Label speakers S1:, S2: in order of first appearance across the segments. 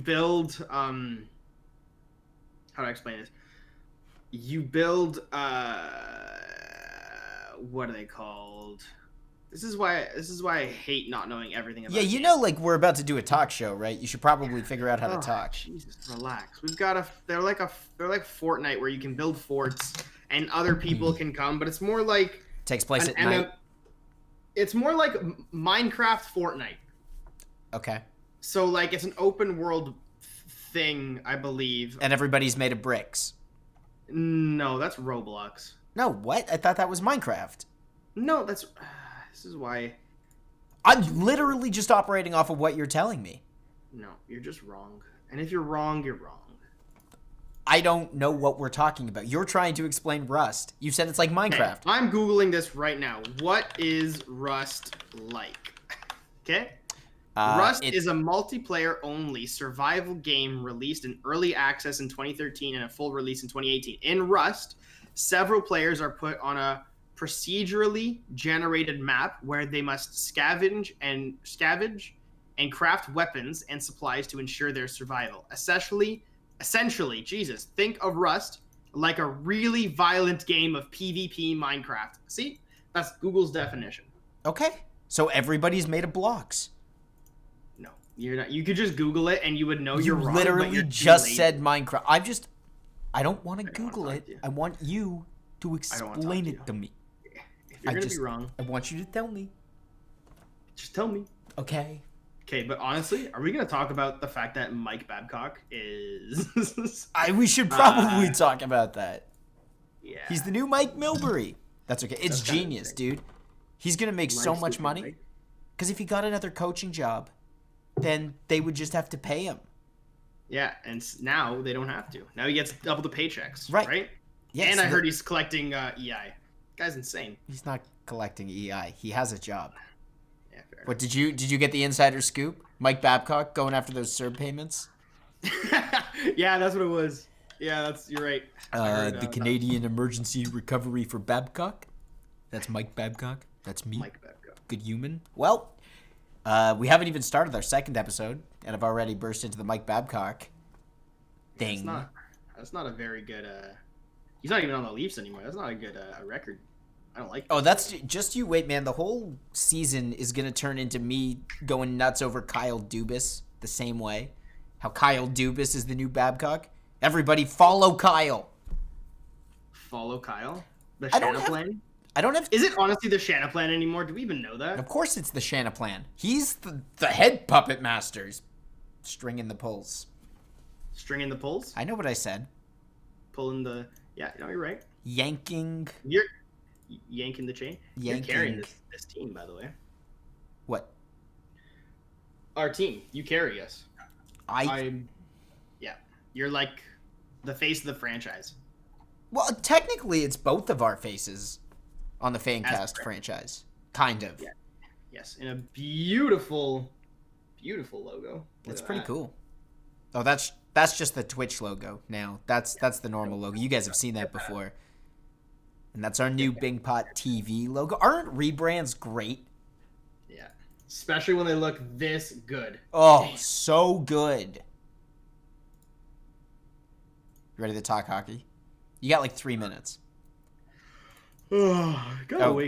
S1: build how do I explain this? You build what are they called? This is why I hate not knowing everything about
S2: Yeah, you
S1: games.
S2: know, like, we're about to do a talk show, right? You should probably figure out how to talk.
S1: Jesus, relax. We've got they're like Fortnite where you can build forts and other people can come, but it's more like
S2: Takes place at night.
S1: It's more like Minecraft Fortnite.
S2: Okay.
S1: So like it's an open world thing, I believe.
S2: And everybody's made of bricks.
S1: No, that's Roblox.
S2: No, what? I thought that was Minecraft.
S1: No, this is why.
S2: I'm literally just operating off of what you're telling me.
S1: No, you're just wrong. And if you're wrong, you're wrong.
S2: I don't know what we're talking about. You're trying to explain Rust. You said it's like Minecraft.
S1: Okay, I'm Googling this right now. What is Rust like? Okay? Rust is a multiplayer-only survival game released in early access in 2013 and a full release in 2018. In Rust, several players are put on a procedurally generated map where they must scavenge and craft weapons and supplies to ensure their survival. Essentially, Jesus, think of Rust like a really violent game of PvP Minecraft. See? That's Google's definition.
S2: Okay. So everybody's made of blocks.
S1: No, you're not. You could just Google it and you would know you're wrong.
S2: You literally just said Minecraft. I don't want to Google it. I want you to explain it to me.
S1: If you're going to be wrong,
S2: I want you to tell me.
S1: Just tell me.
S2: Okay.
S1: Okay, but honestly, are we going to talk about the fact that Mike Babcock is...
S2: we should probably talk about that.
S1: Yeah.
S2: He's the new Mike Milbury. That's okay. It's genius, dude. He's going to make so much money. Because if he got another coaching job, then they would just have to pay him.
S1: Yeah, and now they don't have to. Now he gets double the paychecks, right?
S2: Yes.
S1: And I heard he's collecting EI. Guy's insane.
S2: He's not collecting EI. He has a job.
S1: Yeah, fair enough.
S2: What, did you get the insider scoop? Mike Babcock going after those CERB payments?
S1: Yeah, that's what it was. Yeah, you're right.
S2: The Canadian Emergency Recovery for Babcock. That's Mike Babcock. That's me.
S1: Mike Babcock.
S2: Good human. Well, we haven't even started our second episode, and I've already burst into the Mike Babcock thing.
S1: That's not a very good... He's not even on the Leafs anymore. That's not a good record. I don't like that.
S2: Oh, that's just you wait, man. The whole season is going to turn into me going nuts over Kyle Dubas the same way. How Kyle Dubas is the new Babcock. Everybody follow Kyle.
S1: Follow Kyle? The Shanaplan?
S2: I don't have...
S1: Is it honestly the Shanaplan anymore? Do we even know that?
S2: Of course it's the Shanaplan. He's the head puppet masters. Stringing the pulls.
S1: Stringing the pulls?
S2: I know what I said.
S1: Pulling the... Yeah, no, you're right.
S2: Yanking.
S1: You're yanking the chain? You're carrying this team, by the way.
S2: What?
S1: Our team. You carry us. Yeah. You're like the face of the franchise.
S2: Well, technically, it's both of our faces on the FanCast franchise. Kind of.
S1: Yeah. Yes. In a beautiful, beautiful logo.
S2: It's pretty cool. Oh, that's just the Twitch logo now. That's the normal logo. You guys have seen that before. And that's our new Bing Pot TV logo. Aren't rebrands great?
S1: Yeah. Especially when they look this good.
S2: Oh, damn. So good. You ready to talk hockey? You got like 3 minutes.
S1: Oh,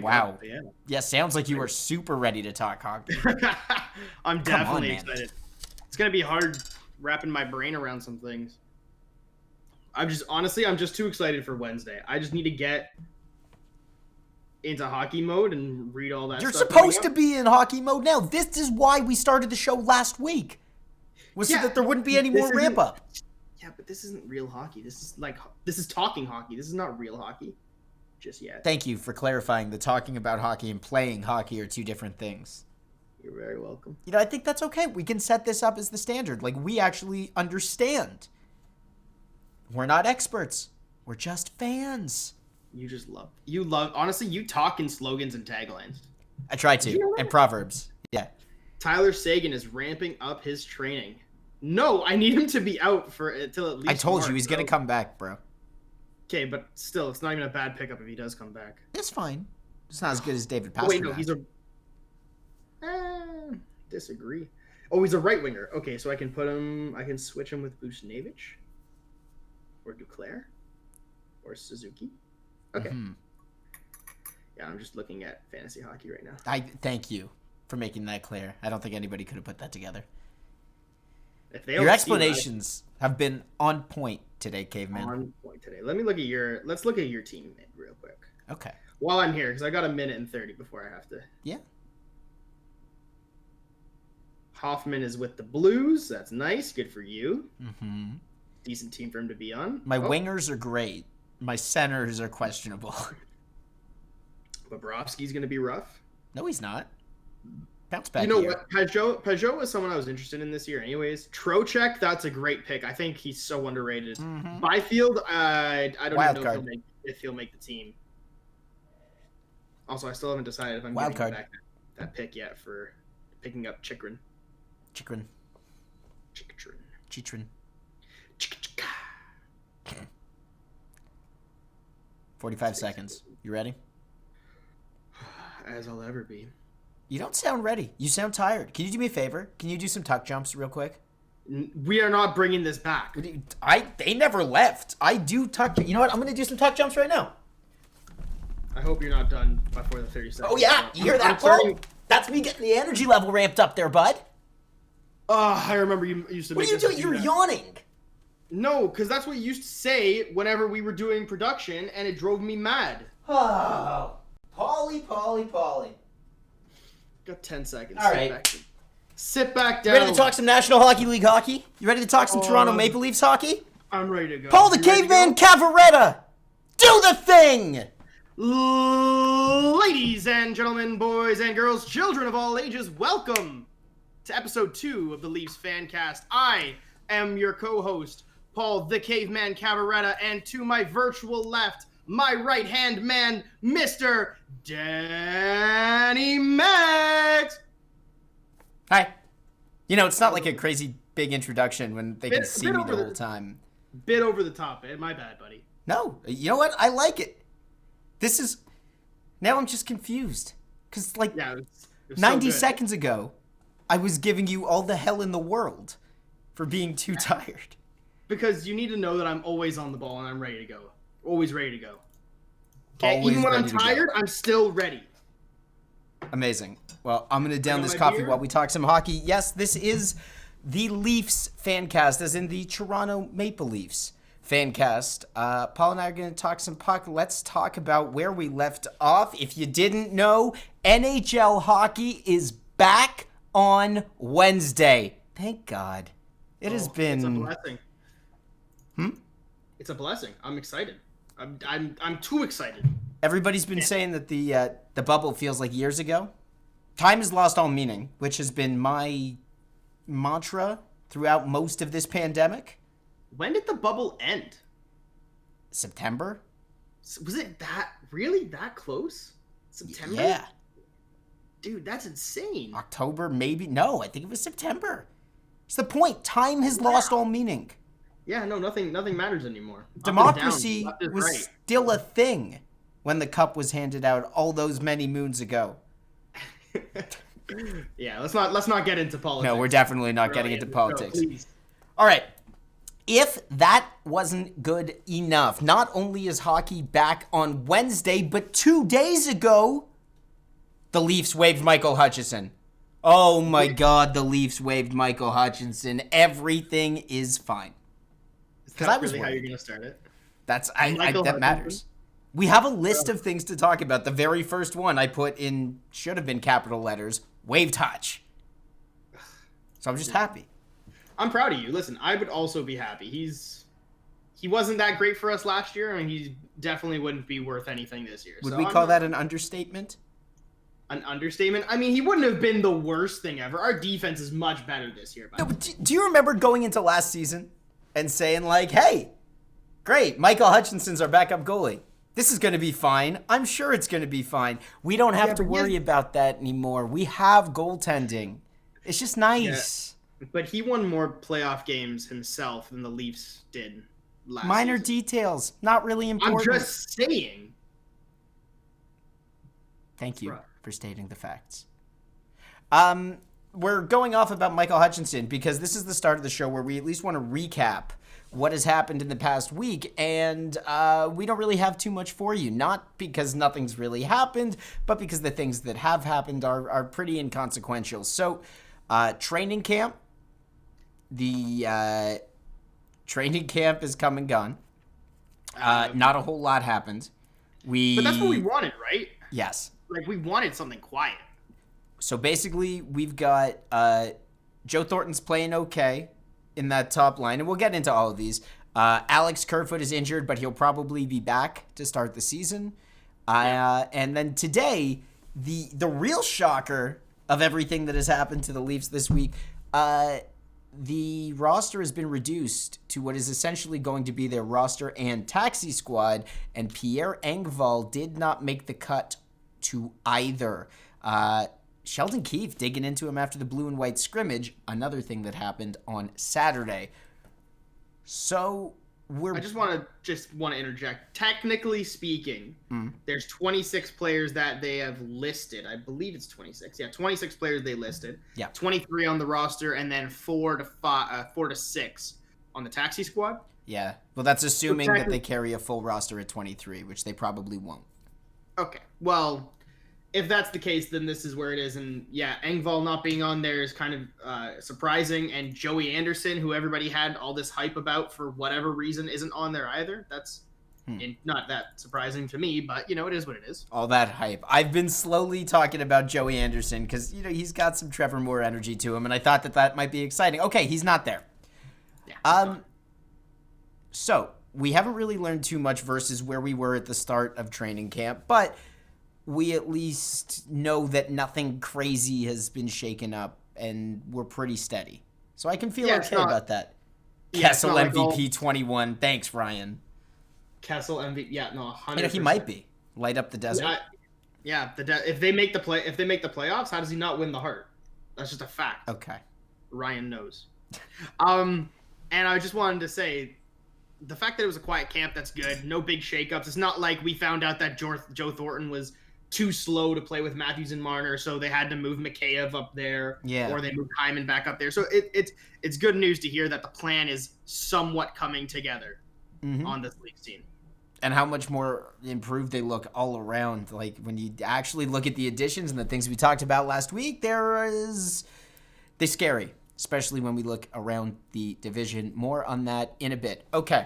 S2: wow. Up, yeah, sounds like you are super ready to talk hockey.
S1: I'm definitely excited. It's going to be hard wrapping my brain around some things. I'm just too excited for Wednesday. I just need to get into hockey mode and read all that
S2: You're
S1: stuff.
S2: You're supposed to be in hockey mode now. This is why we started the show last week. So that there wouldn't be any more ramp up.
S1: Yeah, but this isn't real hockey. This is talking hockey. This is not real hockey. Just yet.
S2: Thank you for clarifying that talking about hockey and playing hockey are two different things.
S1: You're very welcome.
S2: You know, I think that's okay. We can set this up as the standard. Like, we actually understand. We're not experts. We're just fans.
S1: You love, honestly, you talk in slogans and taglines.
S2: I try to. And proverbs. Yeah.
S1: Tyler Seguin is ramping up his training. No, I need him to be out till at least
S2: I told
S1: March,
S2: you, he's going to come back, bro.
S1: Okay, but still, it's not even a bad pickup if he does come back.
S2: It's fine. It's not as good as David Pastrnak.
S1: Wait, no, he's a... disagree. Oh, he's a right winger. Okay, so I can switch him with Vucinovic or Duclair or Suzuki. Okay.
S2: Mm-hmm.
S1: Yeah, I'm just looking at fantasy hockey right now.
S2: I thank you for making that clear. I don't think anybody could have put that together. Your explanations have been on point today, Caveman.
S1: On point today. Let's look at your team real quick.
S2: Okay.
S1: While I'm here, because I got a minute and 30 before I have to.
S2: Yeah.
S1: Hoffman is with the Blues. That's nice. Good for you.
S2: Mm-hmm.
S1: Decent team for him to be on.
S2: My wingers are great. My centers are questionable.
S1: Bobrovsky's going to be rough.
S2: No, he's not. Bounce back.
S1: You know what? Peugeot was someone I was interested in this year anyways. Trocheck, that's a great pick. I think he's so underrated.
S2: Mm-hmm.
S1: Byfield, I don't
S2: Wild
S1: know
S2: card.
S1: if he'll make the team. Also, I still haven't decided if I'm
S2: Wild
S1: giving
S2: card.
S1: back that pick yet for picking up Chikrin.
S2: Chikrin. 45 seconds. You ready?
S1: As I'll ever be.
S2: You don't sound ready. You sound tired. Can you do me a favor? Can you do some tuck jumps real quick?
S1: We are not bringing this back.
S2: They never left. I do tuck. You know what? I'm going to do some tuck jumps right now.
S1: I hope you're not done before the 30 seconds.
S2: Oh, yeah. You hear that, Paul? That's me getting the energy level ramped up there, bud.
S1: Oh, I remember you used to
S2: What
S1: make
S2: are you doing? You're yawning.
S1: No, because that's what you used to say whenever we were doing production, and it drove me mad.
S2: Oh. Paulie.
S1: Got 10 seconds.
S2: All right.
S1: Sit back down.
S2: You ready to talk some National Hockey League hockey? You ready to talk some Toronto Maple Leafs hockey?
S1: I'm ready to go.
S2: Paul the Caveman Cavaretta! Do the thing!
S1: Ladies and gentlemen, boys and girls, children of all ages, welcome to episode 2 of the Leafs FanCast. I am your co-host, Paul the Caveman Cavaretta, and to my virtual left, my right-hand man, Mr. Danny Max.
S2: Hi. You know, it's not like a crazy big introduction when they can see me the whole time.
S1: Bit over the top, my bad, buddy.
S2: No, you know what? I like it. This is... Now I'm just confused. Because, like,
S1: Yeah, it was
S2: 90
S1: so
S2: seconds ago, I was giving you all the hell in the world for being too tired.
S1: Because you need to know that I'm always on the ball and I'm ready to go. Always ready to go. Okay,
S2: Always
S1: even when I'm
S2: ready to go.
S1: tired, I'm still ready.
S2: Amazing. Well, I'm going to down this
S1: my
S2: coffee
S1: beer?
S2: while we talk some hockey. Yes, this is the Leafs FanCast, as in the Toronto Maple Leafs FanCast. Paul and I are going to talk some puck. Let's talk about where we left off. If you didn't know, NHL hockey is back on Wednesday. Thank God. It has been...
S1: It's a blessing. It's a blessing. I'm excited. I'm too excited.
S2: Everybody's been saying that the bubble feels like years ago. Time has lost all meaning, which has been my mantra throughout most of this pandemic.
S1: When did the bubble end?
S2: September?
S1: Was it really that close? September?
S2: Yeah.
S1: Dude, that's insane.
S2: October, maybe? No, I think it was September. It's the point. Time has lost all meaning.
S1: Yeah, no, nothing matters anymore.
S2: Democracy
S1: Up and down,
S2: was
S1: left is right.
S2: still a thing when the cup was handed out all those many moons ago.
S1: Yeah, let's not get into politics.
S2: No, we're definitely not getting into politics.
S1: No, please.
S2: All right. If that wasn't good enough, not only is hockey back on Wednesday, but 2 days ago, the Leafs waived Michael Hutchison. Oh my God, the Leafs waived Michael Hutchinson. Everything is fine.
S1: Is that really how you're gonna start it?
S2: That
S1: Hutchinson?
S2: matters. We have a list of things to talk about. The very first one I put in should have been capital letters, waived Hutch. So I'm just happy.
S1: I'm proud of you. Listen, I would also be happy. He wasn't that great for us last year, and he definitely wouldn't be worth anything this year.
S2: Would we call that an understatement?
S1: An understatement? I mean, he wouldn't have been the worst thing ever. Our defense is much better this year.
S2: No, but do you remember going into last season and saying, like, hey, great, Michael Hutchinson's our backup goalie. This is going to be fine. I'm sure it's going to be fine. We don't have to worry about that anymore. We have goaltending. It's just nice.
S1: Yeah, but he won more playoff games himself than the Leafs did last
S2: Minor
S1: season.
S2: details, not really important.
S1: I'm just saying.
S2: Thank you
S1: Right.
S2: for stating the facts. we're going off about Michael Hutchinson because this is the start of the show where we at least want to recap what has happened in the past week, and we don't really have too much for you. Not because nothing's really happened, but because the things that have happened are pretty inconsequential. So, training camp. The training camp is come and gone. Not a whole lot happened.
S1: But that's what we wanted, right?
S2: Yes.
S1: Like, we wanted something quiet.
S2: So basically, we've got Joe Thornton's playing okay in that top line, and we'll get into all of these. Alex Kerfoot is injured, but he'll probably be back to start the season. And then today, the real shocker of everything that has happened to the Leafs this week, the roster has been reduced to what is essentially going to be their roster and taxi squad, and Pierre Engvall did not make the cut to either. Sheldon Keefe digging into him after the blue and white scrimmage, another thing that happened on Saturday. So
S1: I just want to interject. Technically speaking, there's 26 players that they have listed. I believe it's 26. Yeah, 26 players they listed.
S2: Yeah.
S1: 23 on the roster, and then 4 to 6 on the taxi squad.
S2: Yeah. Well, that's assuming that they carry a full roster at 23, which they probably won't.
S1: Okay. Well, if that's the case, then this is where it is. And yeah, Engvall not being on there is kind of surprising. And Joey Anderson, who everybody had all this hype about for whatever reason, isn't on there either. That's not that surprising to me, but, it is what it is.
S2: All that hype. I've been slowly talking about Joey Anderson because, he's got some Trevor Moore energy to him, and I thought that might be exciting. Okay, he's not there.
S1: Yeah.
S2: So, we haven't really learned too much versus where we were at the start of training camp, but we at least know that nothing crazy has been shaken up, and we're pretty steady. So I can feel okay about that. Kessel MVP 21. Thanks, Ryan.
S1: Kessel MVP. Yeah, no, 100%.
S2: He might be. Light up the desert.
S1: Yeah. If they make the playoffs, how does he not win the Hart? That's just a fact.
S2: Okay.
S1: Ryan knows. And I just wanted to say, the fact that it was a quiet camp, that's good. No big shakeups. It's not like we found out that Joe Thornton was too slow to play with Matthews and Marner, so they had to move Mikheyev up there, or they moved Hyman back up there. So it's good news to hear that the plan is somewhat coming together on this Leafs team.
S2: And how much more improved they look all around. Like, when you actually look at the additions and the things we talked about last week, they're scary, especially when we look around the division. More on that in a bit. Okay.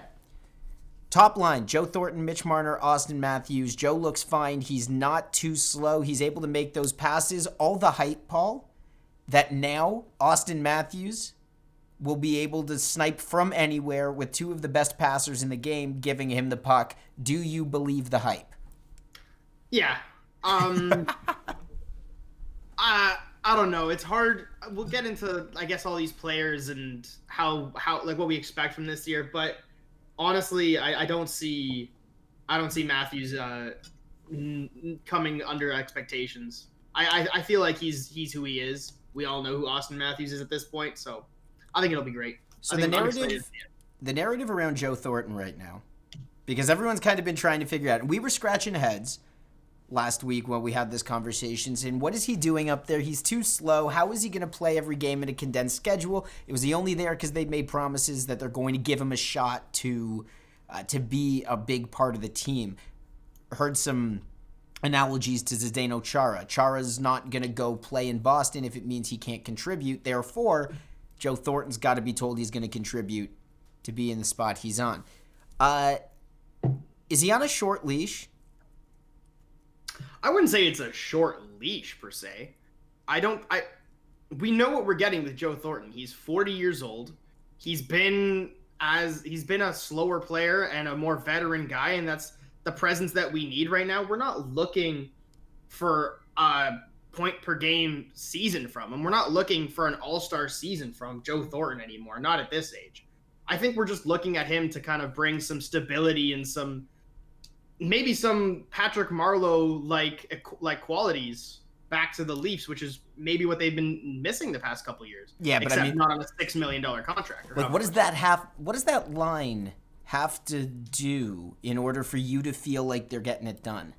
S2: Top line, Joe Thornton, Mitch Marner, Austin Matthews. Joe looks fine. He's not too slow. He's able to make those passes. All the hype, Paul, that now Austin Matthews will be able to snipe from anywhere with two of the best passers in the game giving him the puck. Do you believe the hype?
S1: Yeah. I don't know. It's hard. We'll get into, I guess, all these players and how like what we expect from this year, but honestly, I don't see Matthews coming under expectations. I feel like he's who he is. We all know who Austin Matthews is at this point, so I think it'll be great.
S2: So the narrative around Joe Thornton right now, because everyone's kind of been trying to figure out, and we were scratching heads last week when we had this conversation, saying, what is he doing up there? He's too slow. How is he going to play every game in a condensed schedule? Was he only there because they made promises that they're going to give him a shot to be a big part of the team? Heard some analogies to Zdeno Chara. Chara's not going to go play in Boston if it means he can't contribute. Therefore, Joe Thornton's got to be told he's going to contribute to be in the spot he's on. Is he on a short leash?
S1: I wouldn't say it's a short leash per se. We know what we're getting with Joe Thornton. He's 40 years old. He's been a slower player and a more veteran guy, and that's the presence that we need right now. We're not looking for a point per game season from him. We're not looking for an all-star season from Joe Thornton anymore, not at this age. I think we're just looking at him to kind of bring some stability and maybe some Patrick Marleau like qualities back to the Leafs, which is maybe what they've been missing the past couple of years.
S2: Yeah, but
S1: except not on a $6 million contract.
S2: Like, what does that line have to do in order for you to feel like they're getting it done?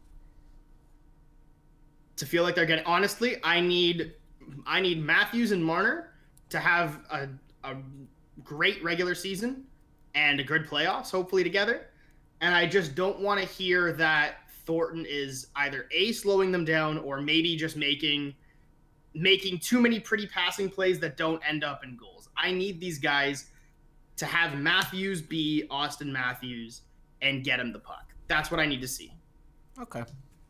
S1: To feel like they're getting, honestly, I need I need Matthews and Marner to have a great regular season and a good playoffs, hopefully together. And I just don't want to hear that Thornton is either A, slowing them down, or maybe just making too many pretty passing plays that don't end up in goals. I need these guys to have Matthews be Austin Matthews and get him the puck. That's what I need to see.
S2: Okay.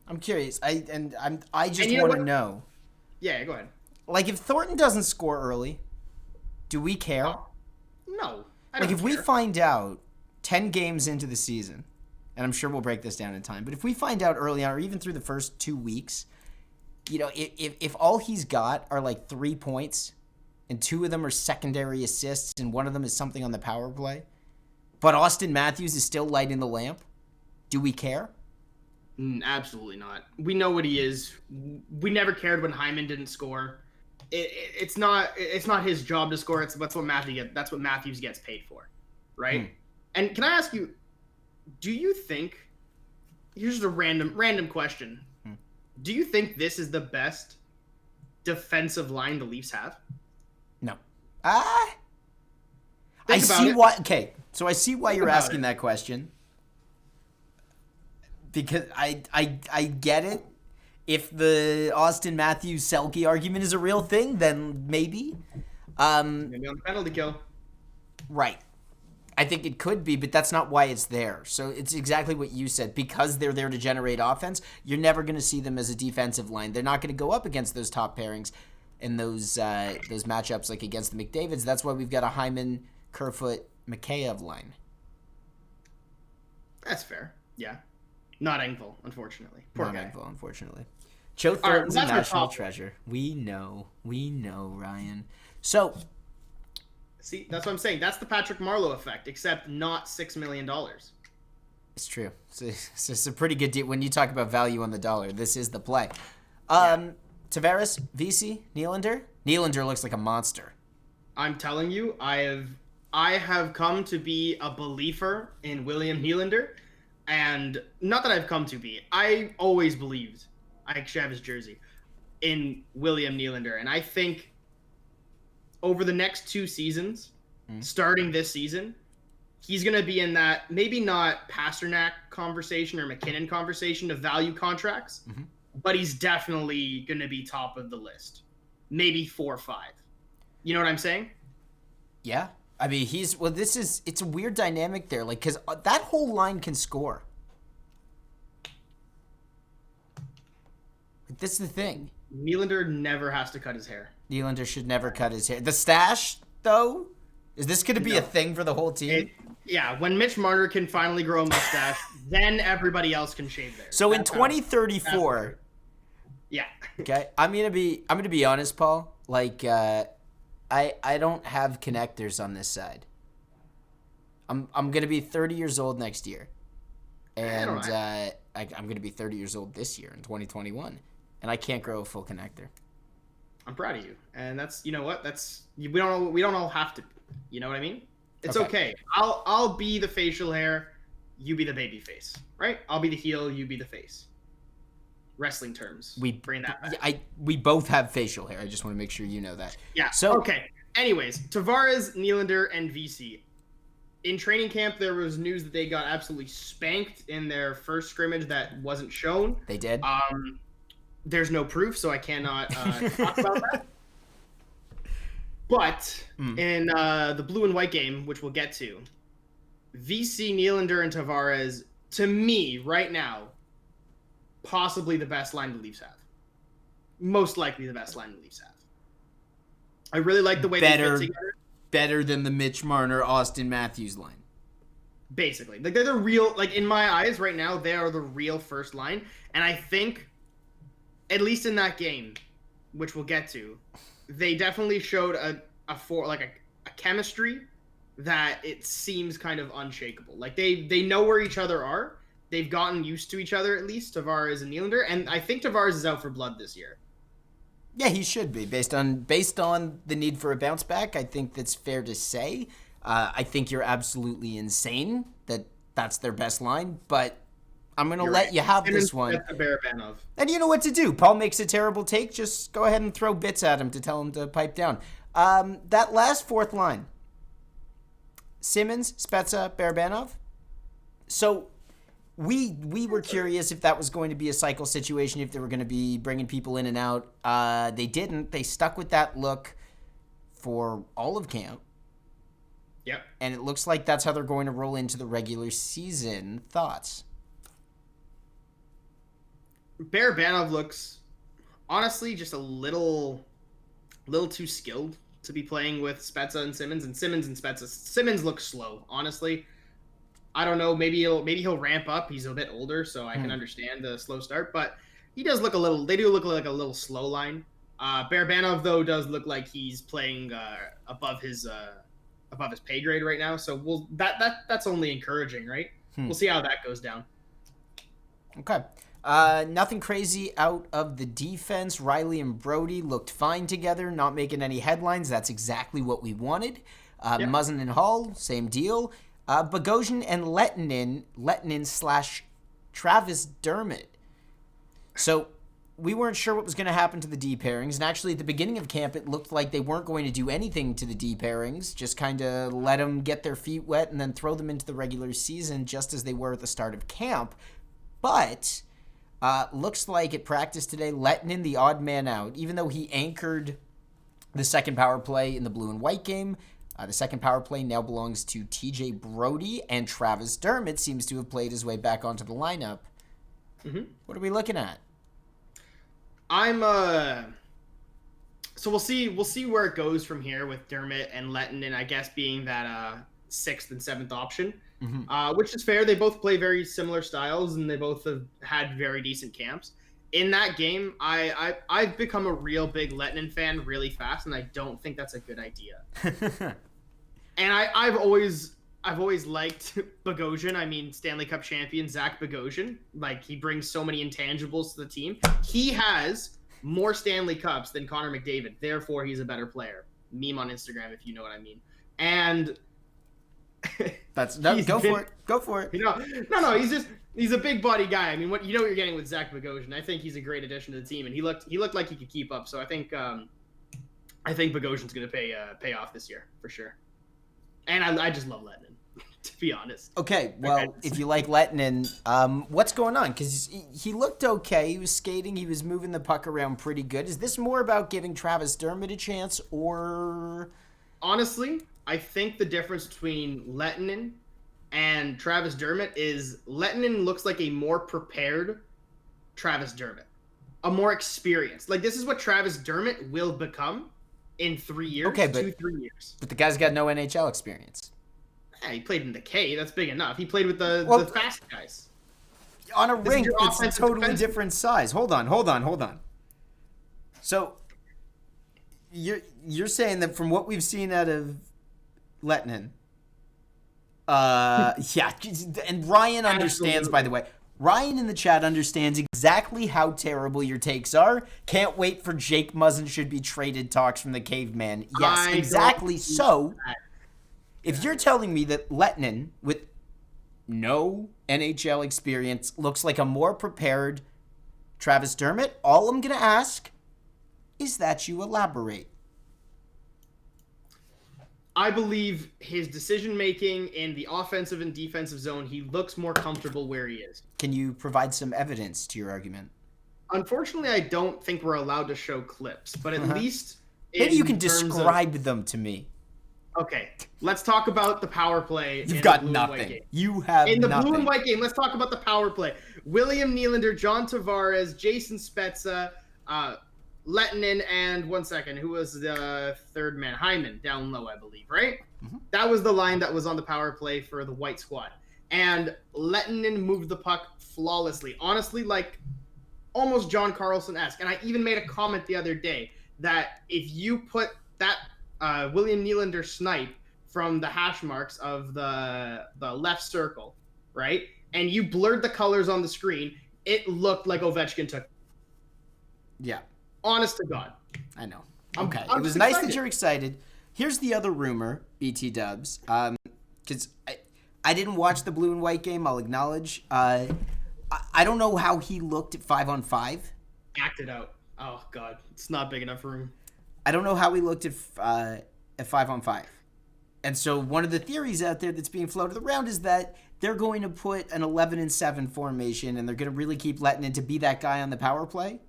S2: I'm curious. I just want to know.
S1: Yeah, go ahead.
S2: Like, if Thornton doesn't score early, do we care?
S1: No.
S2: Like, if we find out 10 games into the season, and I'm sure we'll break this down in time, but if we find out early on, or even through the first 2 weeks, you know, if all he's got are like 3 points, and 2 of them are secondary assists, and 1 of them is something on the power play, but Austin Matthews is still lighting the lamp, do we care?
S1: Absolutely not. We know what he is. We never cared when Hyman didn't score. It's not his job to score. That's what Matthews gets paid for, right? And can I ask you, do you think? Here's just a random question. Do you think this is the best defensive line the Leafs have?
S2: No. I see why. Okay, so I see why you're asking that question. Because I get it. If the Austin Matthews Selke argument is a real thing, then maybe.
S1: Maybe on the penalty kill.
S2: Right. I think it could be, but that's not why it's there. So it's exactly what you said. Because they're there to generate offense, you're never going to see them as a defensive line. They're not going to go up against those top pairings in those matchups like against the McDavids. That's why we've got a Hyman, Kerfoot, Mikheyev line.
S1: That's fair. Yeah. Not Engvall, unfortunately. Poor guy.
S2: Engvall, unfortunately. Joe Thornton's a national treasure. We know, Ryan. So,
S1: see, that's what I'm saying. That's the Patrick Marleau effect, except not $6 million.
S2: It's true. It's a pretty good deal. When you talk about value on the dollar, this is the play. Tavares, VC, Nylander. Nylander looks like a monster.
S1: I'm telling you, I have come to be a believer in William Nylander. And not that I've come to be. I always believed, I actually have his jersey, in William Nylander. And I think over the next 2 seasons, starting this season, he's going to be in that, maybe not Pasternak conversation or McKinnon conversation of value contracts, but he's definitely going to be top of the list. Maybe 4 or 5. You know what I'm saying?
S2: Yeah. I mean, it's a weird dynamic there, like, because that whole line can score. Like, this is the thing.
S1: Nylander never has to cut his hair.
S2: Nylander should never cut his hair. The stash, though, is this going to be a thing for the whole team?
S1: Yeah, when Mitch Marner can finally grow a mustache, then everybody else can shave theirs.
S2: So in 2034,
S1: yeah.
S2: Okay, I'm gonna be honest, Paul. Like, I don't have connectors on this side. I'm gonna be 30 years old next year, and I'm gonna be 30 years old this year in 2021, and I can't grow a full connector.
S1: I'm proud of you, and that's, you know what, we don't all have to. You know what I mean? It's okay. I'll be the facial hair, you be the baby face, right? I'll be the heel, you be the face. Wrestling terms.
S2: We
S1: bring that back.
S2: We both have facial hair. I just want to make sure you know that.
S1: Yeah. So okay. Anyways, Tavares, Nylander, and VC. In training camp, there was news that they got absolutely spanked in their first scrimmage that wasn't shown.
S2: They did.
S1: There's no proof, so I cannot talk about that. But in the blue and white game, which we'll get to, VC, Nylander, and Tavares, to me, right now, possibly the best line the Leafs have. Most likely the best line the Leafs have. I really like the way they fit together.
S2: Better than the Mitch Marner, Austin Matthews line.
S1: Basically. Like, they're the real, like, in my eyes right now, they are the real first line. And I think, at least in that game, which we'll get to, they definitely showed a chemistry that it seems kind of unshakable. Like, they know where each other are. They've gotten used to each other, at least, Tavares and Nylander, and I think Tavares is out for blood this year.
S2: Yeah, he should be. Based on the need for a bounce back, I think that's fair to say. I think you're absolutely insane that that's their best line, but I'm going to
S1: You're
S2: let
S1: right.
S2: you have
S1: Simmons,
S2: this one.
S1: Spezza, Barabanov.
S2: And you know what to do. Paul makes a terrible take. Just go ahead and throw bits at him to tell him to pipe down. That last fourth line. Simmons, Spezza, Barabanov. So we were curious if that was going to be a cycle situation, if they were going to be bringing people in and out. They didn't. They stuck with that look for all of camp.
S1: Yep.
S2: And it looks like that's how they're going to roll into the regular season. Thoughts?
S1: Barabanov looks, honestly, just a little too skilled to be playing with Spezza and Simmons. And Spezza. Simmons looks slow, honestly. I don't know. Maybe he'll ramp up. He's a bit older, so I can understand the slow start. But he does look a little. They do look like a little slow line. Barabanov though does look like he's playing above his pay grade right now. So that's only encouraging, right? We'll see how that goes down.
S2: Okay. Nothing crazy out of the defense. Riley and Brody looked fine together, not making any headlines. That's exactly what we wanted. Muzzin and Hall, same deal. Bogosian and Lettinen / Travis Dermott. So we weren't sure what was going to happen to the D pairings. And actually, at the beginning of camp, it looked like they weren't going to do anything to the D pairings, just kind of let them get their feet wet and then throw them into the regular season just as they were at the start of camp. But looks like at practice today, Lettinen, the odd man out, even though he anchored the second power play in the blue and white game. The second power play now belongs to TJ Brody, and Travis Dermott seems to have played his way back onto the lineup. What are we looking at?
S1: So we'll see where it goes from here with Dermott and Lettinen, I guess, being that sixth and seventh option, which is fair. They both play very similar styles, and they both have had very decent camps. In that game, I've become a real big Lettinen fan really fast, and I don't think that's a good idea. And I've always liked Bogosian. I mean, Stanley Cup champion Zach Bogosian. Like, he brings so many intangibles to the team. He has more Stanley Cups than Connor McDavid. Therefore, he's a better player. Meme on Instagram, if you know what I mean. And
S2: Go for it.
S1: No. He's a big body guy. I mean, what you're getting with Zach Bogosian. I think he's a great addition to the team, and he looked like he could keep up. So I think Bogosian's going to pay off this year for sure. And I just love Lettinen, to be honest.
S2: Okay, well, if you like Lettinen, what's going on? Because he looked okay. He was skating. He was moving the puck around pretty good. Is this more about giving Travis Dermott a chance, or?
S1: Honestly, I think the difference between Lettinen and Travis Dermott is Lettinen looks like a more prepared Travis Dermott, a more experienced. Like, this is what Travis Dermott will become in 3 years,
S2: okay,
S1: 3 years.
S2: But the guy's got no NHL experience.
S1: Yeah, he played in the K. That's big enough. He played with the fast guys.
S2: On a rink that's a totally different size. Hold on. So, you're saying that from what we've seen out of Lettinen, yeah, and Ryan understands, by the way. Ryan in the chat understands exactly how terrible your takes are. Can't wait for Jake Muzzin should be traded talks from the caveman. Yes, exactly. So, if you're telling me that Lettinen, with no NHL experience, looks like a more prepared Travis Dermott, all I'm going to ask is that you elaborate.
S1: I believe his decision-making in the offensive and defensive zone, he looks more comfortable where he is.
S2: Can you provide some evidence to your argument?
S1: Unfortunately, I don't think we're allowed to show clips, but at least...
S2: Maybe you can describe them to me.
S1: Okay, let's talk about the power play.
S2: You've got nothing. You have nothing.
S1: In the blue and white game, let's talk about the power play. William Nylander, John Tavares, Jason Spezza, Lettinen, and one second, who was the third man? Hyman, down low, I believe, right? That was the line that was on the power play for the white squad. And Lettinen moved the puck flawlessly. Honestly, like almost John Carlson-esque. And I even made a comment the other day that if you put that William Nylander snipe from the hash marks of the left circle, right? And you blurred the colors on the screen, it looked like Ovechkin took.
S2: Yeah.
S1: Honest to God.
S2: I know. Okay. It was nice that you're excited. Here's the other rumor, BT Dubs. Because I didn't watch the blue and white game, I'll acknowledge. I don't know how he looked at 5-on-5.
S1: Acted out. Oh God, it's not big enough room.
S2: I don't know how he looked at 5-on-5. And so one of the theories out there that's being floated around is that they're going to put an 11-7 formation, and they're going to really keep letting it to be that guy on the power play.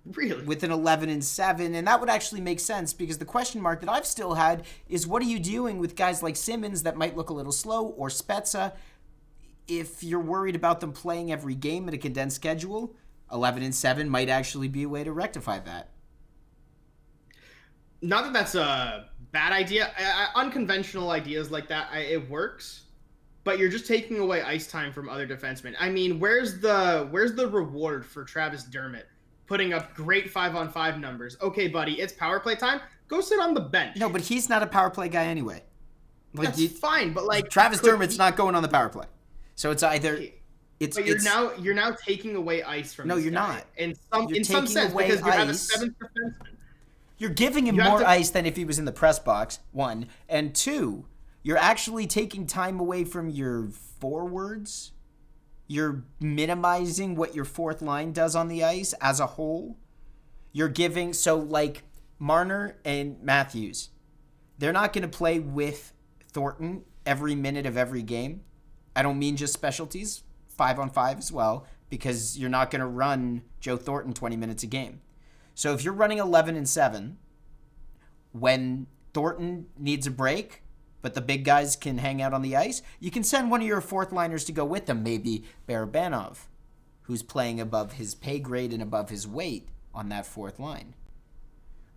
S1: Really?
S2: With an 11-7, and that would actually make sense, because the question mark that I've still had is, what are you doing with guys like Simmons that might look a little slow, or Spezza? If you're worried about them playing every game in a condensed schedule, 11-7 might actually be a way to rectify that.
S1: Not that that's a bad idea. Unconventional ideas like that, it works, but you're just taking away ice time from other defensemen. I mean, where's the reward for Travis Dermott putting up great 5-on-5 numbers? Okay, buddy, it's power play time. Go sit on the bench.
S2: No, but he's not a power play guy anyway.
S1: Like, that's fine, but like
S2: Travis Dermott's not going on the power play, so it's either.
S1: But you're now taking away ice from.
S2: No,
S1: this
S2: you're
S1: guy.
S2: not.
S1: In some sense, because you have a seventh defenseman.
S2: You're giving him more ice than if he was in the press box, one. And two, you're actually taking time away from your forwards. You're minimizing what your fourth line does on the ice as a whole. You're giving, so like Marner and Matthews, they're not going to play with Thornton every minute of every game. I don't mean just specialties, 5-on-5 as well, because you're not going to run Joe Thornton 20 minutes a game. So if you're running 11-7, when Thornton needs a break, but the big guys can hang out on the ice, you can send one of your fourth liners to go with them, maybe Barabanov, who's playing above his pay grade and above his weight on that fourth line.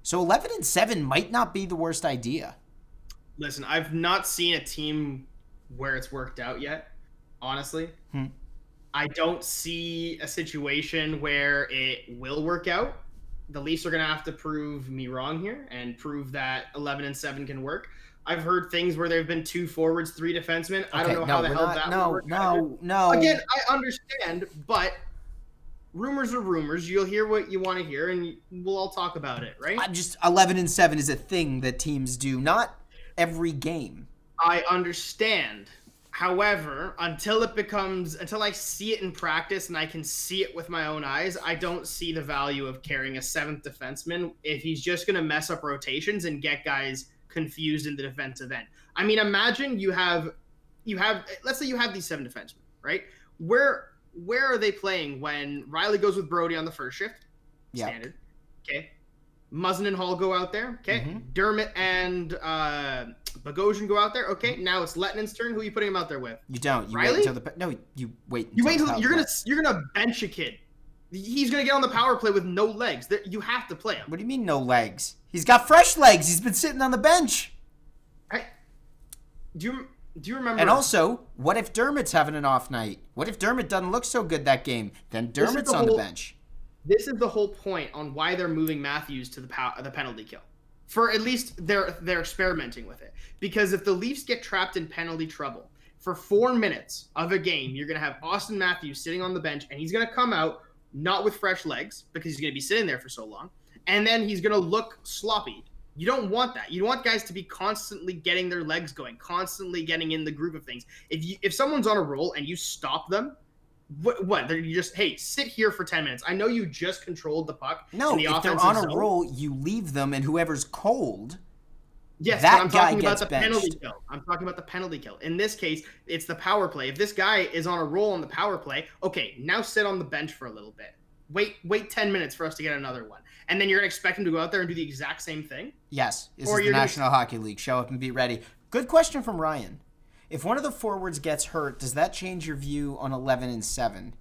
S2: So 11-7 might not be the worst idea.
S1: Listen, I've not seen a team where it's worked out yet, honestly. I don't see a situation where it will work out. The Leafs are going to have to prove me wrong here and prove that 11-7 can work. I've heard things where there have been 2 forwards, 3 defensemen. Okay, I don't know how the hell that would work. No. Again, I understand, but rumors are rumors. You'll hear what you want to hear, and we'll all talk about it, right?
S2: 11-7 is a thing that teams do, not every game.
S1: I understand. However, until I see it in practice and I can see it with my own eyes, I don't see the value of carrying a 7th defenseman if he's just going to mess up rotations and get guys confused in the defensive end. I mean, imagine you have let's say you have these 7 defensemen, right? Where are they playing when Riley goes with Brody on the first shift?
S2: Yeah.
S1: Standard. Okay. Muzzin and Hall go out there. Okay. Mm-hmm. Dermott and Bogosian go out there. Okay. Now it's Lettinen's turn. Who are you putting him out there with?
S2: You don't. You
S1: Riley?
S2: wait until you wait.
S1: You're gonna bench a kid. He's gonna get on the power play with no legs. You have to play him.
S2: What do you mean no legs? He's got fresh legs. He's been sitting on the bench.
S1: Do you remember?
S2: And also, what if Dermott's having an off night? What if Dermott doesn't look so good that game? Then Dermott's on the bench.
S1: This is the whole point on why they're moving Matthews to the penalty kill. For at least they're experimenting with it. Because if the Leafs get trapped in penalty trouble for 4 minutes of a game, you're going to have Austin Matthews sitting on the bench, and he's going to come out not with fresh legs because he's going to be sitting there for so long, and then he's going to look sloppy. You don't want that. You want guys to be constantly getting their legs going, constantly getting in the groove of things. If someone's on a roll and you stop them, what? You just, hey, sit here for 10 minutes. I know you just controlled the puck.
S2: No, if they're on a roll, you leave them, and whoever's cold,
S1: yes,
S2: that
S1: I'm
S2: guy
S1: talking
S2: gets
S1: about the
S2: benched.
S1: penalty kill. I'm talking about the penalty kill. In this case, it's the power play. If this guy is on a roll on the power play, okay, now sit on the bench for a little bit. Wait 10 minutes for us to get another one. And then you're going to expect him to go out there and do the exact same thing?
S2: Yes. This is the National Hockey League. Show up and be ready. Good question from Ryan. If one of the forwards gets hurt, does that change your view on 11-7?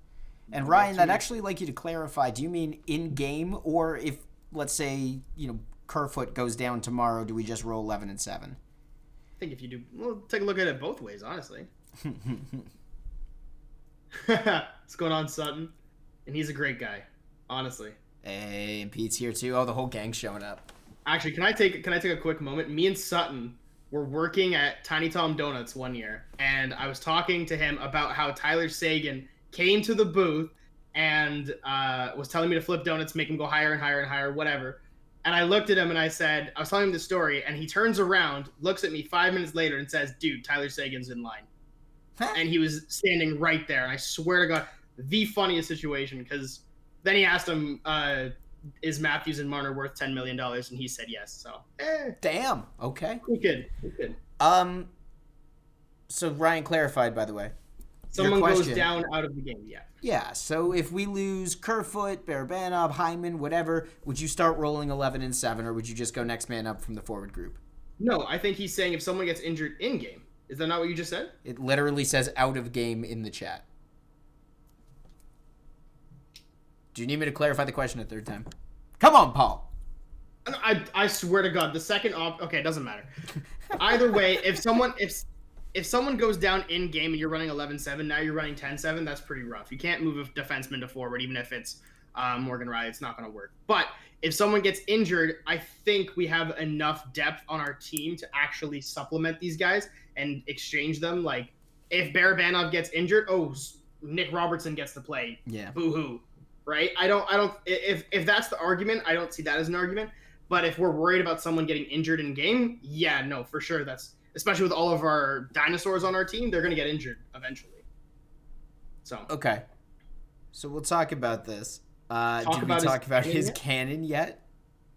S2: And Ryan, I'd actually like you to clarify. Do you mean in-game, or if, let's say, Kerfoot goes down tomorrow, do we just roll 11-7?
S1: I think if you do, we'll take a look at it both ways, honestly. What's going on, Sutton? And he's a great guy, honestly.
S2: Hey, and Pete's here too. Oh, the whole gang's showing up.
S1: Actually, can I take a quick moment? Me and Sutton were working at Tiny Tom Donuts one year, and I was talking to him about how Tyler Sagan came to the booth and was telling me to flip donuts, make him go higher and higher and higher, whatever. And I looked at him and I was telling him the story, and he turns around, looks at me 5 minutes later and says, "Dude, Tyler Sagan's in line." And he was standing right there, and I swear to God, the funniest situation because then he asked him, is Matthews and Marner worth $10 million? And he said yes. So,
S2: damn. Okay.
S1: We could.
S2: So Ryan clarified, by the way.
S1: Someone goes down out of the game, yeah.
S2: Yeah, so if we lose Kerfoot, Barabanov, Hyman, whatever, would you start rolling 11-7, or would you just go next man up from the forward group?
S1: No, I think he's saying if someone gets injured in-game. Is that not what you just said?
S2: It literally says out of game in the chat. Do you need me to clarify the question a third time? Come on, Paul.
S1: I swear to God, the second okay, it doesn't matter. Either way, if someone goes down in game and you're running 11-7, now you're running 10-7, that's pretty rough. You can't move a defenseman to forward, even if it's Morgan Riley. It's not going to work. But if someone gets injured, I think we have enough depth on our team to actually supplement these guys and exchange them. Like, if Barabanov gets injured, Nick Robertson gets to play.
S2: Yeah.
S1: Boo-hoo. Right? I don't. If that's the argument, I don't see that as an argument. But if we're worried about someone getting injured in game, yeah, no, for sure. That's especially with all of our dinosaurs on our team, they're going to get injured eventually. So
S2: okay, so we'll talk about this. Did we talk about his cannon yet?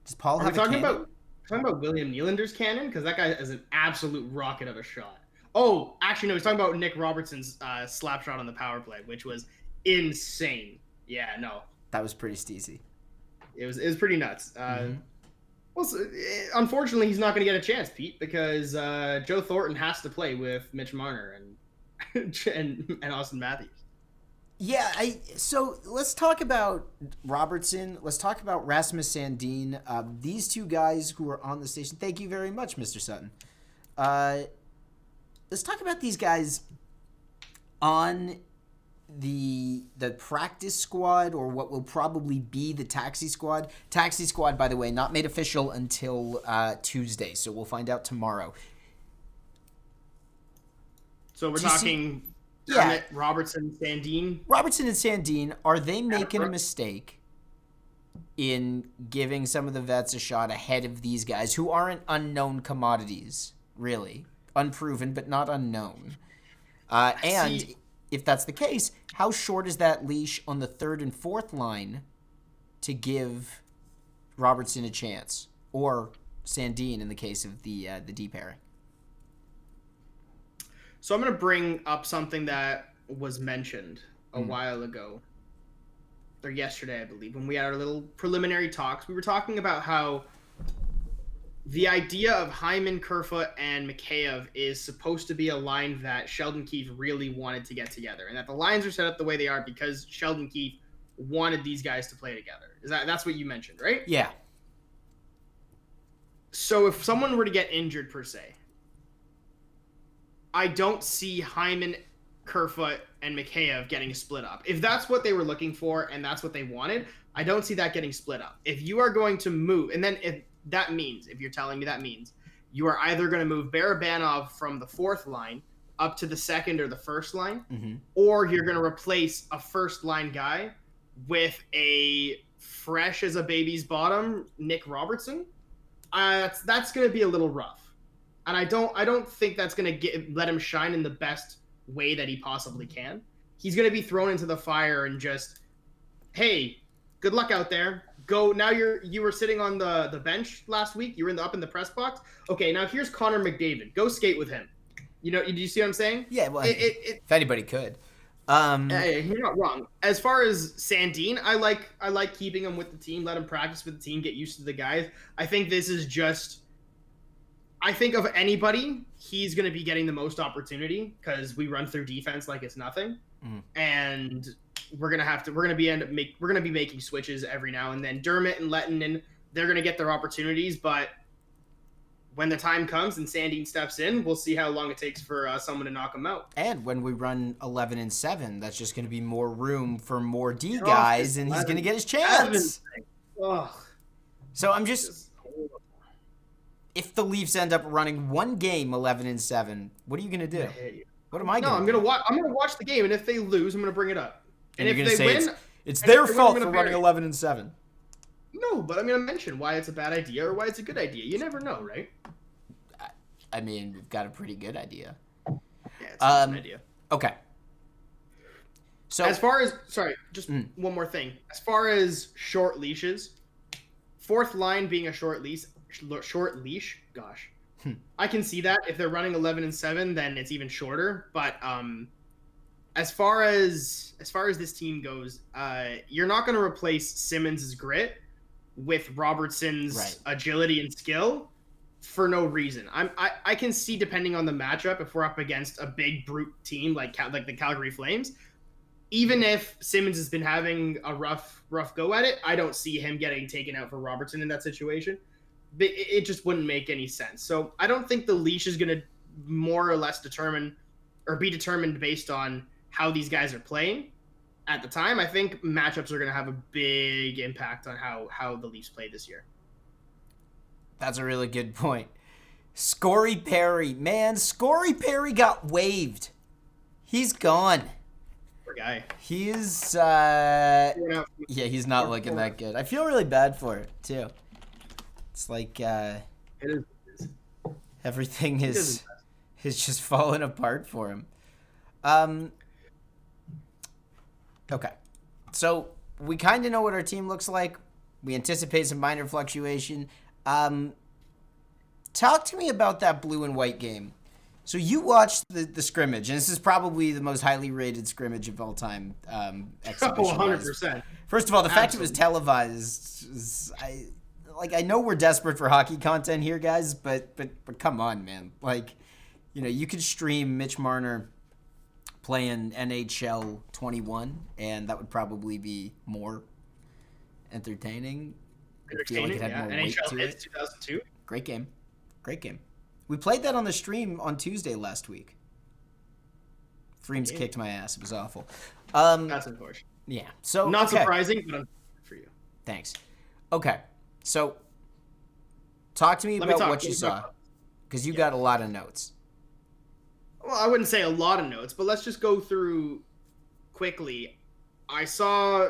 S2: Does Paul have a cannon?
S1: Talking about William Nylander's cannon because that guy is an absolute rocket of a shot. Oh, actually, no, he's talking about Nick Robertson's slap shot on the power play, which was insane. Yeah, no.
S2: That was pretty steezy.
S1: It was pretty nuts. Well, unfortunately, he's not going to get a chance, Pete, because Joe Thornton has to play with Mitch Marner and Austin Matthews.
S2: Yeah, so let's talk about Robertson. Let's talk about Rasmus Sandin. These two guys who are on the station. Thank you very much, Mr. Sutton. Let's talk about these guys on the practice squad, or what will probably be the taxi squad. Taxi squad, by the way, not made official until Tuesday, so we'll find out tomorrow.
S1: So we're talking Robertson, Sandin.
S2: Robertson and Sandin, are they making a mistake in giving some of the vets a shot ahead of these guys who aren't unknown commodities, really? Unproven, but not unknown. If that's the case, how short is that leash on the third and fourth line to give Robertson a chance, or Sandin in the case of the D pairing?
S1: So I'm going to bring up something that was mentioned a while ago, or yesterday, I believe, when we had our little preliminary talks. We were talking about how the idea of Hyman, Kerfoot, and Mikheyev is supposed to be a line that Sheldon Keefe really wanted to get together, and that the lines are set up the way they are because Sheldon Keefe wanted these guys to play together. That's what you mentioned, right?
S2: Yeah.
S1: So if someone were to get injured, per se, I don't see Hyman, Kerfoot, and Mikheyev getting split up. If that's what they were looking for and that's what they wanted, I don't see that getting split up. If you are going to move, and then if you're telling me that means you are either going to move Barabanov from the fourth line up to the second or the first line, or you're going to replace a first line guy with a fresh as a baby's bottom Nick Robertson, that's going to be a little rough. And I don't think that's going to let him shine in the best way that he possibly can. He's going to be thrown into the fire and just, hey, good luck out there. Go now. You were sitting on the bench last week. You were up in the press box. Okay, now here's Connor McDavid. Go skate with him. Do you see what I'm saying?
S2: Yeah. Well, if anybody could.
S1: You're not wrong. As far as Sandin, I like keeping him with the team. Let him practice with the team. Get used to the guys. I think this is just. I think of anybody, he's going to be getting the most opportunity because we run through defense like it's nothing, and we're gonna be making switches every now and then. Dermott and Lettinen, they're gonna get their opportunities, but when the time comes and Sandin steps in, we'll see how long it takes for someone to knock him out.
S2: And when we run 11-7, that's just gonna be more room for more D guys, and he's gonna get his chance. So I'm just. If the Leafs end up running one game 11-7, what are you gonna do? What am I gonna do?
S1: I'm gonna watch the game, and if they lose, I'm gonna bring it up.
S2: And if they win, it's their fault for running 11-7.
S1: No, but I'm gonna mention why it's a bad idea or why it's a good idea. You never know, right?
S2: I mean, we've got a pretty good idea.
S1: Yeah, it's a good idea.
S2: Okay. So
S1: as far as one more thing. As far as short leashes, fourth line being a short leash. Gosh, I can see that. If they're running 11-7, then it's even shorter. But as far as this team goes, you're not going to replace Simmons' grit with Robertson's agility and skill for no reason. I can see, depending on the matchup, if we're up against a big brute team like the Calgary Flames, even if Simmons has been having a rough go at it, I don't see him getting taken out for Robertson in that situation. It just wouldn't make any sense. So I don't think the leash is going to more or less be determined based on how these guys are playing at the time. I think matchups are going to have a big impact on how the Leafs play this year.
S2: That's a really good point. Scory Perry. Man, Scory Perry got waived. He's gone.
S1: Poor guy.
S2: He is, he's not looking that good. I feel really bad for it, too. It's like,
S1: it is.
S2: Everything is just falling apart for him. Okay. So, we kind of know what our team looks like. We anticipate some minor fluctuation. Talk to me about that blue and white game. So you watched the scrimmage, and this is probably the most highly rated scrimmage of all time.
S1: 100%.
S2: First of all, the fact it was televised, I know we're desperate for hockey content here, guys, but come on, man. You could stream Mitch Marner playing NHL 21, and that would probably be more entertaining. I feel like it had more weight to it.
S1: 2002.
S2: Great game. We played that on the stream on Tuesday last week. Freems kicked my ass. It was awful.
S1: That's unfortunate.
S2: Yeah. So
S1: not surprising, but for you.
S2: Thanks. Okay. So talk to me about what you saw, because you got a lot of notes.
S1: Well, I wouldn't say a lot of notes, but let's just go through quickly. I saw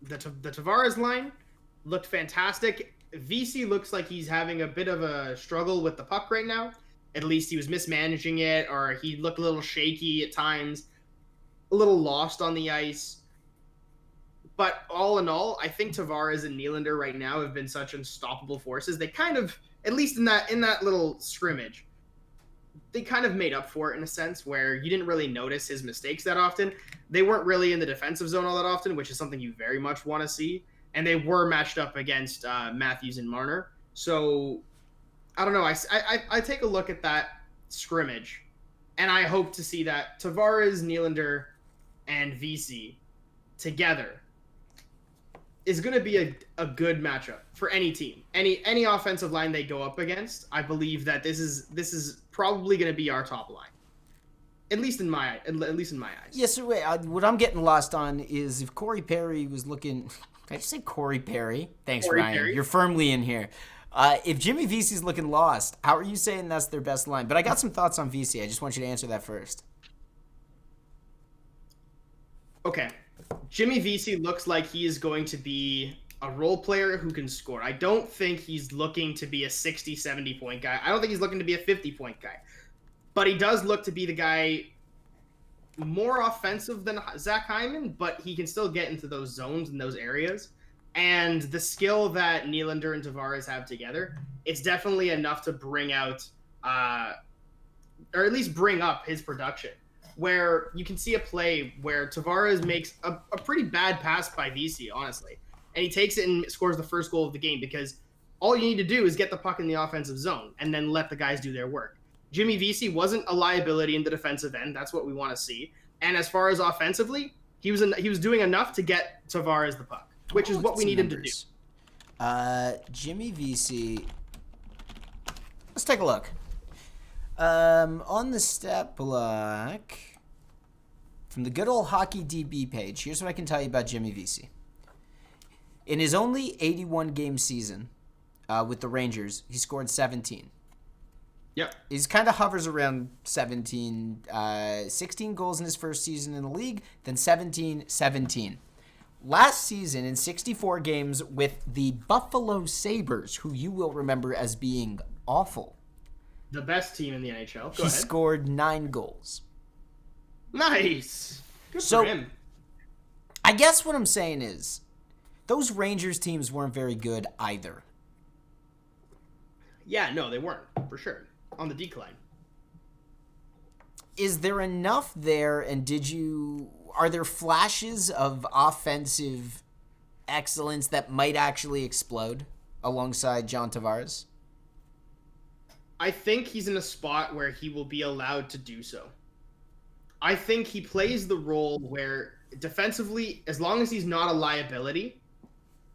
S1: the Tavares line looked fantastic. VC looks like he's having a bit of a struggle with the puck right now. At least he was mismanaging it, or he looked a little shaky at times, a little lost on the ice. But all in all, I think Tavares and Nylander right now have been such unstoppable forces. They kind of, at least in that little scrimmage, they kind of made up for it in a sense where you didn't really notice his mistakes that often. They weren't really in the defensive zone all that often, which is something you very much want to see. And they were matched up against Matthews and Marner. So, I don't know. I take a look at that scrimmage, and I hope to see that Tavares, Nylander, and VC together is going to be a good matchup for any team. Any offensive line they go up against, I believe that this is probably going to be our top line. At least in my eyes.
S2: Yes, so wait, what I'm getting lost on is if Corey Perry was looking... Did I just say Corey Perry? Thanks,
S1: Corey
S2: Ryan.
S1: Perry?
S2: You're firmly in here. If Jimmy VC's looking lost, how are you saying that's their best line? But I got some thoughts on VC. I just want you to answer that first.
S1: Okay. Jimmy VC looks like he is going to be a role player who can score. I don't think he's looking to be a 60, 70-point guy. I don't think he's looking to be a 50-point guy. But he does look to be the guy more offensive than Zach Hyman, but he can still get into those zones and those areas. And the skill that Nylander and Tavares have together, it's definitely enough to bring out, or at least bring up his production. Where you can see a play where Tavares makes a pretty bad pass by VC, honestly. And he takes it and scores the first goal of the game because all you need to do is get the puck in the offensive zone and then let the guys do their work. Jimmy VC wasn't a liability in the defensive end. That's what we want to see. And as far as offensively, he was doing enough to get Tavares the puck, which is what we need him to do.
S2: Jimmy VC. Let's take a look. On the stat block from the good old Hockey DB page, here's what I can tell you about Jimmy VC. In his only 81-game season with the Rangers, he scored 17.
S1: Yep.
S2: He's kind of hovers around 17, 16 goals in his first season in the league, then 17. Last season, in 64 games with the Buffalo Sabres, who you will remember as being awful.
S1: The best team in the NHL.
S2: He scored 9 goals.
S1: Nice. Good for him.
S2: I guess what I'm saying is those Rangers teams weren't very good either.
S1: Yeah, no, they weren't, for sure. On the decline.
S2: Is there enough there, and are there flashes of offensive excellence that might actually explode alongside John Tavares?
S1: I think he's in a spot where he will be allowed to do so. I think he plays the role where defensively, as long as he's not a liability,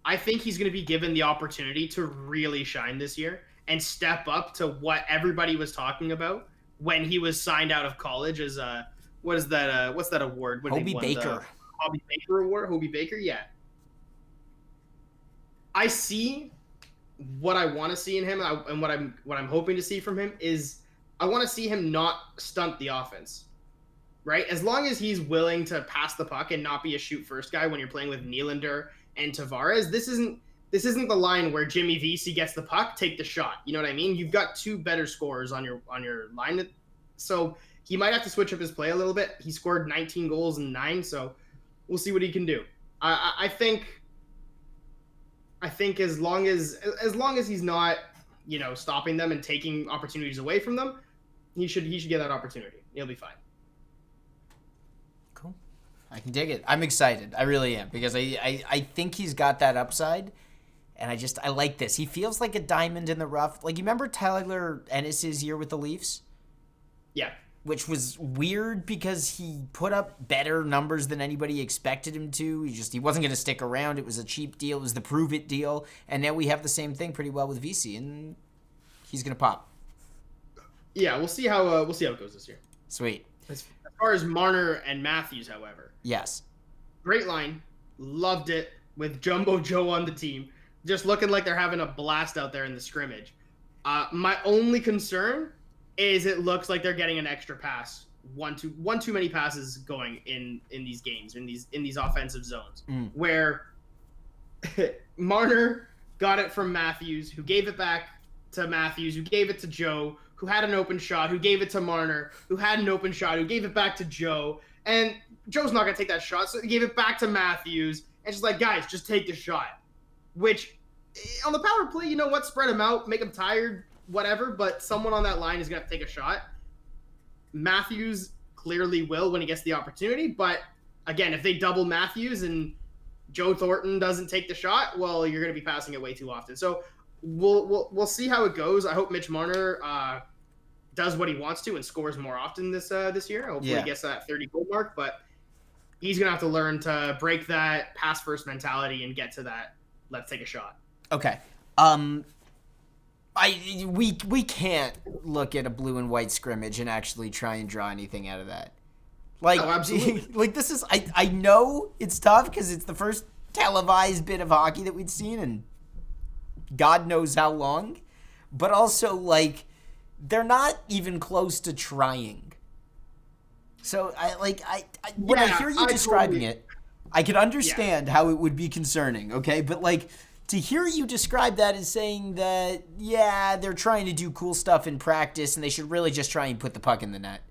S1: I think he's going to be given the opportunity to really shine this year and step up to what everybody was talking about when he was signed out of college as what's that award? When
S2: Hobie Baker.
S1: Hobie Baker Award? Hobie Baker? Yeah. I see what I want to see in him, and what I'm hoping to see from him is I want to see him not stunt the offense, right? As long as he's willing to pass the puck and not be a shoot first guy when you're playing with Nylander and Tavares, this isn't the line where Jimmy Vesey gets the puck, take the shot. You know what I mean? You've got two better scorers on your line, so he might have to switch up his play a little bit. He scored 19 goals in 9, so we'll see what he can do. I think as long as he's not, stopping them and taking opportunities away from them, he should get that opportunity. He'll be fine.
S2: Cool. I can dig it. I'm excited. I really am, because I think he's got that upside, and I like this. He feels like a diamond in the rough. Like, you remember Tyler Ennis' year with the Leafs?
S1: Yeah.
S2: Which was weird because he put up better numbers than anybody expected him to. He wasn't going to stick around. It was a cheap deal. It was the prove it deal. And now we have the same thing pretty well with VC, and he's going to pop.
S1: Yeah, we'll see how it goes this year.
S2: Sweet.
S1: As far as Marner and Matthews, however.
S2: Yes.
S1: Great line. Loved it with Jumbo Joe on the team. Just looking like they're having a blast out there in the scrimmage. My only concern is it looks like they're getting an extra pass, one too many passes going in these games, in these offensive zones, where Marner got it from Matthews, who gave it back to Matthews, who gave it to Joe, who had an open shot, who gave it to Marner, who had an open shot, who gave it back to Joe, and Joe's not going to take that shot, so he gave it back to Matthews, and just like, guys, just take the shot, which on the power play, you know what, spread them out, make them tired, whatever, but someone on that line is going to take a shot. Matthews clearly will when he gets the opportunity, but again, if they double Matthews and Joe Thornton doesn't take the shot, well, you're going to be passing it way too often. So we'll see how it goes. I hope Mitch Marner does what he wants to and scores more often this year. Hopefully he gets that 30-goal mark, but he's going to have to learn to break that pass-first mentality and get to that let's take a shot.
S2: Okay. We can't look at a blue and white scrimmage and actually try and draw anything out of that. Like,
S1: absolutely.
S2: Like, this is, I know it's tough because it's the first televised bit of hockey that we'd seen in God knows how long, but also, like, they're not even close to trying. So when I hear you describing it, I can understand how it would be concerning. Okay. But like, to hear you describe that as saying that, yeah, they're trying to do cool stuff in practice and they should really just try and put the puck in the net.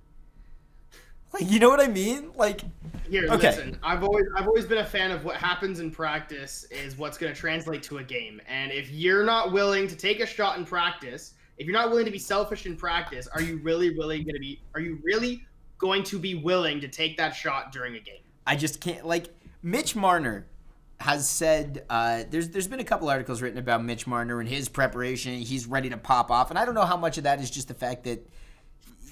S2: Like, you know what I mean? Like,
S1: here, okay. Listen, I've always been a fan of what happens in practice is what's going to translate to a game. And if you're not willing to take a shot in practice, if you're not willing to be selfish in practice, are you really going to be willing to take that shot during a game? I just can't. Like, Mitch Marner has said, there's been a couple articles written about Mitch Marner and his preparation. He's ready to pop off. And I don't know how much of that is just the fact that,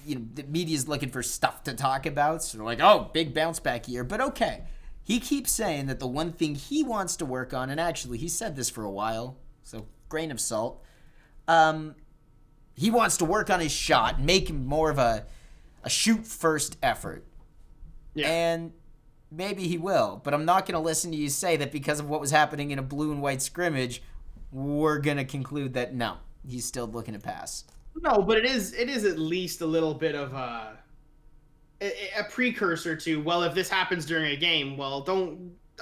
S1: you know, the media's looking for stuff to talk about. So they're like, oh, big bounce back year. But okay. He keeps saying that the one thing he wants to work on, and actually he said this for a while, so grain of salt, he wants to work on his shot, make him more of a shoot first effort. Yeah. And maybe he will, but I'm not going to listen to you say that because of what was happening in a blue and white scrimmage, we're going to conclude that no, he's still looking to pass. No, but it is at least a little bit of a precursor to, well, if this happens during a game, well,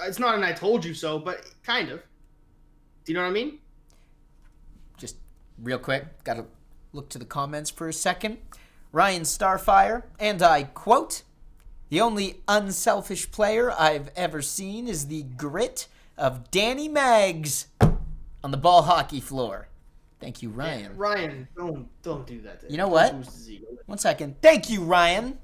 S1: it's not an I told you so, but kind of. Do you know what I mean? Just real quick, got to look to the comments for a second. Ryan Starfire, and I quote,
S2: The only unselfish player I've ever seen is the grit of Danny Maggs on the ball hockey floor. Thank you, Ryan.
S1: Yeah, Ryan, don't do that.
S2: You know what? 1 second. Thank you, Ryan.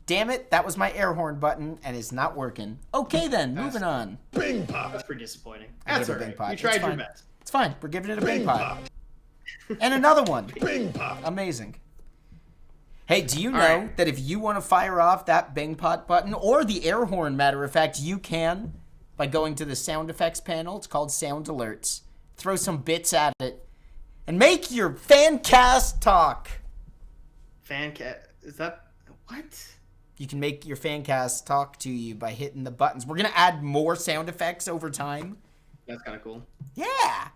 S2: Damn it, that was my air horn button, and it's not working. Okay, then, moving on.
S1: Bing pop. That's pretty disappointing. That's all right. You tried your best.
S2: It's fine. We're giving it a bing pop. And another one. Bing pop. Amazing. Hey, do you know that if you want to fire off that bing pot button, or the air horn, matter of fact, you can by going to the sound effects panel. It's called Sound Alerts. Throw some bits at it, and make your FanCast talk.
S1: FanCast? Is that... What?
S2: You can make your FanCast talk to you by hitting the buttons. We're going to add more sound effects over time.
S1: That's kind of cool.
S2: Yeah.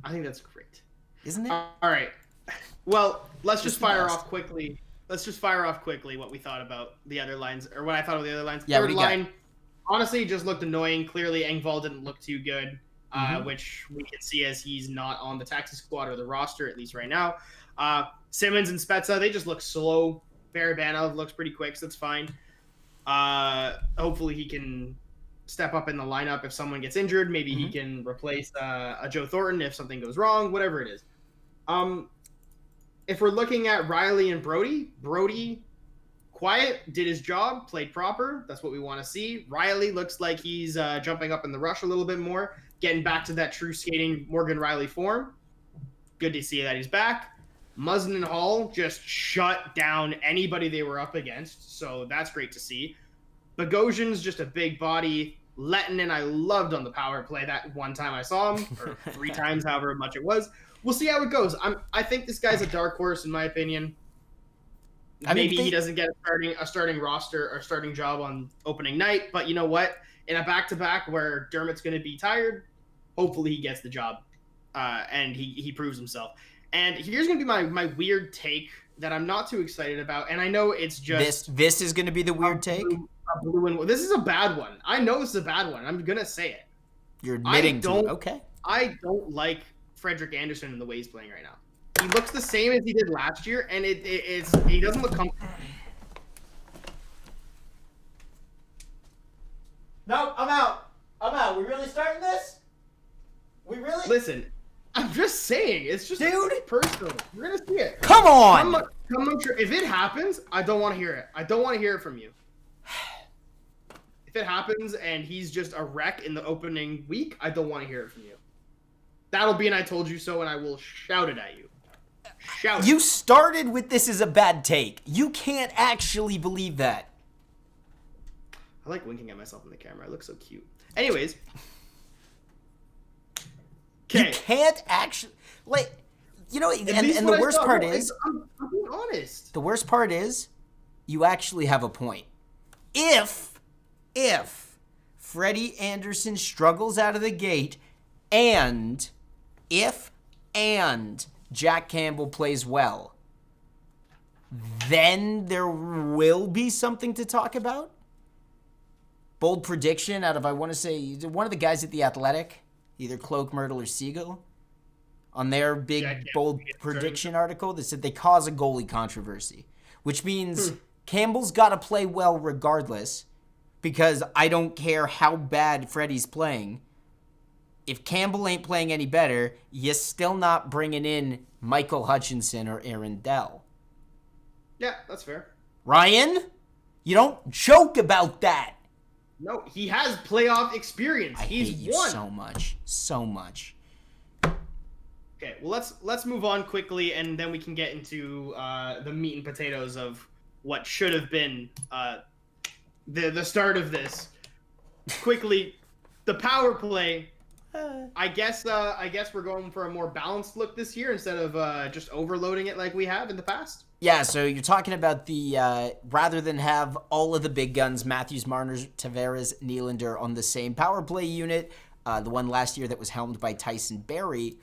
S1: I think that's great.
S2: Isn't it?
S1: All right. Well, let's just fire off quickly. Let's just fire off quickly what we thought about the other lines, or what I thought of the other lines.
S2: Yeah,
S1: Third line, honestly, just looked annoying. Clearly, Engvall didn't look too good, which we can see as he's not on the taxi squad or the roster, at least right now. Simmons and Spezza, they just look slow. Barabanov looks pretty quick, so that's fine. Hopefully he can step up in the lineup if someone gets injured. Maybe he can replace a Joe Thornton if something goes wrong, whatever it is. If we're looking at Riley and Brody, quiet, did his job, played proper. That's what we want to see. Riley looks like he's jumping up in the rush a little bit more, getting back to that true skating Morgan Riley form. Good to see that he's back. Muzzin and Hall just shut down anybody they were up against, so that's great to see. Bogosian's just a big body. Lettinen, I loved on the power play that one time I saw him, or 3 times, however much it was. We'll see how it goes. I think this guy's a dark horse, in my opinion. Maybe he doesn't get a starting roster or starting job on opening night, but you know what? In a back-to-back where Dermott's going to be tired, hopefully he gets the job, and he proves himself. And here's going to be my weird take that I'm not too excited about. And I know it's just...
S2: This is going to be the weird take?
S1: This is a bad one. I know this is a bad one. I'm going to say it.
S2: You're admitting to it. Okay.
S1: I don't like Frederick Anderson in the way he's playing right now. He looks the same as he did last year, and he doesn't look comfortable.
S2: No, I'm out. We really starting this? We really?
S1: Listen... I'm just saying, it's just personal. You're gonna see it.
S2: Come on.
S1: If it happens, I don't want to hear it. I don't want to hear it from you. If it happens and he's just a wreck in the opening week, I don't want to hear it from you. That'll be an I told you so, and I will shout it at you. Shout.
S2: You started with this as a bad take. You can't actually believe that.
S1: I like winking at myself in the camera. I look so cute. Anyways.
S2: You can't actually, like, you know, and the worst part is,
S1: I'm being honest.
S2: The worst part is, you actually have a point. If Freddie Anderson struggles out of the gate, and Jack Campbell plays well, then there will be something to talk about. Bold prediction out of, I want to say, one of the guys at The Athletic, either Cloak, Myrtle, or Siegel, on their big, bold prediction article that said they cause a goalie controversy, which means Campbell's got to play well regardless, because I don't care how bad Freddie's playing. If Campbell ain't playing any better, you're still not bringing in Michael Hutchinson or Aaron Dell.
S1: Yeah, that's fair.
S2: Ryan, you don't joke about that.
S1: No, he has playoff experience. He's
S2: hate you
S1: won
S2: so much.
S1: Okay, well let's move on quickly, and then we can get into the meat and potatoes of what should have been the start of this. Quickly, the power play. I guess we're going for a more balanced look this year instead of just overloading it like we have in the past.
S2: Yeah, so you're talking about the, rather than have all of the big guns, Matthews, Marner, Tavares, Nylander on the same power play unit, the one last year that was helmed by Tyson Barrie,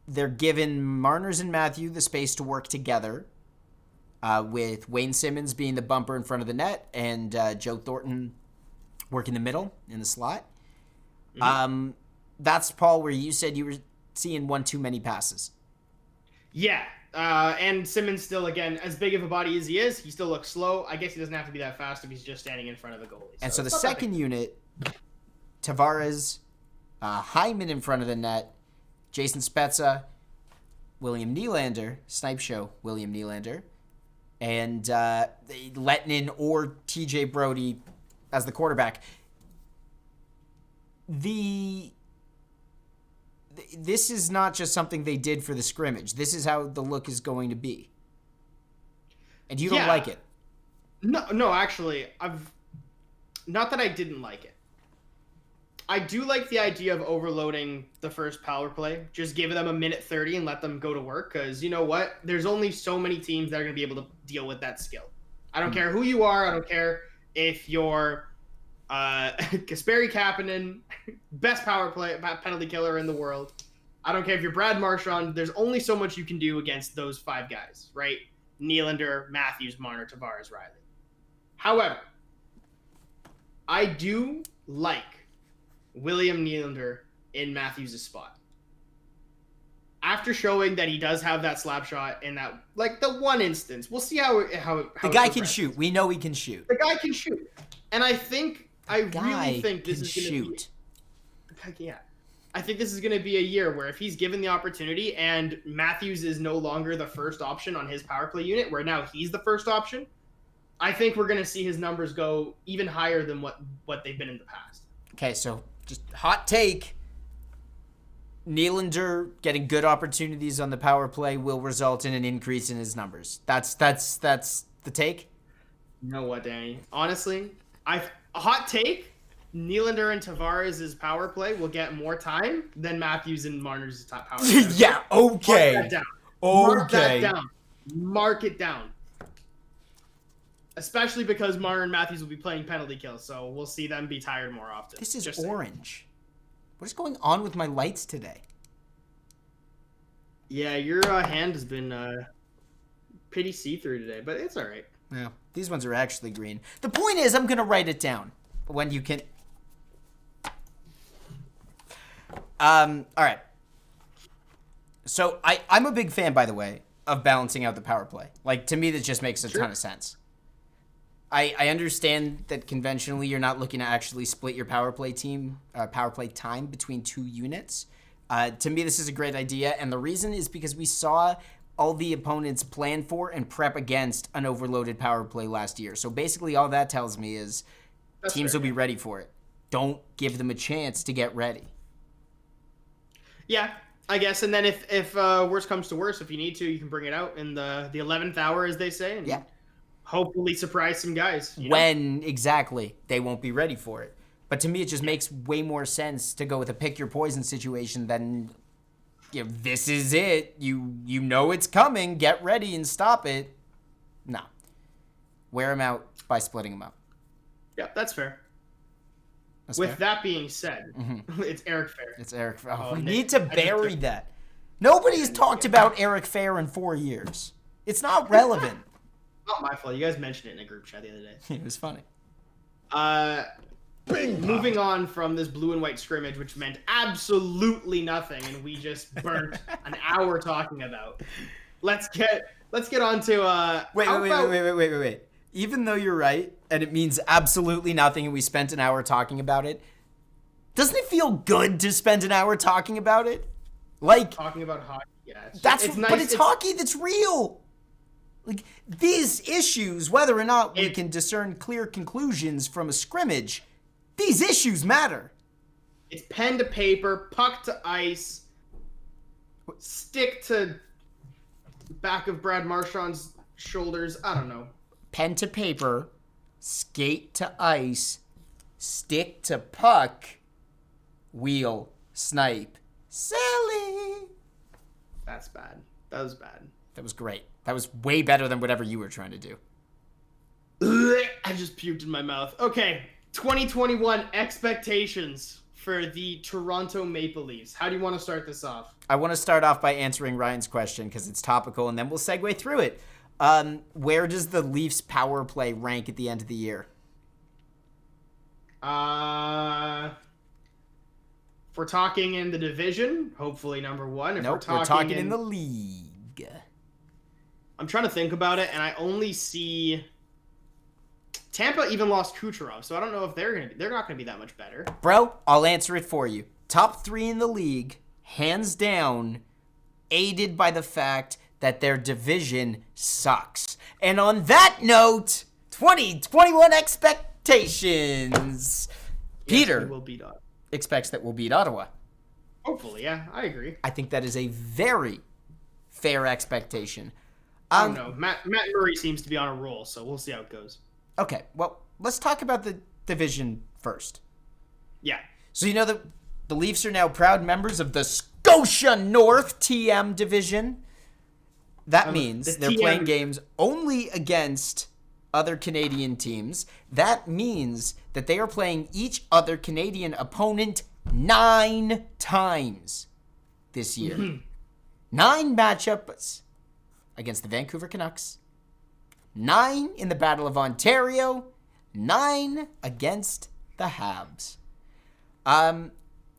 S2: they're giving Marners and Matthew the space to work together, with Wayne Simmons being the bumper in front of the net and Joe Thornton working the middle in the slot. That's, Paul, where you said you were seeing one too many passes.
S1: Yeah. And Simmons still, again, as big of a body as he is, he still looks slow. I guess he doesn't have to be that fast if he's just standing in front of the goalie.
S2: And so the second unit, Tavares, Hyman in front of the net, Jason Spezza, William Nylander, Snipe Show, William Nylander, and Lettinen or TJ Brody as the quarterback. This is not just something they did for the scrimmage. This is how the look is going to be. And you don't like it.
S1: No, actually, not that I didn't like it. I do like the idea of overloading the first power play. Just give them a minute 30 and let them go to work. Because you know what? There's only so many teams that are going to be able to deal with that skill. I don't care who you are. I don't care if you're Kasperi Kapanen, best power play penalty killer in the world. I don't care if you're Brad Marchand. There's only so much you can do against those 5 guys, right? Nylander, Matthews, Marner, Tavares, Riley. However, I do like William Nylander in Matthews' spot. After showing that he does have that slap shot in that, like, the one instance, we'll see how
S2: the guy can shoot. We know he can shoot.
S1: The guy can shoot, and I really think this is going to be. Yeah, I think this is going to be a year where if he's given the opportunity, and Matthews is no longer the first option on his power play unit, where now he's the first option, I think we're going to see his numbers go even higher than what they've been in the past.
S2: Okay, so just hot take. Nylander getting good opportunities on the power play will result in an increase in his numbers. That's the take?
S1: You know what, Danny? Honestly, a hot take, Nylander and Tavares' power play will get more time than Matthews and Marner's top power play.
S2: Yeah, okay.
S1: Mark that down.
S2: Okay.
S1: Mark that down. Mark it down. Especially because Marner and Matthews will be playing penalty kills, so we'll see them be tired more often.
S2: This is orange. What is going on with my lights today?
S1: Yeah, your hand has been pretty see-through today, but it's all right.
S2: Yeah, these ones are actually green. The point is, I'm going to write it down when you can... all right. So I'm a big fan, by the way, of balancing out the power play. Like, to me, that just makes a ton of sense. I understand that conventionally you're not looking to actually split your power play time between 2 units. To me, this is a great idea, and the reason is because we saw all the opponents plan for and prep against an overloaded power play last year. So basically all that tells me is teams will be ready for it. Don't give them a chance to get ready.
S1: Yeah, I guess. And then if worse comes to worse, if you need to, you can bring it out in the 11th hour, as they say. And hopefully surprise some guys.
S2: When exactly they won't be ready for it. But to me, it just makes way more sense to go with a pick your poison situation than, this is it. You know it's coming. Get ready and stop it. No. Wear them out by splitting them up.
S1: Yeah, that's fair. With that being said, it's Eric Fair.
S2: It's Eric Fair. Oh, we need to bury that. Nobody's talked about Eric Fair in 4 years. It's not relevant.
S1: Not my fault. You guys mentioned it in a group chat the other day.
S2: It was funny.
S1: Moving on from this blue and white scrimmage, which meant absolutely nothing, and we just burnt an hour talking about. Let's get on to
S2: Wait. Even though you're right, and it means absolutely nothing, and we spent an hour talking about it, doesn't it feel good to spend an hour talking about it? Like
S1: talking about hockey. Yeah,
S2: it's nice. But it's hockey that's real. Like, these issues, whether or not we can discern clear conclusions from a scrimmage, these issues matter.
S1: It's pen to paper, puck to ice, stick to back of Brad Marchand's shoulders. I don't know.
S2: Pen to paper, skate to ice, stick to puck, wheel, snipe, silly.
S1: That's bad. That was bad.
S2: That was great. That was way better than whatever you were trying to do.
S1: I just puked in my mouth. Okay, 2021 expectations for the Toronto Maple Leafs. How do you want to start this off?
S2: I want to start off by answering Ryan's question because it's topical, and then we'll segue through it. Where does the Leafs power play rank at the end of the year?
S1: If we're talking in the division, hopefully number 1. If
S2: we're talking in the league.
S1: I'm trying to think about it, and I only see Tampa even lost Kucherov, so I don't know if they're not gonna be that much better.
S2: Bro, I'll answer it for you. Top 3 in the league, hands down, aided by the fact that their division sucks. And on that note, 2021 expectations. Peter expects that we'll beat Ottawa.
S1: Hopefully, yeah, I agree.
S2: I think that is a very fair expectation.
S1: I don't know. Matt Murray seems to be on a roll, so we'll see how it goes.
S2: Okay, well, let's talk about the division first.
S1: Yeah.
S2: So you know that the Leafs are now proud members of the Scotia North TM division. That means they're playing games only against other Canadian teams. That means that they are playing each other Canadian opponent 9 times this year. 9 matchups against the Vancouver Canucks. 9 in the Battle of Ontario. 9 against the Habs.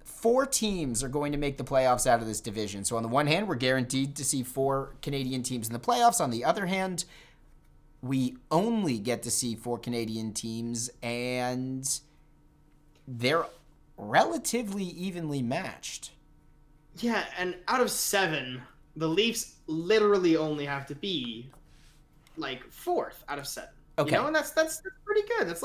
S2: 4 teams are going to make the playoffs out of this division. So on the one hand, we're guaranteed to see 4 Canadian teams in the playoffs. On the other hand, we only get to see 4 Canadian teams, and they're relatively evenly matched.
S1: Yeah, and out of 7, the Leafs literally only have to be like 4th out of 7.
S2: Okay,
S1: you know, and that's pretty good.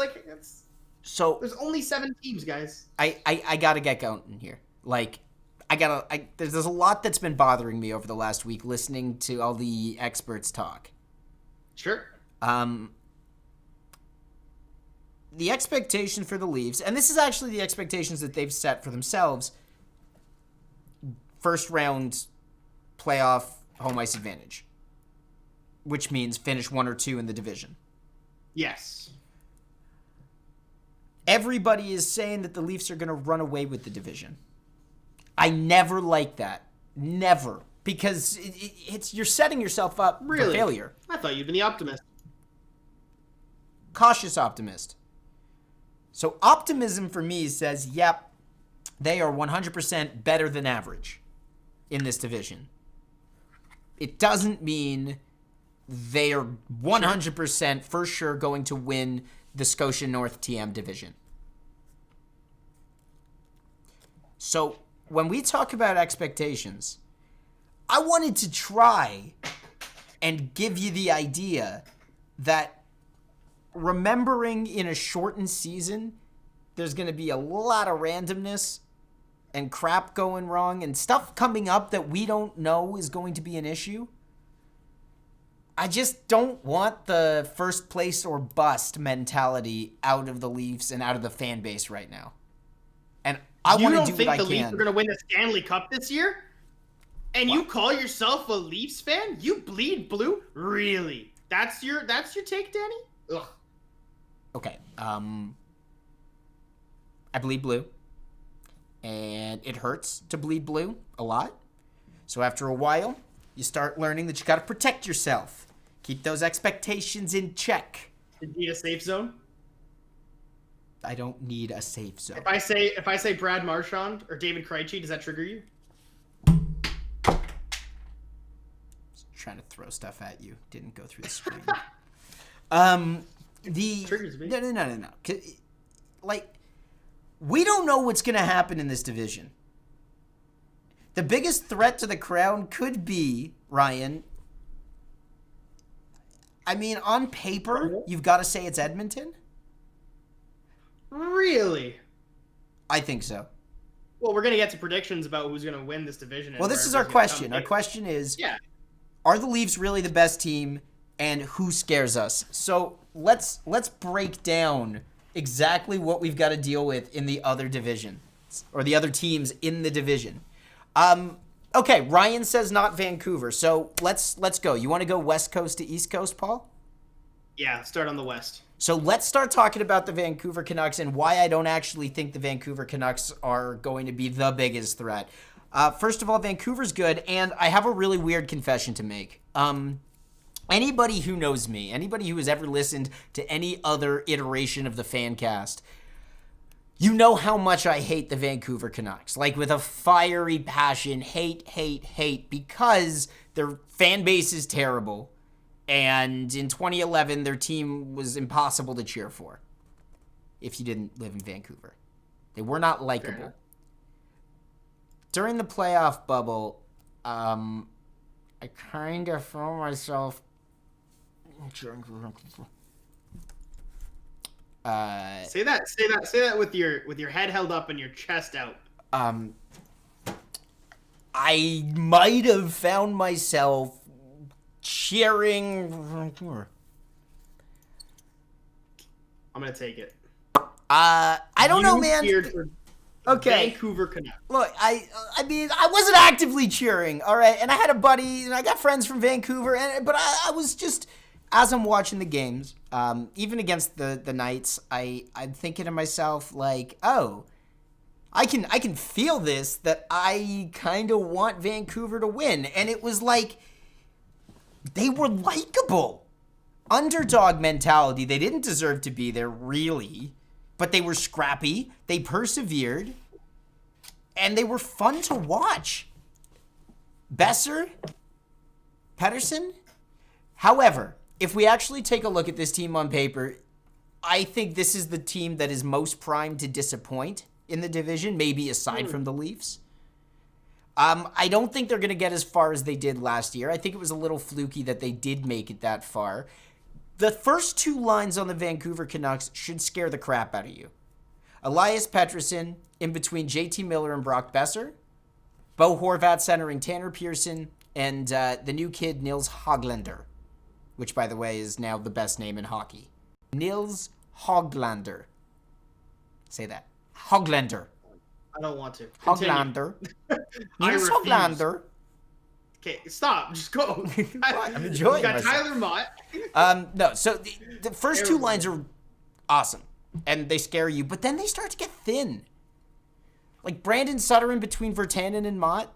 S2: So
S1: there's only 7 teams, guys.
S2: I gotta get going here. Like, there's a lot that's been bothering me over the last week listening to all the experts talk.
S1: Sure.
S2: The expectation for the Leafs, and this is actually the expectations that they've set for themselves, first round playoff home ice advantage, which means finish 1 or 2 in the division.
S1: Yes.
S2: Everybody is saying that the Leafs are going to run away with the division. I never like that. Never. Because it's you're setting yourself up for failure.
S1: I thought you'd been the optimist.
S2: Cautious optimist. So optimism for me says, yep, they are 100% better than average in this division. It doesn't mean they are 100% for sure going to win the Scotia North TM division. So when we talk about expectations, I wanted to try and give you the idea that remembering in a shortened season, there's going to be a lot of randomness and crap going wrong and stuff coming up that we don't know is going to be an issue. I just don't want the first place or bust mentality out of the Leafs and out of the fan base right now. And I want to do what I can.
S1: You don't think the Leafs are going to win the Stanley Cup this year? And what? You call yourself a Leafs fan? You bleed blue? Really? That's your take, Danny? Ugh.
S2: Okay. I bleed blue. And it hurts to bleed blue a lot. So after a while, you start learning that you got to protect yourself. Keep those expectations in check.
S1: You need a safe zone?
S2: I don't need a safe zone.
S1: If I say Brad Marchand or David Krejci, does that trigger you?
S2: Trying to throw stuff at you. Didn't go through the screen.
S1: Triggers me.
S2: No. Like, we don't know what's going to happen in this division. The biggest threat to the crown could be, Ryan, I mean, on paper, you've got to say it's Edmonton.
S1: Really?
S2: I think so.
S1: Well, we're going to get to predictions about who's going to win this division.
S2: Well, this is our question. Our question is, are the Leafs really the best team, and who scares us? So let's break down exactly what we've got to deal with in the other division, or the other teams in the division. Okay, Ryan says not Vancouver, so let's go. You want to go West Coast to East Coast, Paul?
S1: Yeah, start on the West.
S2: So let's start talking about the Vancouver Canucks and why I don't actually think the Vancouver Canucks are going to be the biggest threat. First of all, Vancouver's good, and I have a really weird confession to make. Anybody who knows me, anybody who has ever listened to any other iteration of the FanCast, you know how much I hate the Vancouver Canucks. Like, with a fiery passion, hate, because their fan base is terrible. And in 2011, their team was impossible to cheer for if you didn't live in Vancouver. They were not likable. During the playoff bubble, I kind of found myself cheering for Vancouver.
S1: Say that with your head held up and your chest out.
S2: I might have found myself cheering.
S1: I'm gonna take it.
S2: I don't know, man.
S1: Okay. Vancouver Canucks.
S2: Look, I mean, I wasn't actively cheering, all right? And I had a buddy, and I got friends from Vancouver, but I was just, as I'm watching the games, even against the Knights, I'm thinking to myself, like, oh, I can feel this, that I kind of want Vancouver to win. And it was like, they were likable. Underdog mentality. They didn't deserve to be there, really. But they were scrappy, they persevered, and they were fun to watch. Besser, Pettersson. However, if we actually take a look at this team on paper, I think this is the team that is most primed to disappoint in the division, maybe aside from the Leafs. I don't think they're going to get as far as they did last year. I think it was a little fluky that they did make it that far. The first two lines on the Vancouver Canucks should scare the crap out of you. Elias Pettersson in between JT Miller and Brock Besser. Bo Horvat centering Tanner Pearson. And the new kid, Nils Hoglander. Which, by the way, is now the best name in hockey. Nils Hoglander. Say that. Hoglander.
S1: I don't want to.
S2: Hoglander. Nils Hoglander.
S1: Okay, stop. Just go.
S2: I'm enjoying
S1: You got
S2: myself.
S1: Tyler Mott.
S2: No, so the first two lines are awesome, and they scare you, but then they start to get thin. Like Brandon Sutter in between Virtanen and Mott.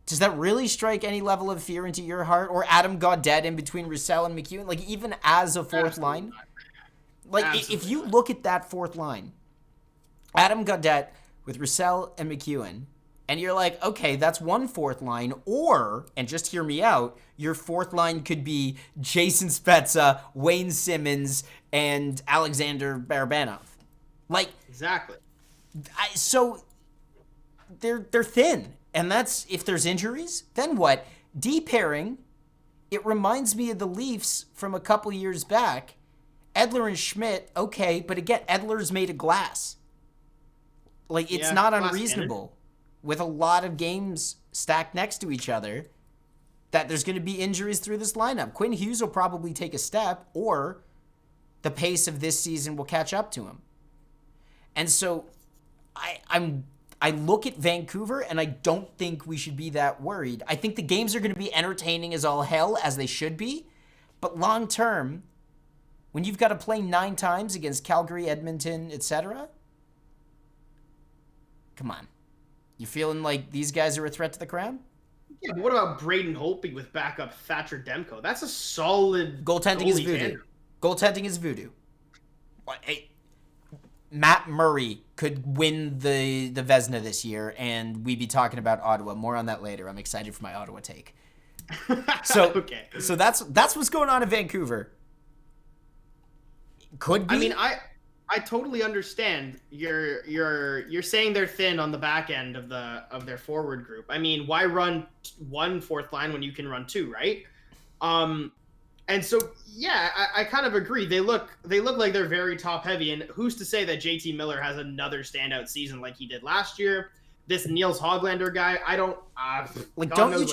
S2: Does that really strike any level of fear into your heart? Or Adam Gaudette in between Roussel and McEwen? Like, even as a fourth line? Like, if you look at that fourth line, Adam Gaudette with Roussel and McEwen, and you're like, okay, that's one fourth line. Or, and just hear me out, your fourth line could be Jason Spezza, Wayne Simmons, and Alexander Barabanov. Like,
S1: exactly.
S2: So they're thin. And that's, if there's injuries, then what? D-pairing, it reminds me of the Leafs from a couple years back. Edler and Schmidt, okay, but again, Edler's made of glass. Like, it's not unreasonable with a lot of games stacked next to each other that there's going to be injuries through this lineup. Quinn Hughes will probably take a step, or the pace of this season will catch up to him. And so I look at Vancouver, and I don't think we should be that worried. I think the games are going to be entertaining as all hell, as they should be. But long term, when you've got to play 9 times against Calgary, Edmonton, etc., come on. You feeling like these guys are a threat to the crown?
S1: Yeah, but what about Braden Holtby with backup Thatcher Demko? That's a solid
S2: goaltending is voodoo. Tandem. Goaltending is voodoo. Hey, Matt Murray could win the Vezina this year, and we'd be talking about Ottawa. More on that later. I'm excited for my Ottawa take. So
S1: okay.
S2: So that's what's going on in Vancouver. Could be.
S1: I mean, I totally understand. You're saying they're thin on the back end of their forward group. I mean, why run one fourth line when you can run 2, right? And so yeah, I kind of agree. They look like they're very top heavy. And who's to say that JT Miller has another standout season like he did last year? This Nils Hoglander guy, I don't
S2: like. Don't you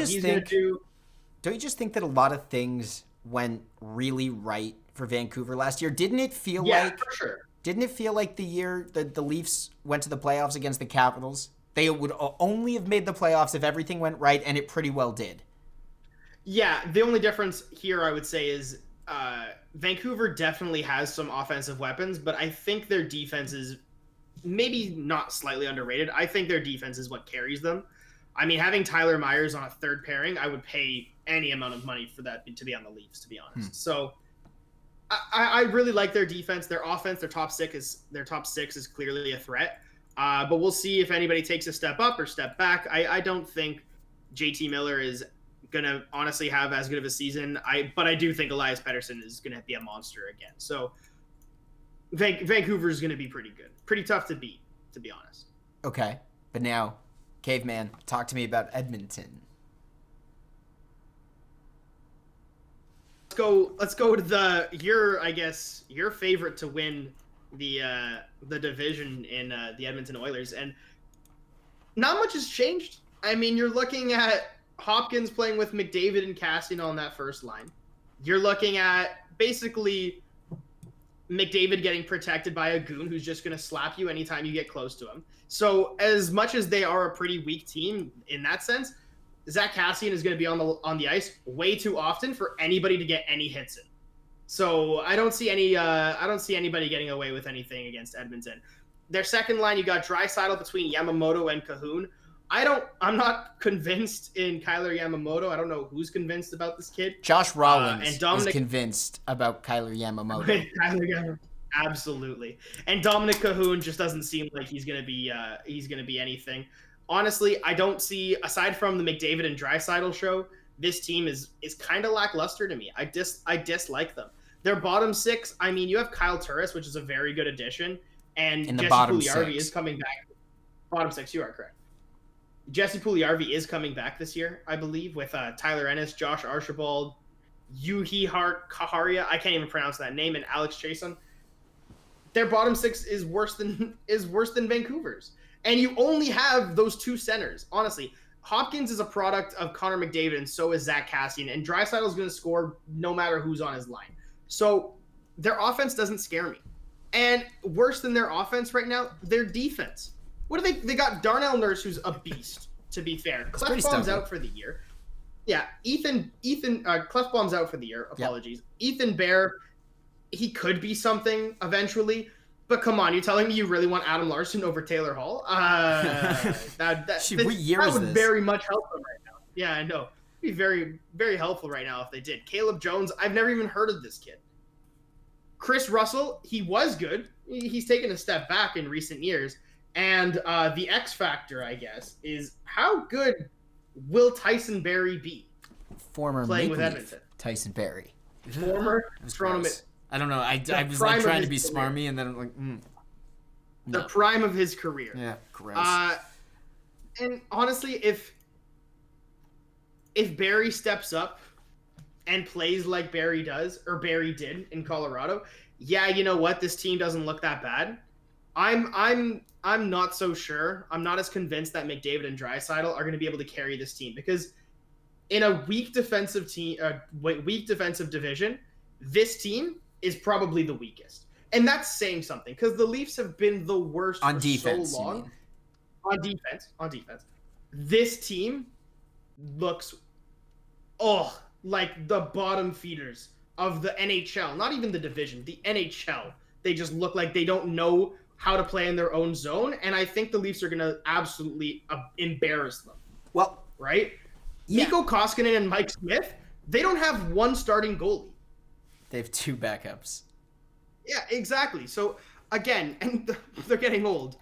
S2: just think that a lot of things went really right for Vancouver last year? Didn't it feel like?
S1: For sure.
S2: Didn't it feel like the year that the Leafs went to the playoffs against the Capitals? They would only have made the playoffs if everything went right, and it pretty well did.
S1: Yeah, the only difference here, I would say, is Vancouver definitely has some offensive weapons, but I think their defense is maybe not slightly underrated. I think their defense is what carries them. I mean, having Tyler Myers on a third pairing, I would pay any amount of money for that to be on the Leafs, to be honest. So I really like their defense. Their offense, their top six is clearly a threat. But we'll see if anybody takes a step up or step back. I don't think JT Miller is gonna honestly have as good of a season. But I do think Elias Pettersson is gonna be a monster again. So Vancouver is gonna be pretty good, pretty tough to beat, to be honest.
S2: Okay, but now, Caveman, talk to me about Edmonton.
S1: Let's go to your favorite to win the division in the Edmonton Oilers, and not much has changed. I mean, you're looking at Hopkins playing with McDavid and Cassian on that first line. You're looking at basically McDavid getting protected by a goon who's just going to slap you anytime you get close to him. So as much as they are a pretty weak team in that sense, Zach Cassian is going to be on the ice way too often for anybody to get any hits in. So I don't see anybody getting away with anything against Edmonton. Their second line, you got Draisaitl between Yamamoto and Cahoon. I'm not convinced in Kyler Yamamoto. I don't know who's convinced about this kid.
S2: Josh Rawlins is convinced about Kyler Yamamoto.
S1: Absolutely. And Dominic Cahoon just doesn't seem like he's gonna be anything. Honestly, I don't see, aside from the McDavid and Draisaitl show, this team is kind of lackluster to me. I dislike them. Their bottom six, I mean, you have Kyle Turris, which is a very good addition, and Jesse Puljujarvi is coming back. Bottom six, you are correct. Jesse Puljujarvi is coming back this year, I believe, with Tyler Ennis, Josh Archibald, Yuhi Kaharia, I can't even pronounce that name, and Alex Chason. Their bottom six is worse than Vancouver's. And you only have those two centers. Honestly, Hopkins is a product of Connor McDavid, and so is Zach Cassian. And Draisaitl is going to score no matter who's on his line. So their offense doesn't scare me. And worse than their offense right now, their defense. What do they got? Darnell Nurse, who's a beast, to be fair. Clefbaum's out for the year. Yeah, Clefbaum's out for the year. Apologies. Yep. Ethan Bear, he could be something eventually. But come on, you're telling me you really want Adam Larson over Taylor Hall? That would very much help them right now. Yeah, I know. It'd be very, very helpful right now if they did. Caleb Jones, I've never even heard of this kid. Chris Russell, he was good. He's taken a step back in recent years. And the X factor, I guess, is how good will Tyson Barrie be?
S2: Former
S1: playing with Edmonton.
S2: Tyson Barrie.
S1: Former Toronto.
S3: I don't know. I was like trying to be smarmy, and then I'm like, no.
S1: The prime of his career.
S2: Yeah, gross.
S1: And honestly, if Barrie steps up and plays like Barrie does, or Barrie did in Colorado, yeah, you know what? This team doesn't look that bad. I'm not so sure. I'm not as convinced that McDavid and Draisaitl are going to be able to carry this team, because in a weak defensive division, this team is probably the weakest. And that's saying something, because the Leafs have been the worst
S2: on
S1: for
S2: defense,
S1: so long. On defense. This team looks like the bottom feeders of the NHL. Not even the division, the NHL. They just look like they don't know how to play in their own zone, and I think the Leafs are going to absolutely embarrass them.
S2: Well,
S1: right? Yeah. Mikko Koskinen and Mike Smith, they don't have one starting goalie.
S2: They have two backups.
S1: Yeah, exactly. So, again, and they're getting old.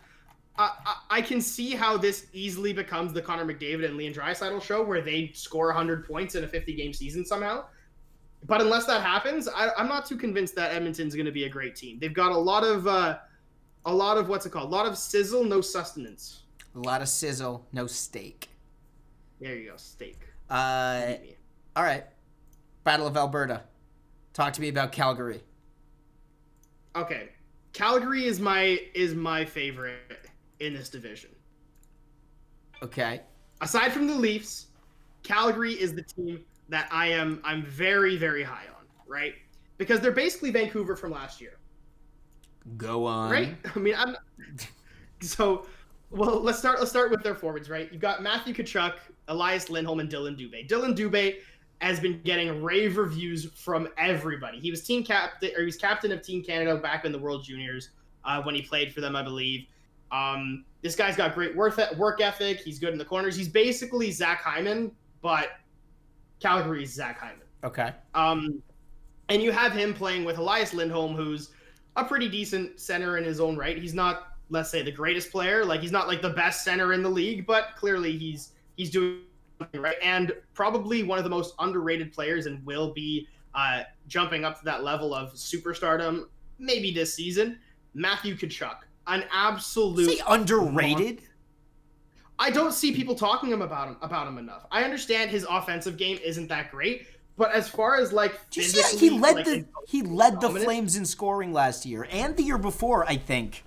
S1: I can see how this easily becomes the Connor McDavid and Leon Draisaitl show, where they score 100 points in a 50-game season somehow. But unless that happens, I'm not too convinced that Edmonton's going to be a great team. They've got a lot of what's it called? A lot of sizzle, no sustenance.
S2: A lot of sizzle, no steak.
S1: There you go, steak.
S2: All right. Battle of Alberta. Talk to me about Calgary.
S1: Okay. Calgary is my favorite in this division.
S2: Okay.
S1: Aside from the Leafs, Calgary is the team that I'm very, very high on, right? Because they're basically Vancouver from last year.
S2: Go on.
S1: Right? I mean, let's start with their forwards, right? You've got Matthew Tkachuk, Elias Lindholm, and Dylan Dubé. Dylan Dubé has been getting rave reviews from everybody. He was captain of Team Canada back in the World Juniors when he played for them, I believe. This guy's got great work ethic. He's good in the corners. He's basically Zach Hyman, but Calgary's Zach Hyman.
S2: Okay.
S1: And you have him playing with Elias Lindholm, who's a pretty decent center in his own right. He's not, let's say, the greatest player. Like, he's not like the best center in the league, but clearly he's doing right? And probably one of the most underrated players and will be jumping up to that level of superstardom maybe this season, Matthew Tkachuk. An absolute...
S2: Say underrated?
S1: I don't see people talking about him enough. I understand his offensive game isn't that great, but as far as like physically,
S2: he led the Flames in scoring last year and the year before, I think.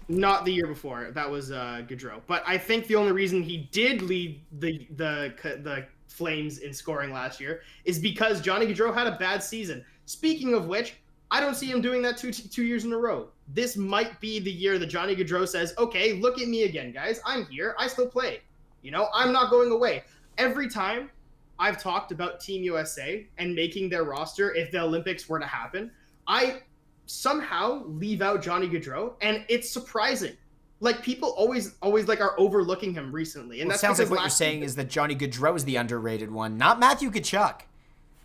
S1: Not the year before. That was Gaudreau. But I think the only reason he did lead the Flames in scoring last year is because Johnny Gaudreau had a bad season. Speaking of which, I don't see him doing that two years in a row. This might be the year that Johnny Gaudreau says, okay, look at me again, guys. I'm here. I still play. I'm not going away. Every time I've talked about Team USA and making their roster if the Olympics were to happen, I somehow leave out Johnny Gaudreau, and it's surprising. Like, people always like are overlooking him recently. And
S2: that sounds like what you're saying is that Johnny Gaudreau is the underrated one, not Matthew Tkachuk.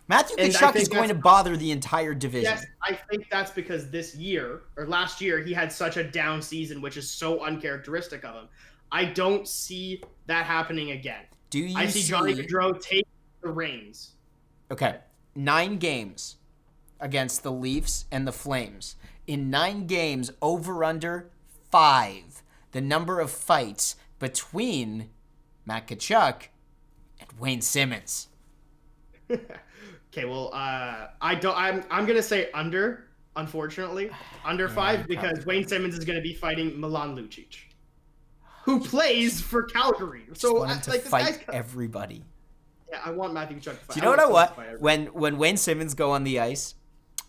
S2: Matthew Tkachuk is going to bother the entire division.
S1: Yes, I think that's because last year, he had such a down season, which is so uncharacteristic of him. I don't see that happening again. I see Johnny Gaudreau take the reins.
S2: Okay, 9 games against the Leafs and the Flames. In 9 games, over under 5. The number of fights between Matt Tkachuk and Wayne Simmons.
S1: Okay, well, I'm gonna say under, unfortunately, under 5 because Wayne Simmons is gonna be fighting Milan Lucic, who plays for Calgary. So
S2: want him to fight everybody.
S1: Yeah, I want Matthew Tkachuk to fight.
S2: Do you know what I want? When Wayne Simmons go on the ice,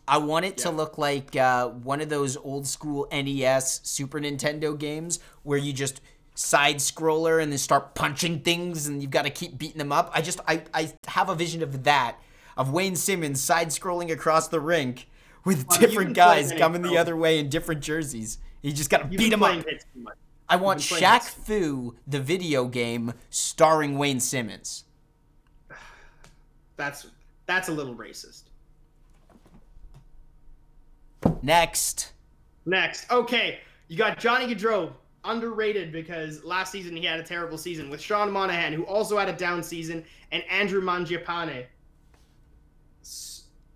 S2: I want it to look like one of those old school NES Super Nintendo games where you just side scroller and then start punching things and you've got to keep beating them up. I have a vision of that. Of Wayne Simmons side-scrolling across the rink with different guys coming the other way in different jerseys. You just got to beat them up. I want Shaq Fu, the video game, starring Wayne Simmons.
S1: That's a little racist.
S2: Next.
S1: Okay, you got Johnny Gaudreau, underrated because last season he had a terrible season, with Sean Monahan, who also had a down season, and Andrew Mangiapane.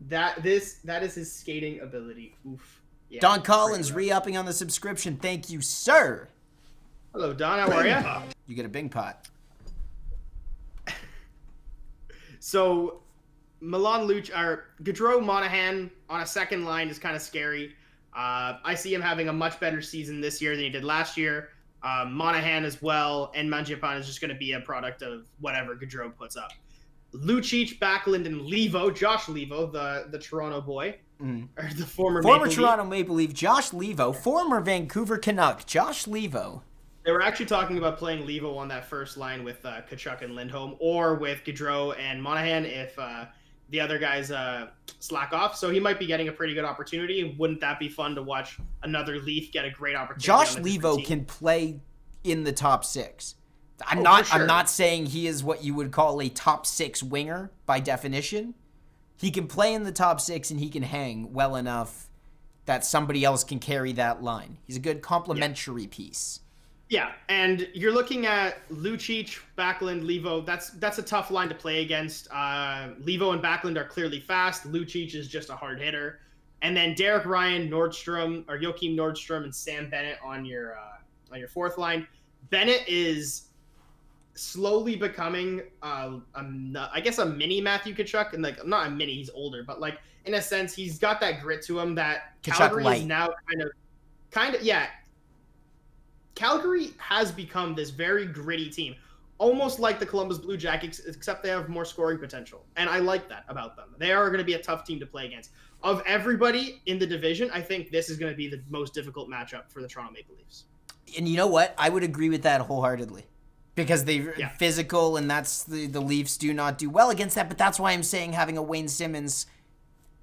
S1: That is his skating ability. Oof.
S2: Yeah, Don Collins re-upping on the subscription. Thank you, sir.
S1: Hello, Don. How are you?
S2: You get a Bing pot.
S1: So, Gaudreau Monahan on a second line is kind of scary. I see him having a much better season this year than he did last year. Monahan as well, and Mangiapane is just going to be a product of whatever Gaudreau puts up. Lucic, Backlund, and Levo, Josh Levo, the Toronto boy, or the former
S2: Toronto Maple Leaf, Josh Levo, former Vancouver Canuck, Josh Levo.
S1: They were actually talking about playing Levo on that first line with Tkachuk and Lindholm, or with Gaudreau and Monahan if the other guys slack off. So he might be getting a pretty good opportunity. Wouldn't that be fun to watch another Leaf get a great opportunity?
S2: Josh Levo can play in the top 6. I'm not saying he is what you would call a top 6 winger by definition. He can play in the top 6 and he can hang well enough that somebody else can carry that line. He's a good complementary piece.
S1: Yeah, and you're looking at Lucic, Backlund, Levo. That's a tough line to play against. Levo and Backlund are clearly fast. Lucic is just a hard hitter. And then Derek Ryan, Joakim Nordstrom, and Sam Bennett on your fourth line. Bennett is slowly becoming, I guess, a mini Matthew Tkachuk, and like not a mini, he's older, but like in a sense, he's got that grit to him that
S2: Tkachuk
S1: Calgary
S2: light.
S1: is now kind of, yeah. Calgary has become this very gritty team, almost like the Columbus Blue Jackets, except they have more scoring potential, and I like that about them. They are going to be a tough team to play against. Of everybody in the division, I think this is going to be the most difficult matchup for the Toronto Maple Leafs.
S2: And you know what? I would agree with that wholeheartedly. Because they're physical, and that's the Leafs do not do well against that. But that's why I'm saying having a Wayne Simmons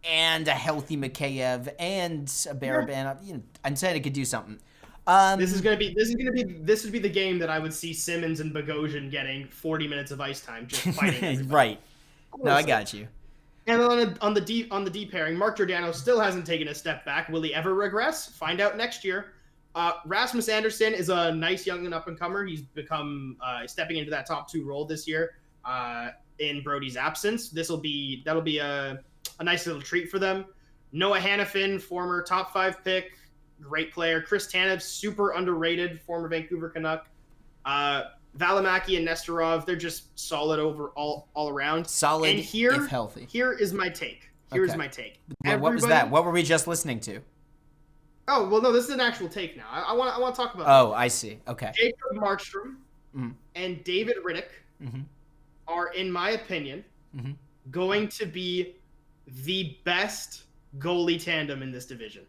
S2: and a healthy Mikheyev and a Baraban, I'm saying it could do something.
S1: This would be the game that I would see Simmons and Bogosian getting 40 minutes of ice time just fighting.
S2: Right. No, I got you.
S1: And on the D pairing, Mark Giordano still hasn't taken a step back. Will he ever regress? Find out next year. Rasmus Andersson is a nice young and up-and-comer. He's become stepping into that top 2 role this year. in Brody's absence. That'll be a nice little treat for them. Noah Hannafin, former top 5 pick, great player. Chris Tanev, super underrated, former Vancouver Canuck. Valimaki and Nestorov, they're just solid all around.
S2: Solid,
S1: and
S2: if healthy.
S1: Here is my take. My take.
S2: What was that? What were we just listening to?
S1: Oh, well, no, this is an actual take now. I want to talk about
S2: this. I see. Okay.
S1: Jacob Markstrom and David Rittich are, in my opinion, going to be the best goalie tandem in this division.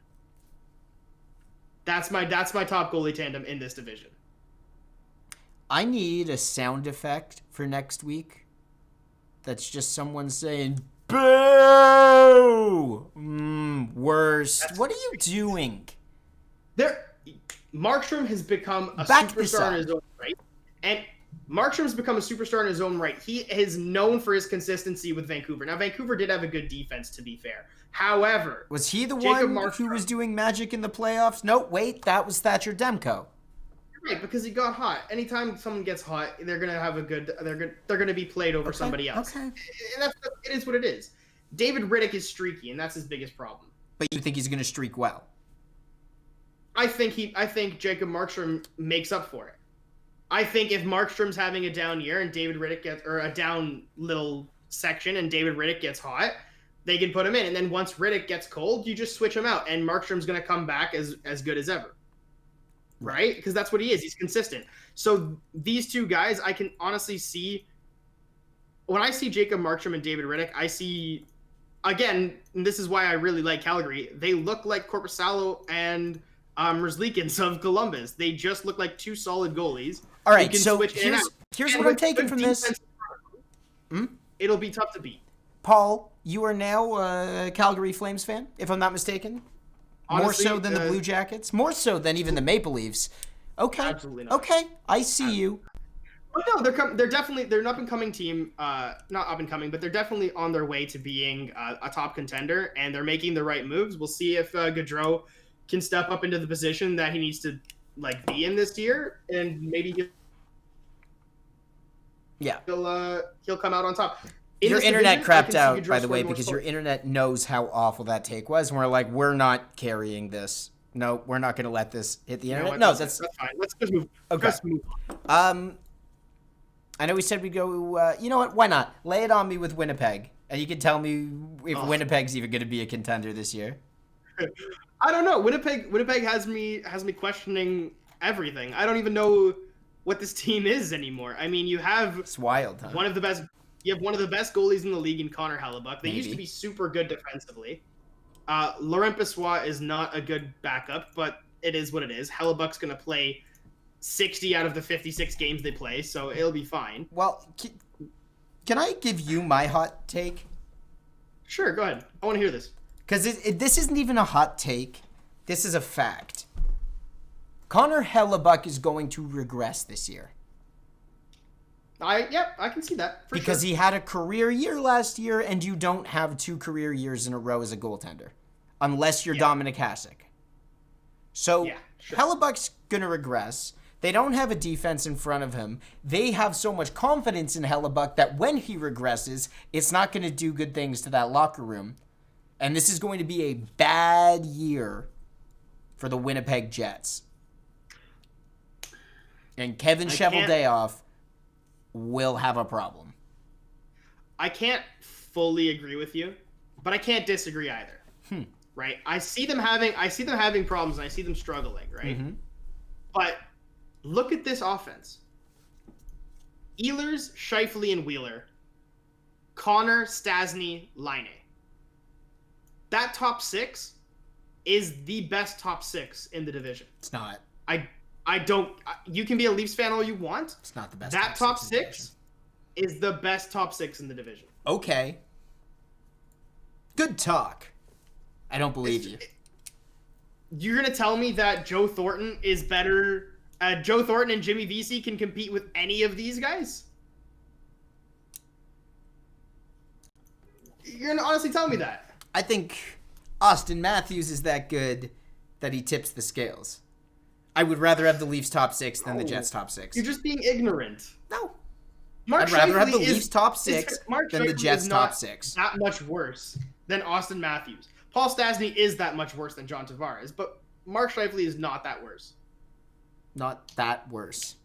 S1: That's my top goalie tandem in this division.
S2: I need a sound effect for next week. That's just someone saying, "Boo! Worst." What are you doing?
S1: Markstrom has become a superstar in his own right. And Markstrom's become a superstar in his own right. He is known for his consistency with Vancouver. Now, Vancouver did have a good defense, to be fair. However,
S2: was he the one who was doing magic in the playoffs? No, wait, that was Thatcher Demko.
S1: Right, because he got hot. Anytime someone gets hot, they're gonna have a good. They're gonna be played over somebody else.
S2: Okay.
S1: And it is what it is. David Rittich is streaky, and that's his biggest problem.
S2: But you think he's gonna streak well?
S1: I think Jacob Markstrom makes up for it. I think if Markstrom's having a down year and David Rittich or a down little section and David Rittich gets hot, they can put him in. And then once Rittich gets cold, you just switch him out, and Markstrom's gonna come back as good as ever. Right? Because that's what he is. He's consistent. So these two guys, I can honestly see. When I see Jacob Markstrom and David Rittich, I see, again, and this is why I really like Calgary, they look like Korpisalo and Merzlikins of Columbus. They just look like two solid goalies.
S2: All right, so here's what I'm taking from this.
S1: It'll be tough to beat.
S2: Paul, you are now a Calgary Flames fan, if I'm not mistaken. Honestly, more so than the Blue Jackets? More so than even the Maple Leafs? Okay.
S1: Absolutely not.
S2: Okay, I see you.
S1: Well, no, they're an up-and-coming team. Not up-and-coming, but they're definitely on their way to being a top contender, and they're making the right moves. We'll see if Gaudreau can step up into the position that he needs to be in this year, and maybe he'll come out on top.
S2: Your internet crapped out, by the way, because your internet knows how awful that take was, and we're not carrying this. No, we're not going to let this hit the internet. No, that's
S1: fine. Let's just move.
S2: Okay. Let's move on. I know we said we'd go. You know what? Why not? Lay it on me with Winnipeg, and you can tell me if Winnipeg's even going to be a contender this year.
S1: I don't know. Winnipeg has me questioning everything. I don't even know what this team is anymore. I mean, it's
S2: wild. Huh?
S1: You have one of the best goalies in the league in Connor Hellebuyck. They used to be super good defensively. Laurent Brossoit is not a good backup, but it is what it is. Hellebuck's going to play 60 out of the 56 games they play, so it'll be fine.
S2: Well, can I give you my hot take?
S1: Sure, go ahead. I want to hear this.
S2: Because this isn't even a hot take. This is a fact. Connor Hellebuyck is going to regress this year.
S1: I can see that.
S2: Because he had a career year last year, and you don't have 2 career years in a row as a goaltender. Unless you're Dominic Hasek. So, Hellebuck's going to regress. They don't have a defense in front of him. They have so much confidence in Hellebuyck that when he regresses, it's not going to do good things to that locker room. And this is going to be a bad year for the Winnipeg Jets. And Kevin Cheveldayoff will have a problem.
S1: I can't fully agree with you, but I can't disagree either. Right? I see them having problems, and I see them struggling, right? Mm-hmm. But look at this offense. Ehlers, Scheifele, and Wheeler. Connor, Stasny, Laine. That top 6 is the best top 6 in the division.
S2: It's not.
S1: I don't. You can be a Leafs fan all you want.
S2: It's not the best.
S1: That top 6 is the best top 6 in the division.
S2: Okay. Good talk. I don't believe you.
S1: You're gonna tell me that Joe Thornton is better? Joe Thornton and Jimmy Vesey can compete with any of these guys? You're gonna honestly tell me that?
S2: I think Austin Matthews is that good that he tips the scales. I would rather have the Leafs top 6 than the Jets top 6.
S1: You're just being ignorant.
S2: No.
S1: Mark
S2: I'd rather have the
S1: Scheifele
S2: Leafs top 6 than the Jets top 6.
S1: That much worse than Austin Matthews. Paul Stastny is that much worse than John Tavares, but Mark Scheifele is not that worse.
S2: Not that worse.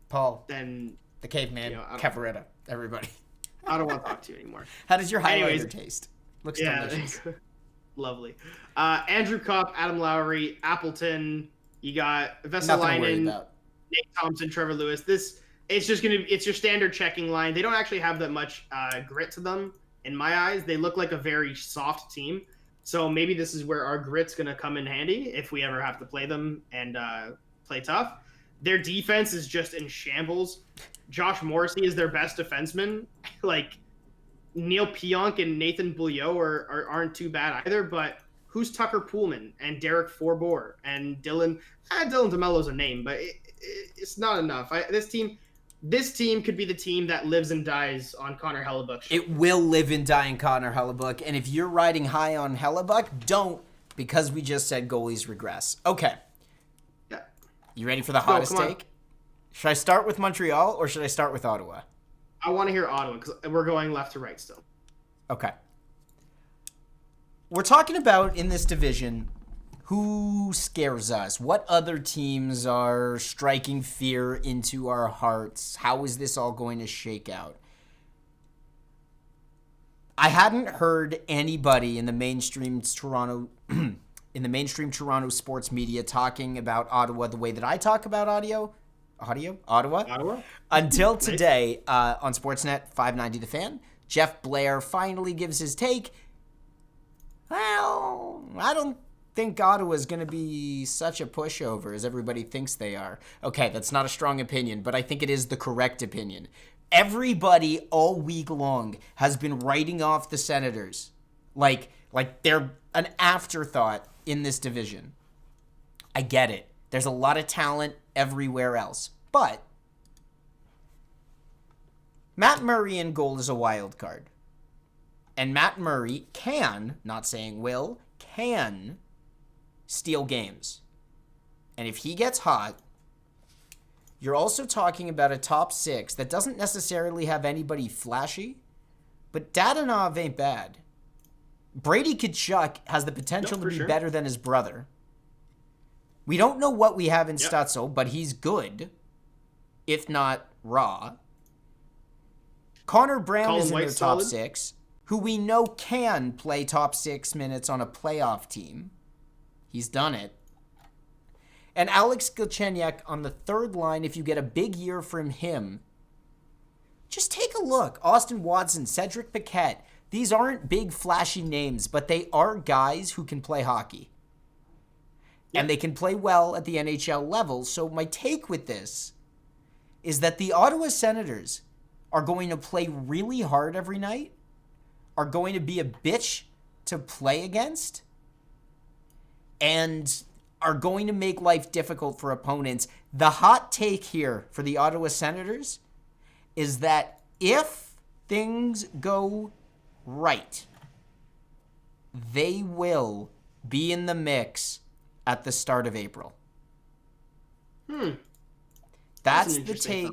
S2: Paul.
S1: Then
S2: the caveman, Cavaretta, everybody.
S1: I don't want to talk to you anymore.
S2: How does your highlighter taste? Looks delicious.
S1: Lovely. Andrew Kopp, Adam Lowry, Appleton. You got Vesalainen, Nate Thompson, Trevor Lewis. It's your standard checking line. They don't actually have that much grit to them in my eyes. They look like a very soft team. So maybe this is where our grit's going to come in handy if we ever have to play them and play tough. Their defense is just in shambles. Josh Morrissey is their best defenseman. Like, Neil Pionk and Nathan Beaulieu aren't too bad either, but who's Tucker Poolman and Derek Forbort and Dylan? Dylan DeMello's a name, but it's not enough. This team could be the team that lives and dies on Connor Hellebuck.
S2: It will live and die in Connor Hellebuck, and if you're riding high on Hellebuck, don't, because we just said goalies regress. Okay.
S1: Yeah.
S2: You ready for the hottest take? Should I start with Montreal or should I start with Ottawa?
S1: I want to hear Ottawa because we're going left to right still.
S2: Okay. We're talking about, in this division, who scares us? What other teams are striking fear into our hearts? How is this all going to shake out? I hadn't heard anybody in the mainstream Toronto sports media talking about Ottawa the way that I talk about Ottawa? Until today, on Sportsnet 590 The Fan, Jeff Blair finally gives his take. Well, I don't think Ottawa's going to be such a pushover as everybody thinks they are. Okay, that's not a strong opinion, but I think it is the correct opinion. Everybody all week long has been writing off the Senators like they're an afterthought in this division. I get it. There's a lot of talent everywhere else. But Matt Murray in goal is a wild card. And Matt Murray can, not saying will, can steal games. And if he gets hot, you're also talking about a top 6 that doesn't necessarily have anybody flashy, but Dadonov ain't bad. Brady Tkachuk has the potential to be better than his brother. We don't know what we have in Stutzel, but he's good, if not raw. Connor Brown is in their top 6, who we know can play top 6 minutes on a playoff team. He's done it. And Alex Galchenyuk on the third line, if you get a big year from him, just take a look. Austin Watson, Cedric Paquette. These aren't big, flashy names, but they are guys who can play hockey. Yep. And they can play well at the NHL level. So my take with this is that the Ottawa Senators are going to play really hard every night, are going to be a bitch to play against, and are going to make life difficult for opponents. The hot take here for the Ottawa Senators is that if things go right, they will be in the mix at the start of April. That's the take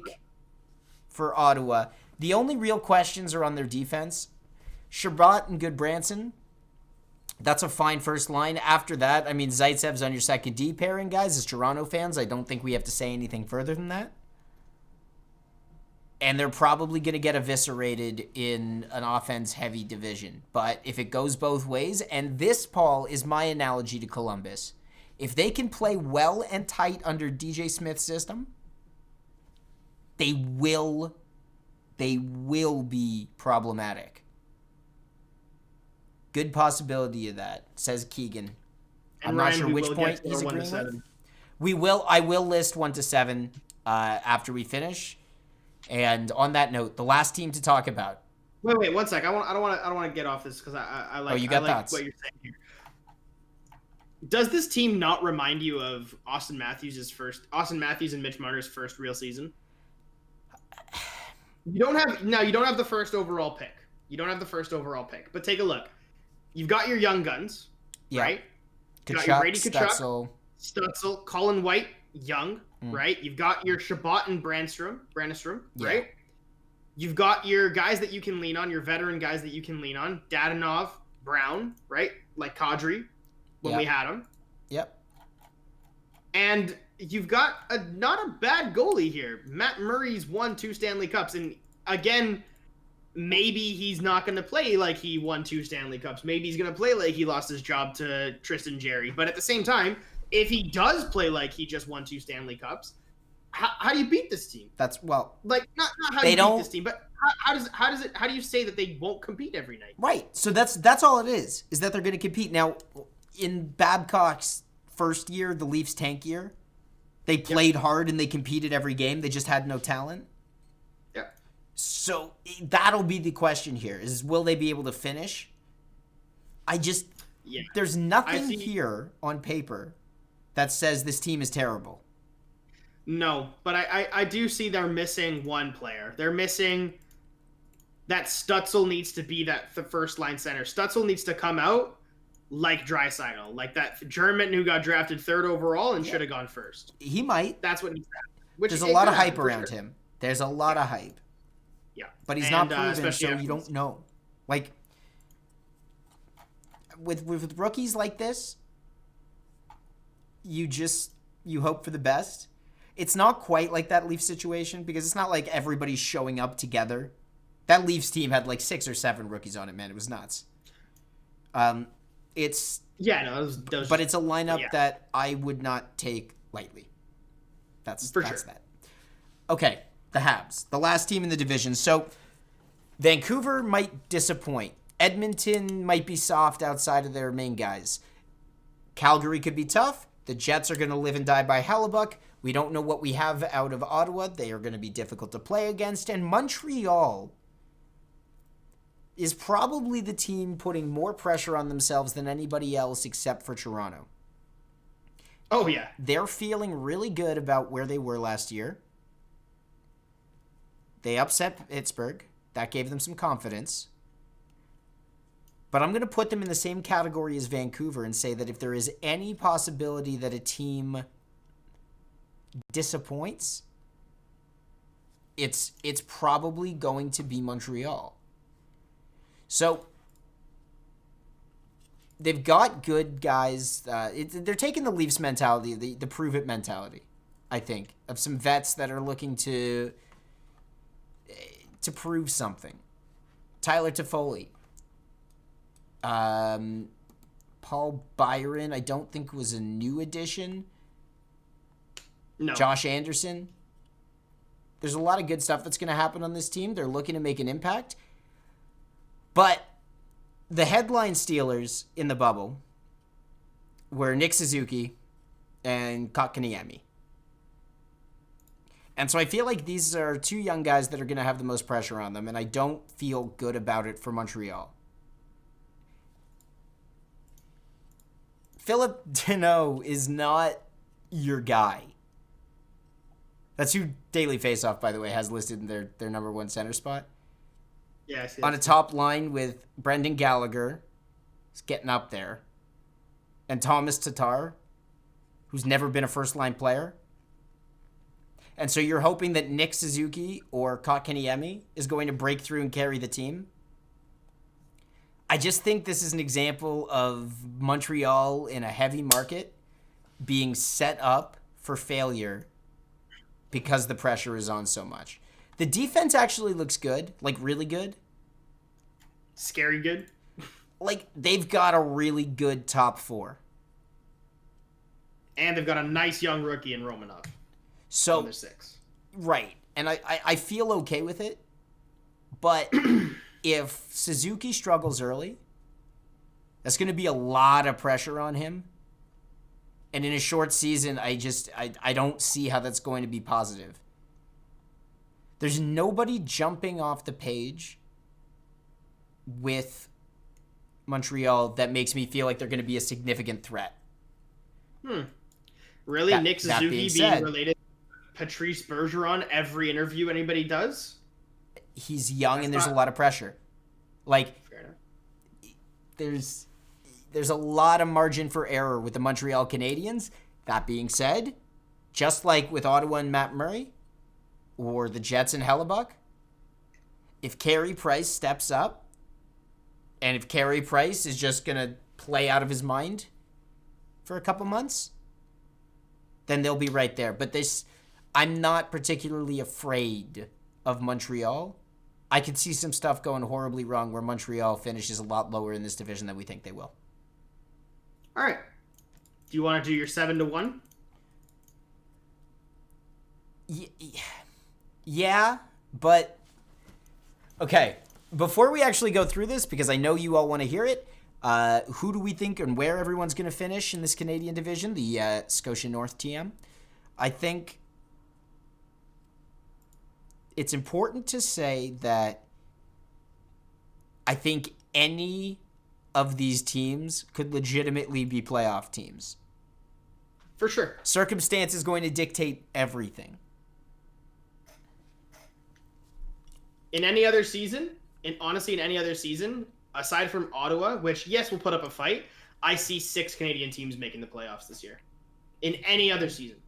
S2: for Ottawa. The only real questions are on their defense. Shabbat and Goodbranson, that's a fine first line. After that, I mean, Zaitsev's on your second D pairing, guys. As Toronto fans, I don't think we have to say anything further than that. And they're probably going to get eviscerated in an offense-heavy division. But if it goes both ways, and this, Paul, is my analogy to Columbus, if they can play well and tight under DJ Smith's system, they will be problematic. Good possibility of that, says Keegan. I'm not sure which point he's agreeing with. I will list 1 to 7 after we finish. And on that note, the last team to talk about.
S1: Wait, 1 sec. I don't want to get off this because I like.
S2: Oh, you got thoughts?
S1: What you're saying here. Does this team not remind you of Austin Matthews and Mitch Marner's first real season? You don't have the first overall pick. But take a look. You've got your young guns, right?
S2: You've
S1: got your Brady Tkachuk, Stutzel, Colin White, young, right? You've got your Shabbat and Brannstrom, right? You've got your guys that you can lean on, your veteran guys that you can lean on. Dadonov, Brown, right? Like Kadri when we had him.
S2: Yep.
S1: And you've got not a bad goalie here. Matt Murray's won 2 Stanley Cups. And again, maybe he's not going to play like he won 2 Stanley Cups. Maybe he's going to play like he lost his job to Tristan Jarry. But at the same time, if he does play like he just won 2 Stanley Cups, how do you beat this team?
S2: That's not
S1: how do you beat this team, but how do you say that they won't compete every night?
S2: Right. So that's all it is that they're going to compete. Now, in Babcock's first year, the Leafs tank year, they played hard and they competed every game. They just had no talent.
S1: Yeah.
S2: So that'll be the question here: is will they be able to finish? There's nothing here on paper that says this team is terrible.
S1: No, but I do see they're missing one player. They're missing that Stützle needs to be the first line center. Stützle needs to come out like Draisaitl, like that German who got drafted 3rd overall and should have gone first.
S2: He might.
S1: That's what needs to happen.
S2: There's a lot of hype around him. There's a lot of hype.
S1: Yeah.
S2: But he's not proven, so you don't know. Like, with rookies like this, you hope for the best. It's not quite like that Leafs situation because it's not like everybody's showing up together. That Leafs team had like 6 or 7 rookies on it, man. It was nuts. But it's a lineup that I would not take lightly. That's
S1: sure.
S2: That. Okay, the Habs, the last team in the division. So Vancouver might disappoint. Edmonton might be soft outside of their main guys. Calgary could be tough. The Jets are going to live and die by Hellebuck. We don't know what we have out of Ottawa. They are going to be difficult to play against. And Montreal is probably the team putting more pressure on themselves than anybody else except for Toronto.
S1: Oh, yeah.
S2: They're feeling really good about where they were last year. They upset Pittsburgh. That gave them some confidence. But I'm going to put them in the same category as Vancouver and say that if there is any possibility that a team disappoints, it's probably going to be Montreal. So they've got good guys. They're taking the Leafs mentality, the prove it mentality, I think, of some vets that are looking to prove something. Tyler Toffoli. Paul Byron, I don't think was a new addition.
S1: No.
S2: Josh Anderson. There's a lot of good stuff that's going to happen on this team. They're looking to make an impact. But the headline stealers in the bubble were Nick Suzuki and Kotkaniemi. And so I feel like these are 2 young guys that are going to have the most pressure on them, and I don't feel good about it for Montreal. Philip Deneau is not your guy. That's who Daily Faceoff, by the way, has listed in their number 1 center spot.
S1: Yeah, I see.
S2: On a top line with Brendan Gallagher, who's getting up there, and Thomas Tatar, who's never been a first-line player. And so you're hoping that Nick Suzuki or Kotkaniemi is going to break through and carry the team. I just think this is an example of Montreal in a heavy market being set up for failure because the pressure is on so much. The defense actually looks good, like really good.
S1: Scary good.
S2: Like they've got a really good top 4.
S1: And they've got a nice young rookie in Romanov.
S2: So,
S1: Number 6.
S2: Right. And I feel okay with it. But if Suzuki struggles early, that's going to be a lot of pressure on him. And in a short season, I don't see how that's going to be positive. There's nobody jumping off the page with Montreal that makes me feel like they're going to be a significant threat.
S1: Really? Nick Suzuki being related to Patrice Bergeron every interview anybody does?
S2: He's young and there's a lot of pressure. Like,
S1: fair enough.
S2: There's a lot of margin for error with the Montreal Canadiens. That being said, just like with Ottawa and Matt Murray, or the Jets and Hellebuck, if Carey Price steps up, and if Carey Price is just going to play out of his mind for a couple months, then they'll be right there. But I'm not particularly afraid of Montreal. I could see some stuff going horribly wrong where Montreal finishes a lot lower in this division than we think they will.
S1: All right. Do you want to do your 7-1?
S2: Yeah, but okay. Before we actually go through this, because I know you all want to hear it, who do we think and where everyone's going to finish in this Canadian division, the Scotia North TM? I think it's important to say that I think any of these teams could legitimately be playoff teams.
S1: For sure.
S2: Circumstance is going to dictate everything.
S1: In any other season, in any other season, aside from Ottawa, which, yes, will put up a fight, I see 6 Canadian teams making the playoffs this year. In any other season.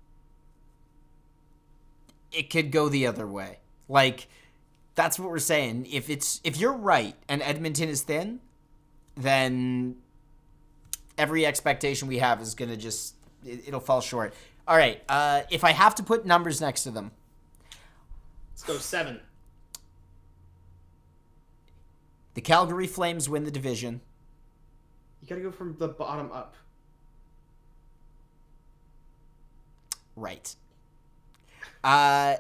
S2: It could go the other way. Like, that's what we're saying. If you're right and Edmonton is thin, then every expectation we have is going to just, it'll fall short. All right, if I have to put numbers next to them.
S1: Let's go 7.
S2: The Calgary Flames win the division.
S1: You got to go from the bottom up.
S2: Right. I'm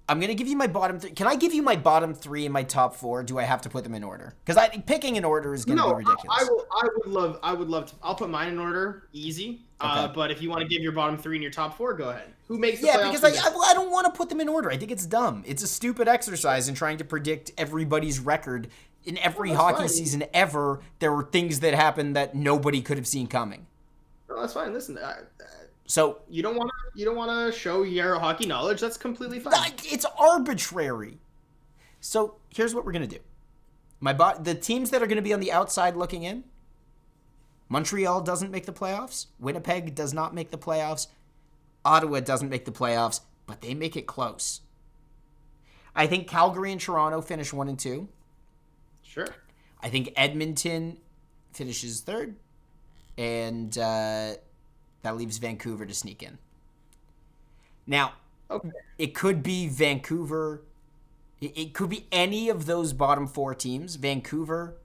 S2: going to give you my bottom 3. Can I give you my bottom 3 and my top 4? Do I have to put them in order? Because picking in order is going to be ridiculous.
S1: I would love to. I'll put mine in order. Easy.
S2: Okay.
S1: But if you want to give your bottom 3 and your top 4, go ahead. Who makes the
S2: playoffs?
S1: Because
S2: I don't want to put them in order. I think it's dumb. It's a stupid exercise in trying to predict everybody's record. In every hockey season ever, there were things that happened that nobody could have seen coming.
S1: No, that's fine. Listen,
S2: so
S1: you don't want to show your hockey knowledge. That's completely fine.
S2: It's arbitrary. So here's what we're gonna do. The teams that are gonna be on the outside looking in. Montreal doesn't make the playoffs. Winnipeg does not make the playoffs. Ottawa doesn't make the playoffs, but they make it close. I think Calgary and Toronto finish 1 and 2.
S1: Sure.
S2: I think Edmonton finishes 3rd, and that leaves Vancouver to sneak in. Now, It could be Vancouver. It could be any of those bottom 4 teams, Vancouver,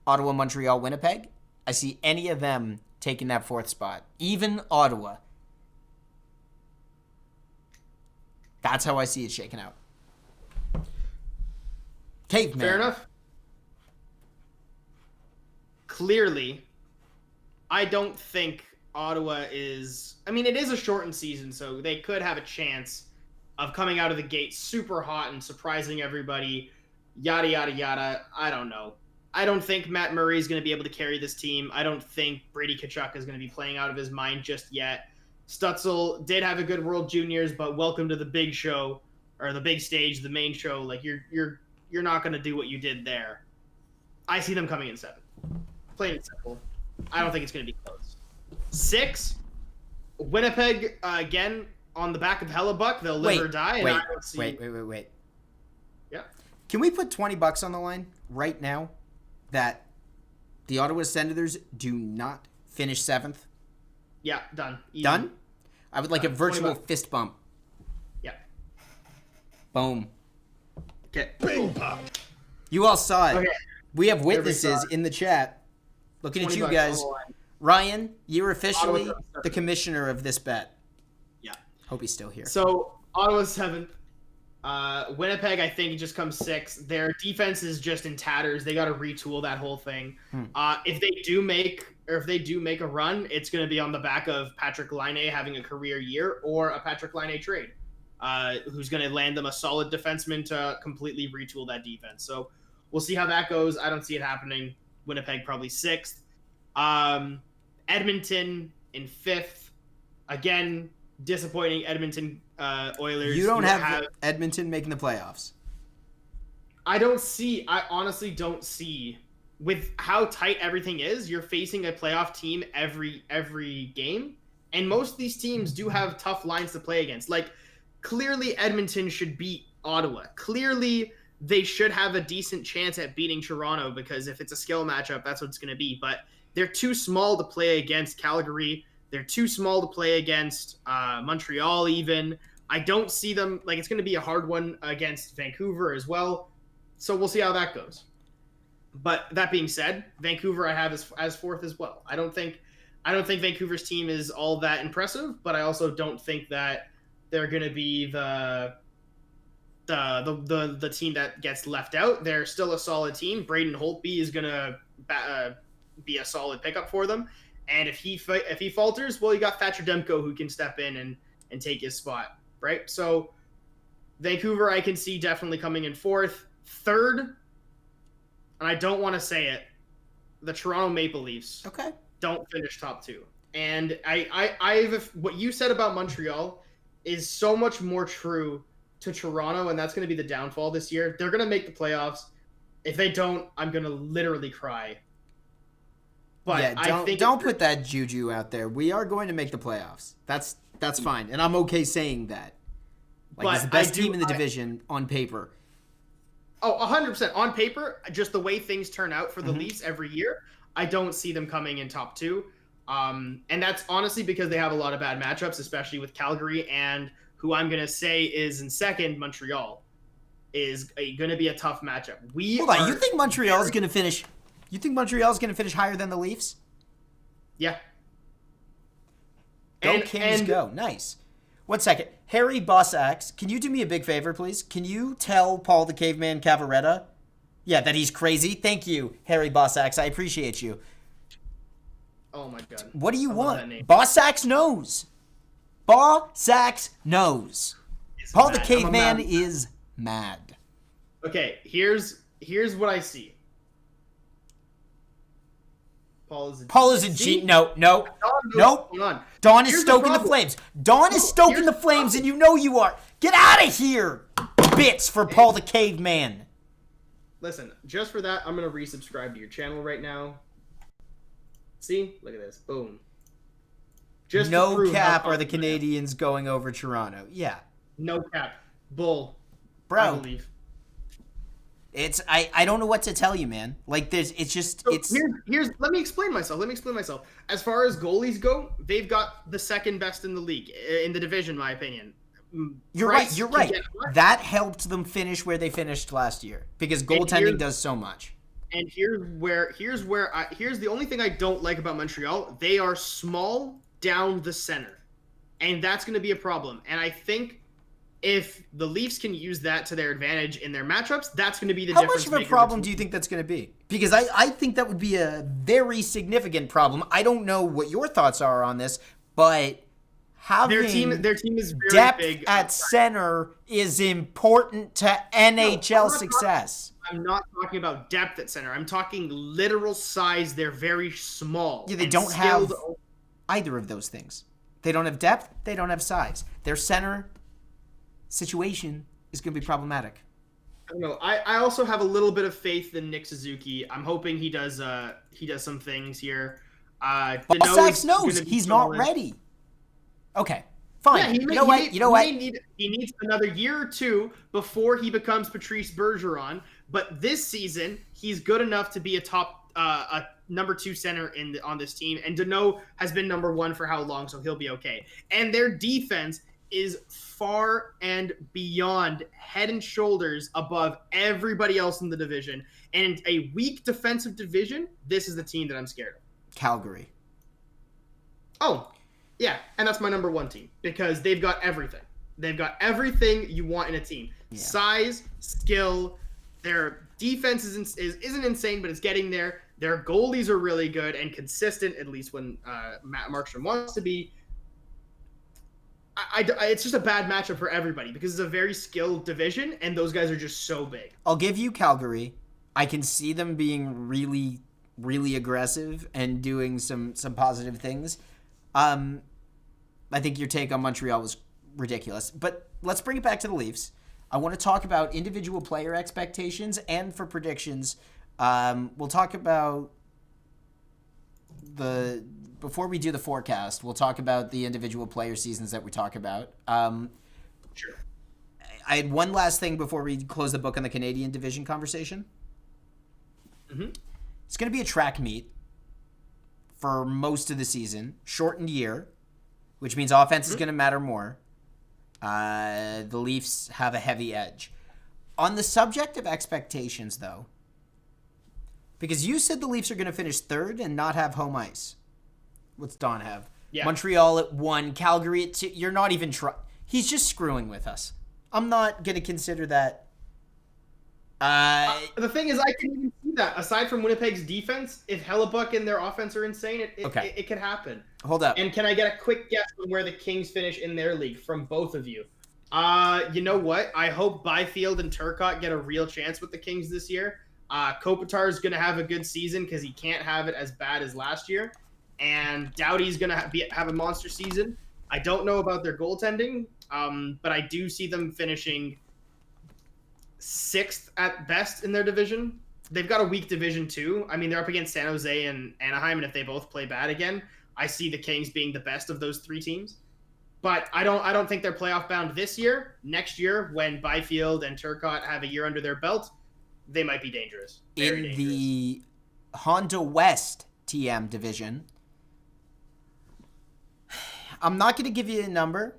S2: Ottawa, Montreal, Winnipeg. I see any of them taking that 4th spot, even Ottawa. That's how I see it shaking out. Caveman.
S1: Fair enough. Clearly, I don't think Ottawa is... I mean, it is a shortened season, so they could have a chance of coming out of the gate super hot and surprising everybody, yada, yada, yada. I don't know. I don't think Matt Murray is going to be able to carry this team. I don't think Brady Tkachuk is going to be playing out of his mind just yet. Stutzel did have a good World Juniors, but welcome to the big show, or the big stage, the main show. Like, you're not going to do what you did there. I see them coming in 7. Plain and simple. I don't think it's going to be close. 6, Winnipeg, again, on the back of Hellebuck. They'll live or die. And I don't see...
S2: Wait.
S1: Yeah.
S2: Can we put $20 on the line right now that the Ottawa Senators do not finish 7th?
S1: Yeah, done. Easy.
S2: Done? I would like a virtual fist bump.
S1: Yeah.
S2: Boom.
S1: Okay. Boom.
S2: You all saw it.
S1: Okay.
S2: We have witnesses in the chat. Looking at you guys. Ryan, you're officially the commissioner of this bet.
S1: Yeah.
S2: Hope he's still here.
S1: So, Ottawa's 7th. Winnipeg, I think, just comes 6th. Their defense is just in tatters. They got to retool that whole thing. If they do make a run, it's going to be on the back of Patrick Laine having a career year or a Patrick Laine trade, who's going to land them a solid defenseman to completely retool that defense. So we'll see how that goes. I don't see it happening. Winnipeg probably 6th. Edmonton in 5th. Again, disappointing Edmonton Oilers.
S2: You don't have Edmonton making the playoffs.
S1: I honestly don't see, with how tight everything is, you're facing a playoff team every game, and most of these teams do have tough lines to play against. Like, clearly Edmonton should beat Ottawa. Clearly they should have a decent chance at beating Toronto, because if it's a skill matchup, that's what it's going to be. But they're too small to play against Calgary. They're too small to play against Montreal even. I don't see them, like, it's going to be a hard one against Vancouver as well. So we'll see how that goes. But that being said, Vancouver I have as fourth as well. I don't think Vancouver's team is all that impressive, but I also don't think that they're going to be the team that gets left out. They're still a solid team. Braden Holtby is going to be a solid pickup for them. And if he falters, well, you got Thatcher Demko who can step in and take his spot, right? So Vancouver I can see definitely coming in fourth. Third, and I don't want to say it, the Toronto Maple Leafs.
S2: Okay.
S1: Don't finish top two. And I've what you said about Montreal is so much more true to Toronto, and that's going to be the downfall this year. They're going to make the playoffs. If they don't, I'm going to literally cry. But
S2: yeah, don't put that juju out there. We are going to make the playoffs. That's fine, and I'm okay saying that. Like, it's the best team in the division on paper.
S1: Oh, 100%. On paper, just the way things turn out for the Leafs every year, I don't see them coming in top two. And that's honestly because they have a lot of bad matchups, especially with Calgary, and who I'm going to say is in second, Montreal, is going to be a tough matchup.
S2: Hold on, you think Montreal's going to finish... You think Montreal's going to finish higher than the Leafs?
S1: Yeah.
S2: Go Kings, go. Nice. 1 second. Harry Bossax, can you do me a big favor, please? Can you tell Paul the Caveman Cavaretta, that he's crazy? Thank you, Harry Bossax. I appreciate you.
S1: Oh, my God.
S2: What do you want? Bossax knows. Bossax knows. Paul the Caveman is mad.
S1: Okay, here's what I see. Paul is a G.
S2: No. Dawn is stoking the flames. Dawn is stoking the flames, and you know you are. Get out of here, bits for Paul the Caveman.
S1: Listen, just for that, I'm going to resubscribe to your channel right now. See? Look at this. Boom.
S2: Just no cap are the Canadians going over Toronto. Yeah.
S1: No cap. Bull.
S2: Bro.
S1: I believe.
S2: I don't know what to tell you, man. Like, here's
S1: let me explain myself. As far as goalies go, they've got the second best in the league, in the division, in my opinion.
S2: You're right. That helped them finish where they finished last year, because goaltending does so much.
S1: And here's the only thing I don't like about Montreal. They are small down the center, and that's going to be a problem. And I think if the Leafs can use that to their advantage in their matchups, that's going to be the difference.
S2: How much of a problem do you think that's going to be? Because I think that would be a very significant problem. I don't know what your thoughts are on this, but having
S1: their team is very
S2: depth
S1: big
S2: at center is important to NHL success.
S1: I'm not talking about depth at center. I'm talking literal size. They're very small.
S2: Yeah, they don't have either of those things. They don't have depth. They don't have size. Their center situation is going to be problematic.
S1: I don't know. I also have a little bit of faith in Nick Suzuki. I'm hoping he does some things here.
S2: Sachs knows he's not ready. Okay, fine. Yeah, you know what?
S1: He needs another year or two before he becomes Patrice Bergeron. But this season, he's good enough to be a top a number 2 center on this team. And Deneau has been number 1 for how long, so he'll be okay. And their defense is far and beyond, head and shoulders above everybody else in the division. And a weak defensive division, this is the team that I'm scared of.
S2: Calgary.
S1: Oh, yeah. And that's my number 1 team, because they've got everything. They've got everything you want in a team. Yeah. Size, skill. Their defense isn't insane, but it's getting there. Their goalies are really good and consistent, at least when Matt Markstrom wants to be. It's just a bad matchup for everybody, because it's a very skilled division, and those guys are just so big.
S2: I'll give you Calgary. I can see them being really, really aggressive and doing some positive things. I think your take on Montreal was ridiculous. But let's bring it back to the Leafs. I want to talk about individual player expectations, and for predictions, we'll talk about before we do the forecast, we'll talk about the individual player seasons that we talk about.
S1: Sure.
S2: I had one last thing before we close the book on the Canadian division conversation.
S1: Mm-hmm.
S2: It's going to be a track meet for most of the season, shortened year, which means offense is going to matter more. The Leafs have a heavy edge. On the subject of expectations, though, because you said the Leafs are going to finish third and not have home ice. What's Don have?
S1: Yeah.
S2: Montreal at 1, Calgary at 2. You're not even trying. He's just screwing with us. I'm not going to consider that.
S1: The thing is, I can even see that. Aside from Winnipeg's defense, if Hellebuck and their offense are insane, it could happen.
S2: Hold up.
S1: And can I get a quick guess on where the Kings finish in their league from both of you? You know what? I hope Byfield and Turcotte get a real chance with the Kings this year. Kopitar is going to have a good season because he can't have it as bad as last year. And Doughty's going to have a monster season. I don't know about their goaltending, but I do see them finishing 6th at best in their division. They've got a weak division too. I mean, they're up against San Jose and Anaheim, and if they both play bad again, I see the Kings being the best of those 3 teams. But I don't think they're playoff bound this year. Next year, when Byfield and Turcotte have a year under their belt, they might be dangerous. Very dangerous.
S2: The Honda West TM division, I'm not going to give you a number.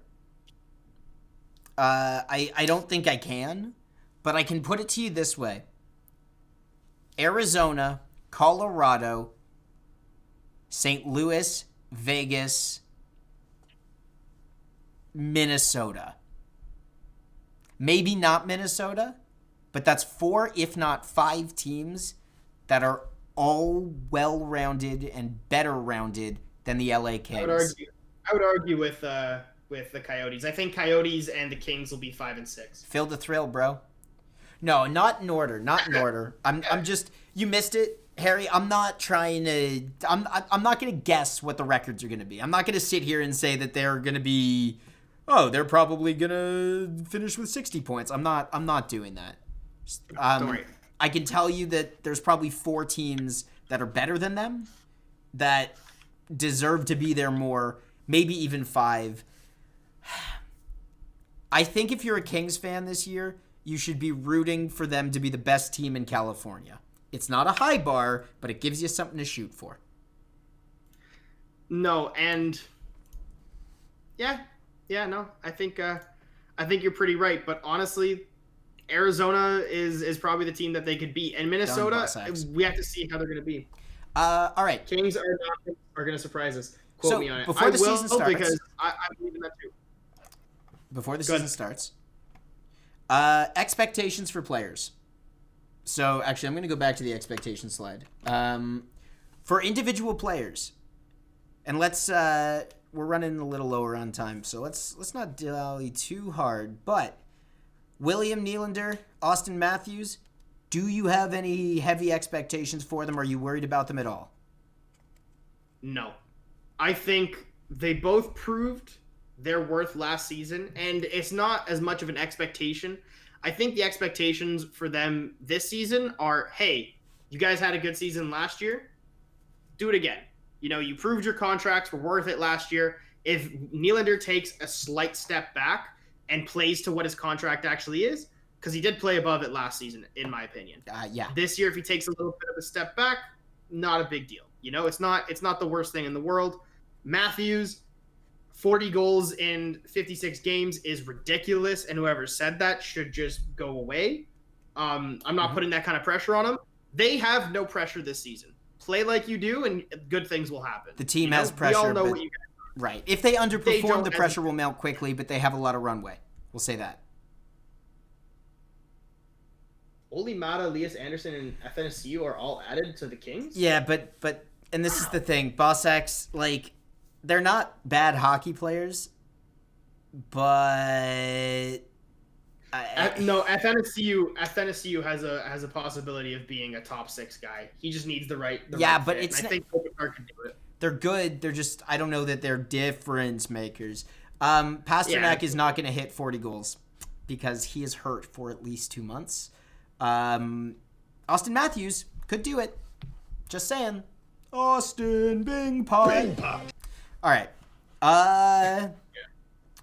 S2: I don't think I can, but I can put it to you this way. Arizona, Colorado, St. Louis, Vegas, Minnesota. Maybe not Minnesota, but that's 4, if not 5 teams that are all well-rounded and better rounded than the LA Kings.
S1: I would argue with the Coyotes. I think Coyotes and the Kings will be 5 and 6.
S2: Feel the thrill, bro. No, not in order. Not in order. I'm just, you missed it, Harry. I'm not trying to. I'm not going to guess what the records are going to be. I'm not going to sit here and say that they're going to be. Oh, they're probably going to finish with 60 points. I'm not doing that.
S1: Don't worry.
S2: I can tell you that there's probably 4 teams that are better than them that deserve to be there more. Maybe even 5. I think if you're a Kings fan this year, you should be rooting for them to be the best team in California. It's not a high bar, but it gives you something to shoot for.
S1: No, and no, I think you're pretty right. But honestly, Arizona is probably the team that they could beat, and Minnesota, we have to see how they're going to be.
S2: All right,
S1: Kings are going to surprise us. Quote me on it.
S2: Before the season starts,
S1: because I believe in that too.
S2: Before the season starts, expectations for players. So actually, I'm going to go back to the expectation slide. For individual players, and we're running a little lower on time, so let's not dally too hard. But William Nylander, Austin Matthews, do you have any heavy expectations for them? Are you worried about them at all?
S1: No. I think they both proved their worth last season, and it's not as much of an expectation. I think the expectations for them this season are, hey, you guys had a good season last year. Do it again. You know, you proved your contracts were worth it last year. If Nylander takes a slight step back and plays to what his contract actually is, because he did play above it last season, in my opinion.
S2: Yeah.
S1: This year, if he takes a little bit of a step back, not a big deal. You know, it's not the worst thing in the world. Matthews, 40 goals in 56 games is ridiculous, and whoever said that should just go away. I'm not putting that kind of pressure on them. They have no pressure this season. Play like you do, and good things will happen.
S2: The team has pressure.
S1: We all know what you guys are.
S2: Right. If they underperform, the pressure will melt quickly, but they have a lot of runway. We'll say that.
S1: Oli Mata, Elias Anderson, and FNSU are all added to the Kings?
S2: Yeah, but and this is the thing. Boss X, like, they're not bad hockey players, but
S1: no, FNSU has a possibility of being a top 6 guy. He just needs the right
S2: but
S1: fit.
S2: it's.
S1: I think Kopitar can do it.
S2: They're good. They're just, I don't know that they're difference makers. Pasternak is not going to hit 40 goals because he is hurt for at least 2 months. Austin Matthews could do it. Just saying. Austin Bing Pop. All right.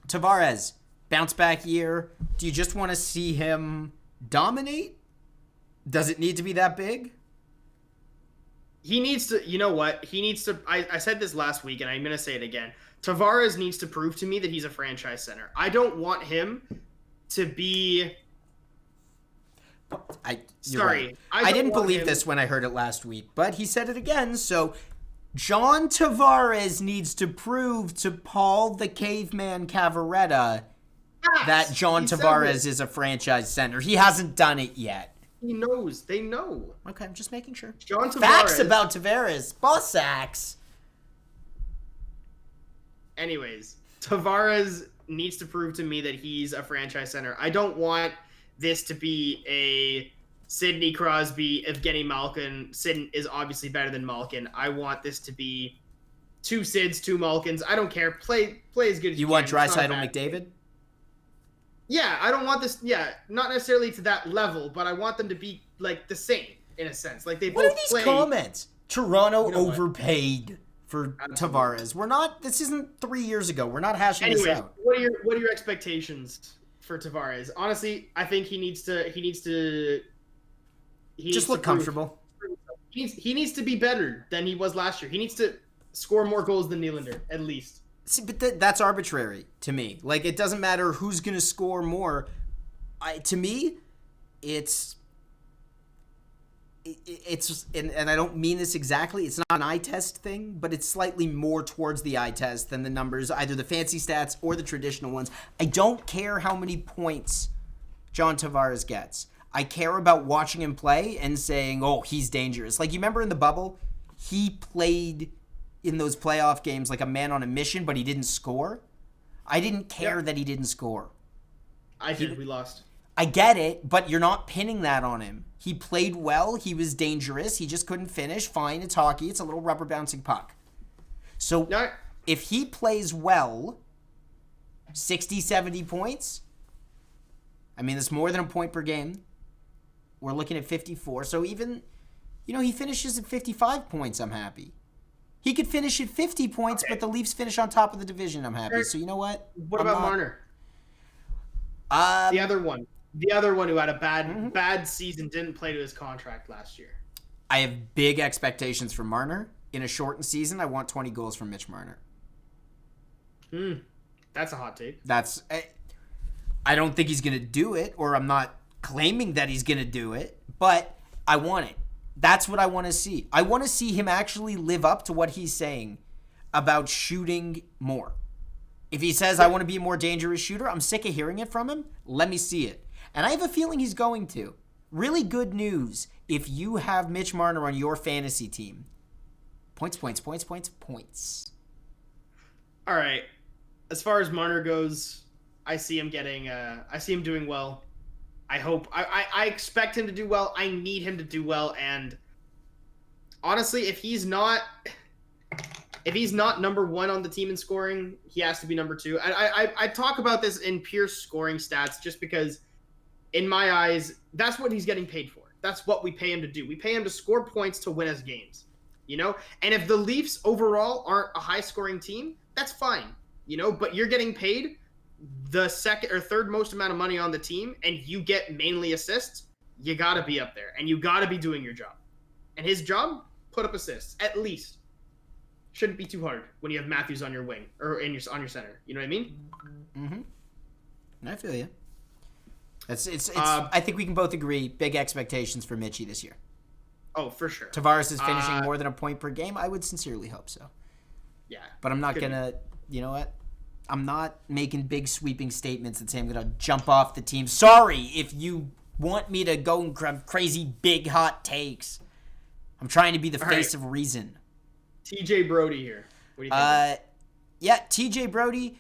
S2: Tavares. Bounce back year? Do you just want to see him dominate? Does it need to be that big?
S1: He needs to, you know what? He needs to, I said this last week and I'm going to say it again. Tavares needs to prove to me that he's a franchise center. I don't want him to be...
S2: Right. I didn't believe this when I heard it last week, but he said it again. So John Tavares needs to prove to Paul the Caveman Cavaretta that John Tavares is a franchise center. He hasn't done it yet.
S1: He knows. They know.
S2: Okay, I'm just making sure.
S1: John Tavares.
S2: Facts about Tavares. Boss sacks.
S1: Anyways, Tavares needs to prove to me that he's a franchise center. I don't want this to be a Sidney Crosby, Evgeny Malkin. Sid is obviously better than Malkin. I want this to be 2 Sids, 2 Malkins. I don't care. Play as good as you
S2: want
S1: can.
S2: Draisaitl McDavid?
S1: Yeah, I don't want this. Yeah, not necessarily to that level, but I want them to be like the same in a sense. Like they
S2: both. What are these comments? Toronto overpaid for
S1: Absolutely.
S2: Tavares. We're not. This isn't 3 years ago. We're not hashing this out.
S1: What are your expectations for Tavares? Honestly, I think he needs to
S2: just look comfortable.
S1: He needs to be better than he was last year. He needs to score more goals than Nylander, at least.
S2: See, but that's arbitrary to me. Like, it doesn't matter who's going to score more. To me, it's and I don't mean this exactly. It's not an eye test thing, but it's slightly more towards the eye test than the numbers, either the fancy stats or the traditional ones. I don't care how many points John Tavares gets. I care about watching him play and saying, oh, he's dangerous. Like, you remember in the bubble, he played in those playoff games like a man on a mission, but he didn't score. I didn't care that he didn't score.
S1: We lost.
S2: I get it, but you're not pinning that on him. He played well. He was dangerous. He just couldn't finish. Fine, it's hockey. It's a little rubber bouncing puck. So if he plays well, 60, 70 points, I mean, it's more than a point per game. We're looking at 54. So even, he finishes at 55 points, I'm happy. He could finish at 50 points, but the Leafs finish on top of the division, I'm happy. So you know what?
S1: What about Marner? The other one who had a bad season, didn't play to his contract last year.
S2: I have big expectations for Marner. In a shortened season, I want 20 goals from Mitch Marner.
S1: That's a hot take.
S2: I don't think he's going to do it, or I'm not claiming that he's going to do it, but I want it. That's what I want to see. I want to see him actually live up to what he's saying about shooting more. If he says, I want to be a more dangerous shooter, I'm sick of hearing it from him. Let me see it. And I have a feeling he's going to. Really good news if you have Mitch Marner on your fantasy team. Points.
S1: All right. As far as Marner goes, I see him doing well. I expect him to do well. I need him to do well. And honestly, if he's not number 1 on the team in scoring, he has to be number 2. I talk about this in pure scoring stats just because, in my eyes, that's what he's getting paid for. That's what we pay him to do. We pay him to score points to win us games, And if the Leafs overall aren't a high-scoring team, that's fine, But you're getting paid the second or third most amount of money on the team, and you get mainly assists. You got to be up there, and you got to be doing your job. And his job, put up assists at least. Shouldn't be too hard when you have Matthews on your wing or on your center. You know what I mean?
S2: Mm-hmm. I feel you. I think we can both agree. Big expectations for Mitchie this year.
S1: Oh, for sure.
S2: Tavares is finishing more than a point per game. I would sincerely hope so.
S1: Yeah.
S2: But I'm not gonna. You know what? I'm not making big sweeping statements and saying I'm gonna jump off the team. Sorry if you want me to go and grab crazy big hot takes. I'm trying to be the face of reason.
S1: TJ Brody here. What do you think?
S2: Yeah, TJ Brody.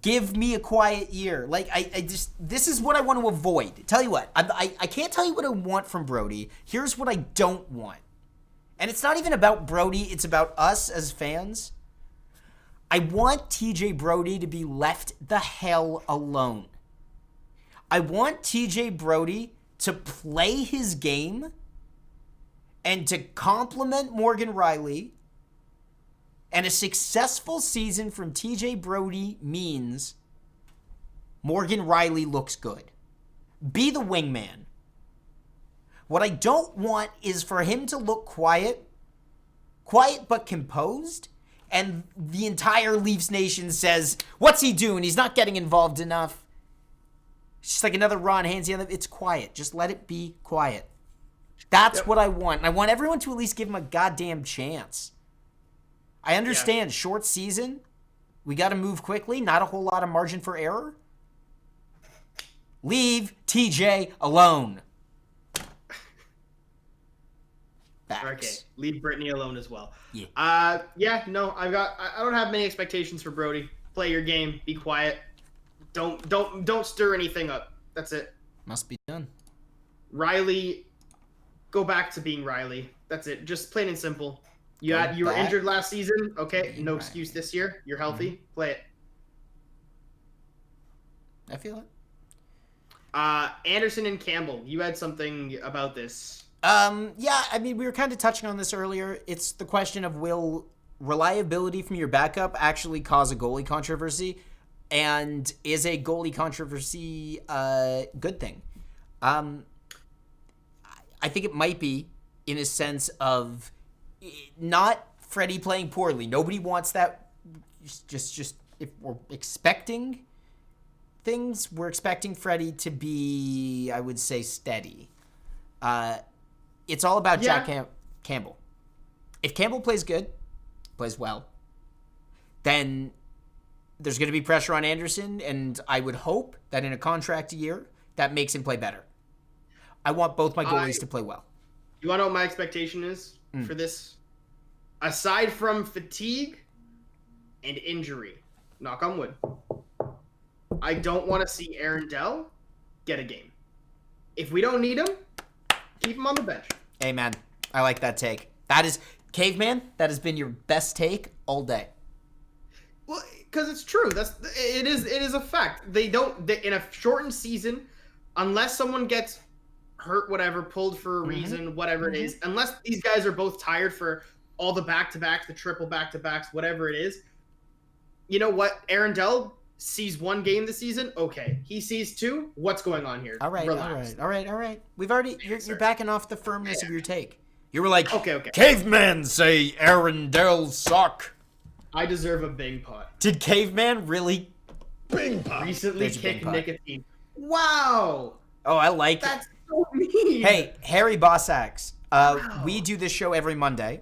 S2: Give me a quiet year. Like I just this is what I want to avoid. Tell you what, I can't tell you what I want from Brody. Here's what I don't want. And it's not even about Brody, it's about us as fans. I want TJ Brody to be left the hell alone. I want TJ Brody to play his game and to compliment Morgan Riley. And a successful season from TJ Brody means Morgan Rielly looks good. Be the wingman. What I don't want is for him to look quiet but composed, and the entire Leafs nation says, what's he doing? He's not getting involved enough. It's just like another Ron Handsy. It's quiet. Just let it be quiet. That's what I want. I want everyone to at least give him a goddamn chance. I understand, short season. We got to move quickly. Not a whole lot of margin for error. Leave TJ alone. Facts.
S1: Okay, leave Brittany alone as well.
S2: Yeah.
S1: I don't have many expectations for Brody. Play your game. Be quiet. Don't stir anything up. That's it.
S2: Must be done.
S1: Rielly, go back to being Rielly. That's it. Just plain and simple. You were injured last season. Okay, no excuse this year. You're healthy. Mm-hmm. Play it.
S2: I feel it.
S1: Anderson and Campbell, you had something about this.
S2: Yeah, I mean, we were kind of touching on this earlier. It's the question of, will reliability from your backup actually cause a goalie controversy? And is a goalie controversy a good thing? I think it might be, in a sense of not Freddie playing poorly. Nobody wants that. Just if we're expecting things, we're expecting Freddie to be, I would say, steady. It's all about Jack Campbell. If Campbell plays good, plays well, then there's going to be pressure on Anderson, and I would hope that in a contract year, that makes him play better. I want both my goalies to play well.
S1: You want to know what my expectation is for this? Aside from fatigue and injury, knock on wood, I don't want to see Aaron Dell get a game. If we don't need him, keep him on the bench.
S2: Amen. I like that take. That is, Caveman, that has been your best take all day.
S1: Well, because it's true. It is a fact. They in a shortened season, unless someone gets hurt, whatever, pulled for a reason, whatever it is, unless these guys are both tired for all the back-to-backs, the triple back-to-backs, whatever it is, you know what? Aaron Dell sees one game this season. Okay. He sees two. What's going on here?
S2: All right. We've already, you're backing off the firmness of your take. You were like,
S1: okay.
S2: Caveman say Aaron Dell suck.
S1: I deserve a Bing pot.
S2: Did Caveman really
S1: Bing pot recently kick nicotine? Wow.
S2: Oh, I like
S1: That's so mean.
S2: Hey, Harry Bossax. We do this show every Monday.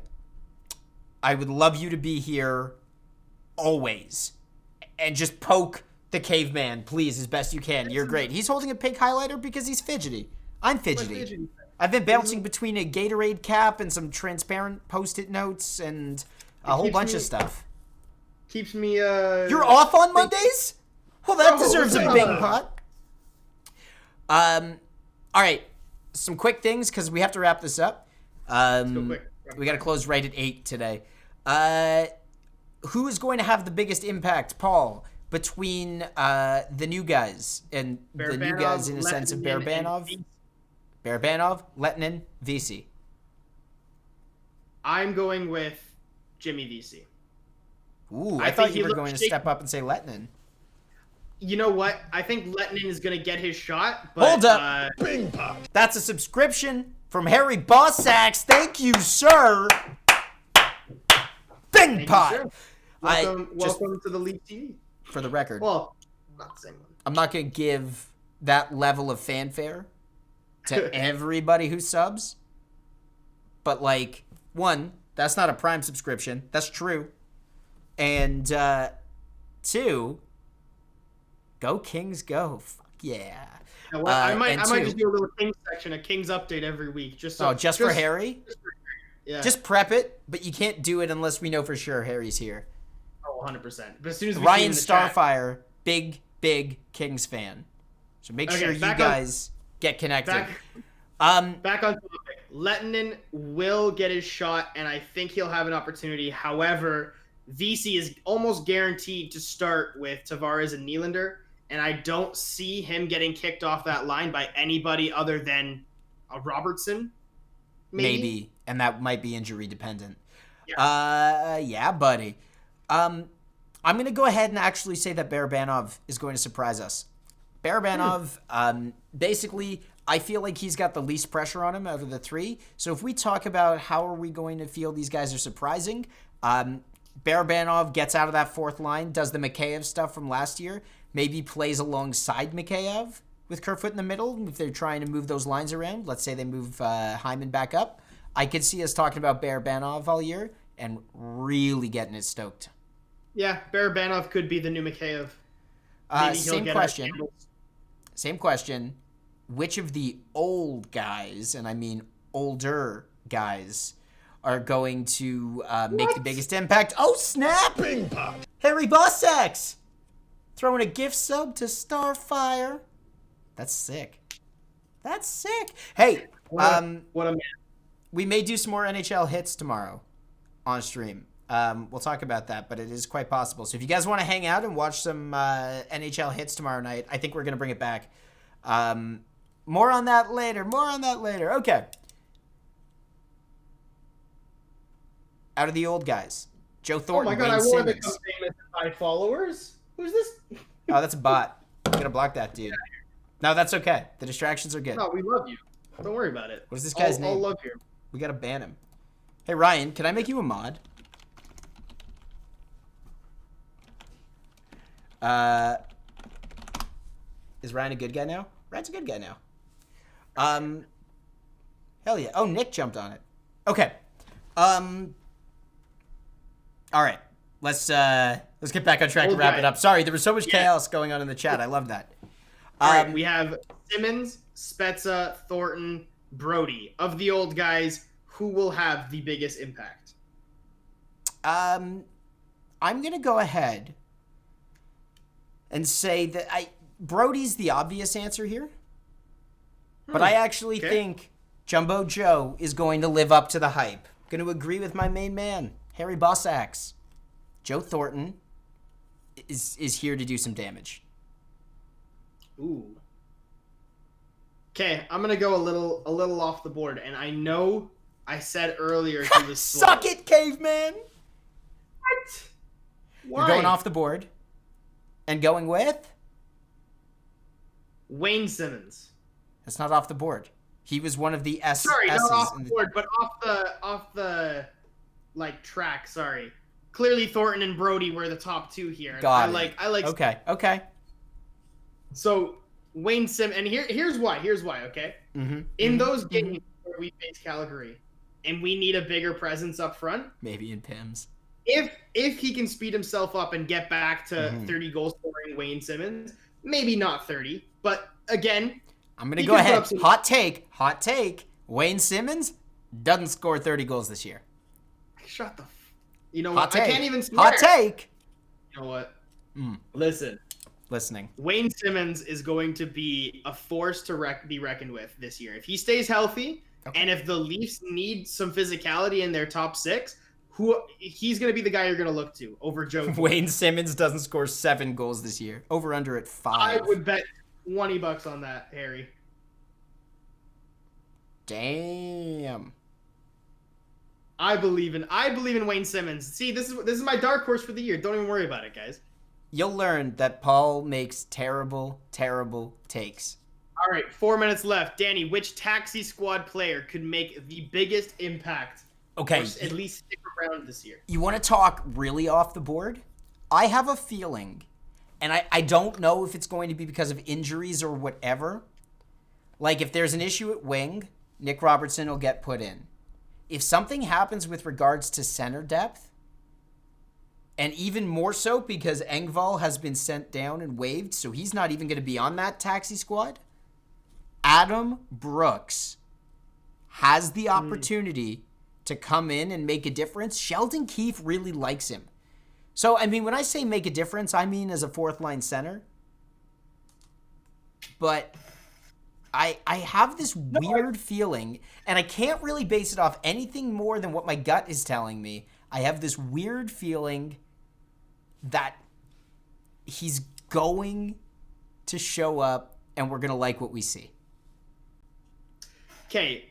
S2: I would love you to be here always. And just poke the Caveman, please, as best you can. You're great. He's holding a pink highlighter because he's fidgety. I'm fidgety. I've been bouncing between a Gatorade cap and some transparent Post-it notes and a whole bunch of stuff.
S1: Keeps me,
S2: You're off on Mondays? Well, that deserves a big pot. All right. Some quick things, because we have to wrap this up.
S1: Let's go quick.
S2: We got to close right at 8 today. Who is going to have the biggest impact, Paul, between the new guys and the new guys in a sense of Barabanov, Lettinen, Vesey?
S1: I'm going with Jimmy Vesey.
S2: Ooh, I thought you were going to step up and say Lettinen.
S1: You know what? I think Lettinen is going to get his shot. But,
S2: hold up. Bing pop. That's a subscription from Harry Bossax. Thank you, sir. Bing pot.
S1: Welcome to the Leaf TV.
S2: For the record.
S1: Well, not the same one.
S2: I'm not going to give that level of fanfare to everybody who subs. But, like, one, that's not a Prime subscription. That's true. And, two, go Kings, go. Fuck yeah.
S1: I might just do a little Kings section, a Kings update every week. Just for Harry?
S2: Just for Harry?
S1: Yeah.
S2: Just prep it, but you can't do it unless we know for sure Harry's here.
S1: Oh, 100%. But as soon as we
S2: Ryan Starfire, big Kings fan. So make sure you guys get connected.
S1: Back on topic. Lettinen will get his shot, and I think he'll have an opportunity. However, Vesey is almost guaranteed to start with Tavares and Nylander, and I don't see him getting kicked off that line by anybody other than a Robertson. Maybe.
S2: And that might be injury dependent. Yeah, buddy. I'm going to go ahead and actually say that Barabanov is going to surprise us. Barabanov, basically, I feel like he's got the least pressure on him out of the three. So if we talk about how are we going to feel these guys are surprising, Barabanov gets out of that fourth line, does the Mikheyev stuff from last year, maybe plays alongside Mikheyev with Kerfoot in the middle if they're trying to move those lines around. Let's say they move Hyman back up. I could see us talking about Barabanov all year and really getting it stoked.
S1: Yeah, Barabanov could be the new Mikheyev.
S2: Same question. Which of the old guys, and I mean older guys, are going to make the biggest impact? Oh, snap! Harry Bossax! Throwing a gift sub to Starfire. That's sick. Hey,
S1: what a man.
S2: We may do some more NHL hits tomorrow on stream. We'll talk about that, but it is quite possible. So if you guys want to hang out and watch some NHL hits tomorrow night, I think we're going to bring it back. More on that later. Okay. Out of the old guys, Joe Thornton.
S1: Oh my God, I want to become famous by followers. Who's this?
S2: Oh, that's a bot. I'm going to block that dude. No, that's okay. The distractions are good.
S1: No, we love you. Don't worry about it.
S2: What is this guy's name?
S1: I'll love you.
S2: We got to ban him. Hey, Ryan, can I make you a mod? Is Ryan a good guy now? Ryan's a good guy now. Hell yeah. Oh, Nick jumped on it. Okay. All right. Let's get back on track and wrap it up. Sorry, there was so much chaos going on in the chat. I love that.
S1: All right, we have Simmons, Spezza, Thornton, Brody. Of the old guys, who will have the biggest impact?
S2: I'm gonna go ahead and say that Brody's the obvious answer here. But I actually think Jumbo Joe is going to live up to the hype. Going to agree with my main man, Harry Bossax. Joe Thornton is here to do some damage.
S1: Ooh. Okay, I'm gonna go a little off the board, and I know I said earlier he was slow.
S2: Suck it, caveman.
S1: What? Why?
S2: You're going off the board and going with
S1: Wayne Simmons.
S2: That's not off the board. He was one of the S.
S1: Sorry,
S2: S's
S1: not off the board, but off the like track. Sorry. Clearly, Thornton and Brody were the top two here.
S2: Got
S1: it. I like.
S2: Okay.
S1: So Wayne Simmons, and here's why. Okay. In those games where we face Calgary, and we need a bigger presence up front,
S2: maybe in Pims.
S1: If he can speed himself up and get back to 30 goal scoring Wayne Simmons, maybe not 30, but again,
S2: I'm going to go ahead. Hot take. Wayne Simmons doesn't score 30 goals this year.
S1: Shut the You know what? I can't even swear.
S2: Hot take.
S1: You know what? Listen.
S2: Listening.
S1: Wayne Simmons is going to be a force to be reckoned with this year. If he stays healthy, and if the Leafs need some physicality in their top six, he's going to be the guy you're going to look to over Joe.
S2: Wayne Simmons doesn't score 7 goals this year. Over under at 5.
S1: I would bet $20 on that, Harry.
S2: Damn.
S1: I believe in Wayne Simmons. See, this is my dark horse for the year. Don't even worry about it, guys.
S2: You'll learn that Paul makes terrible takes.
S1: All right, 4 minutes left. Danny, which taxi squad player could make the biggest impact?
S2: Okay.
S1: Or at least stick around this year.
S2: You want to talk really off the board? I have a feeling, and I don't know if it's going to be because of injuries or whatever. Like, if there's an issue at wing, Nick Robertson will get put in. If something happens with regards to center depth, and even more so because Engvall has been sent down and waived, so he's not even going to be on that taxi squad, Adam Brooks has the opportunity to come in and make a difference. Sheldon Keefe really likes him. So, I mean, when I say make a difference, I mean as a fourth-line center. But I have this weird feeling, and I can't really base it off anything more than what my gut is telling me. I have this weird feeling that he's going to show up, and we're going to like what we see.
S1: Okay.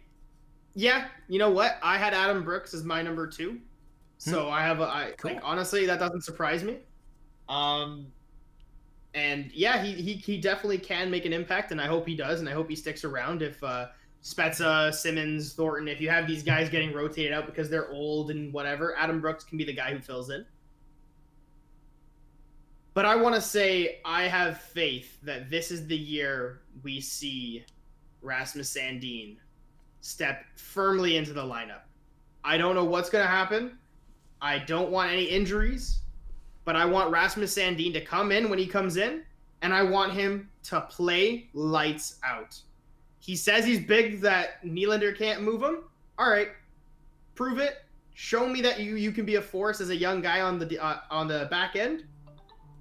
S1: Yeah, you know what? I had Adam Brooks as my number 2. So I have cool. Like, honestly, that doesn't surprise me. And And yeah, he definitely can make an impact, and I hope he does, and I hope he sticks around. If Spezza, Simmons, Thornton, if you have these guys getting rotated out because they're old and whatever, Adam Brooks can be the guy who fills in. But I want to say I have faith that this is the year we see Rasmus Sandin step firmly into the lineup. I don't know what's going to happen. I don't want any injuries, but I want Rasmus Sandin to come in when he comes in, and I want him to play lights out. He says he's big, that Nylander can't move him. All right, prove it. Show me that you can be a force as a young guy on the back end.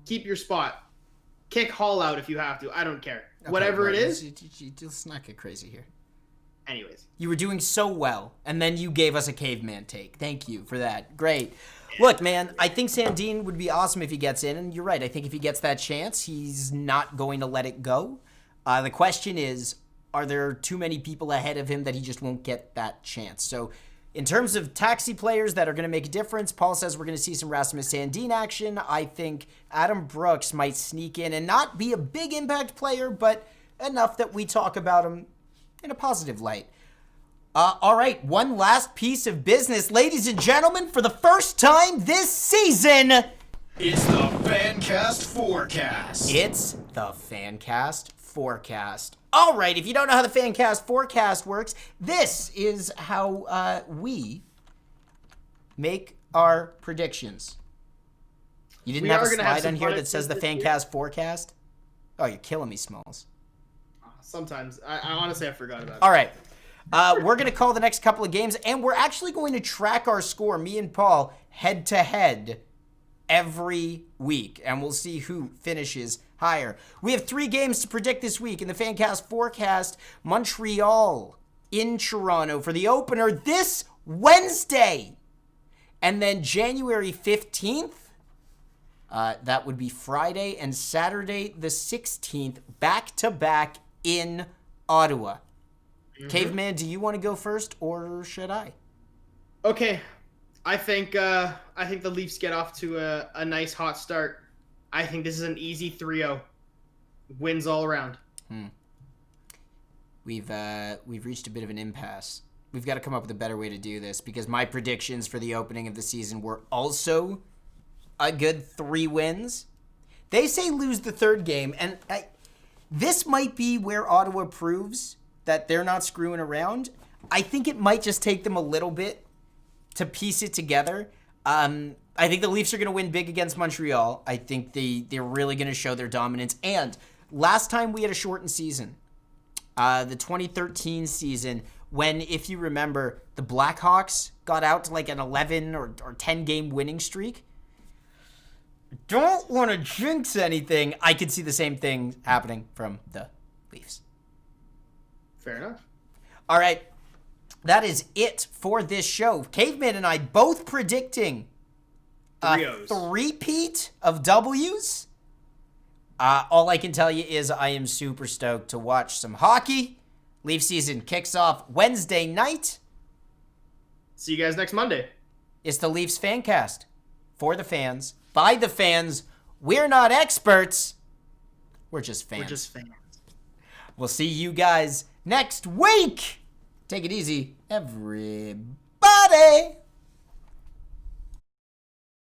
S1: Keep your spot. Kick Hall out if you have to. I don't care. Okay, whatever it is.
S2: Let's not get crazy here.
S1: Anyways.
S2: You were doing so well, and then you gave us a caveman take. Thank you for that. Great. Look, man, I think Sandin would be awesome if he gets in, and you're right. I think if he gets that chance, he's not going to let it go. The question is, are there too many people ahead of him that he just won't get that chance? So in terms of taxi players that are going to make a difference, Paul says we're going to see some Rasmus Sandin action. I think Adam Brooks might sneak in and not be a big impact player, but enough that we talk about him in a positive light. All right, one last piece of business. Ladies and gentlemen, for the first time this season,
S3: it's the FanCast Forecast.
S2: It's the FanCast Forecast. All right, if you don't know how the FanCast Forecast works, this is how we make our predictions. You didn't have a slide on here that says the FanCast Forecast? Oh, you're killing me, Smalls.
S1: Sometimes. I honestly, I forgot about it.
S2: All right. We're going to call the next couple of games, and we're actually going to track our score, me and Paul, head-to-head every week, and we'll see who finishes higher. We have 3 games to predict this week in the FanCast Forecast. Montreal in Toronto for the opener this Wednesday. And then January 15th, that would be Friday and Saturday the 16th, back-to-back in Ottawa. Mm-hmm. Caveman, do you want to go first, or should I?
S1: Okay. I think the Leafs get off to a nice hot start. I think this is an easy 3-0. Wins all around.
S2: We've reached a bit of an impasse. We've got to come up with a better way to do this, because my predictions for the opening of the season were also a good 3 wins. They say lose the 3rd game, and this might be where Ottawa proves that they're not screwing around. I think it might just take them a little bit to piece it together. I think the Leafs are going to win big against Montreal. I think they're really going to show their dominance. And last time we had a shortened season, the 2013 season, when, if you remember, the Blackhawks got out to like an 11 or 10 game winning streak. Don't want to jinx anything. I could see the same thing happening from the Leafs.
S1: Fair enough.
S2: All right. That is it for this show. Caveman and I both predicting a three-peat of W's. All I can tell you is I am super stoked to watch some hockey. Leaf season kicks off Wednesday night.
S1: See you guys next Monday.
S2: It's the Leafs FanCast. For the fans. By the fans. We're not experts. We're just fans. We'll see you guys next week. Take it easy, everybody.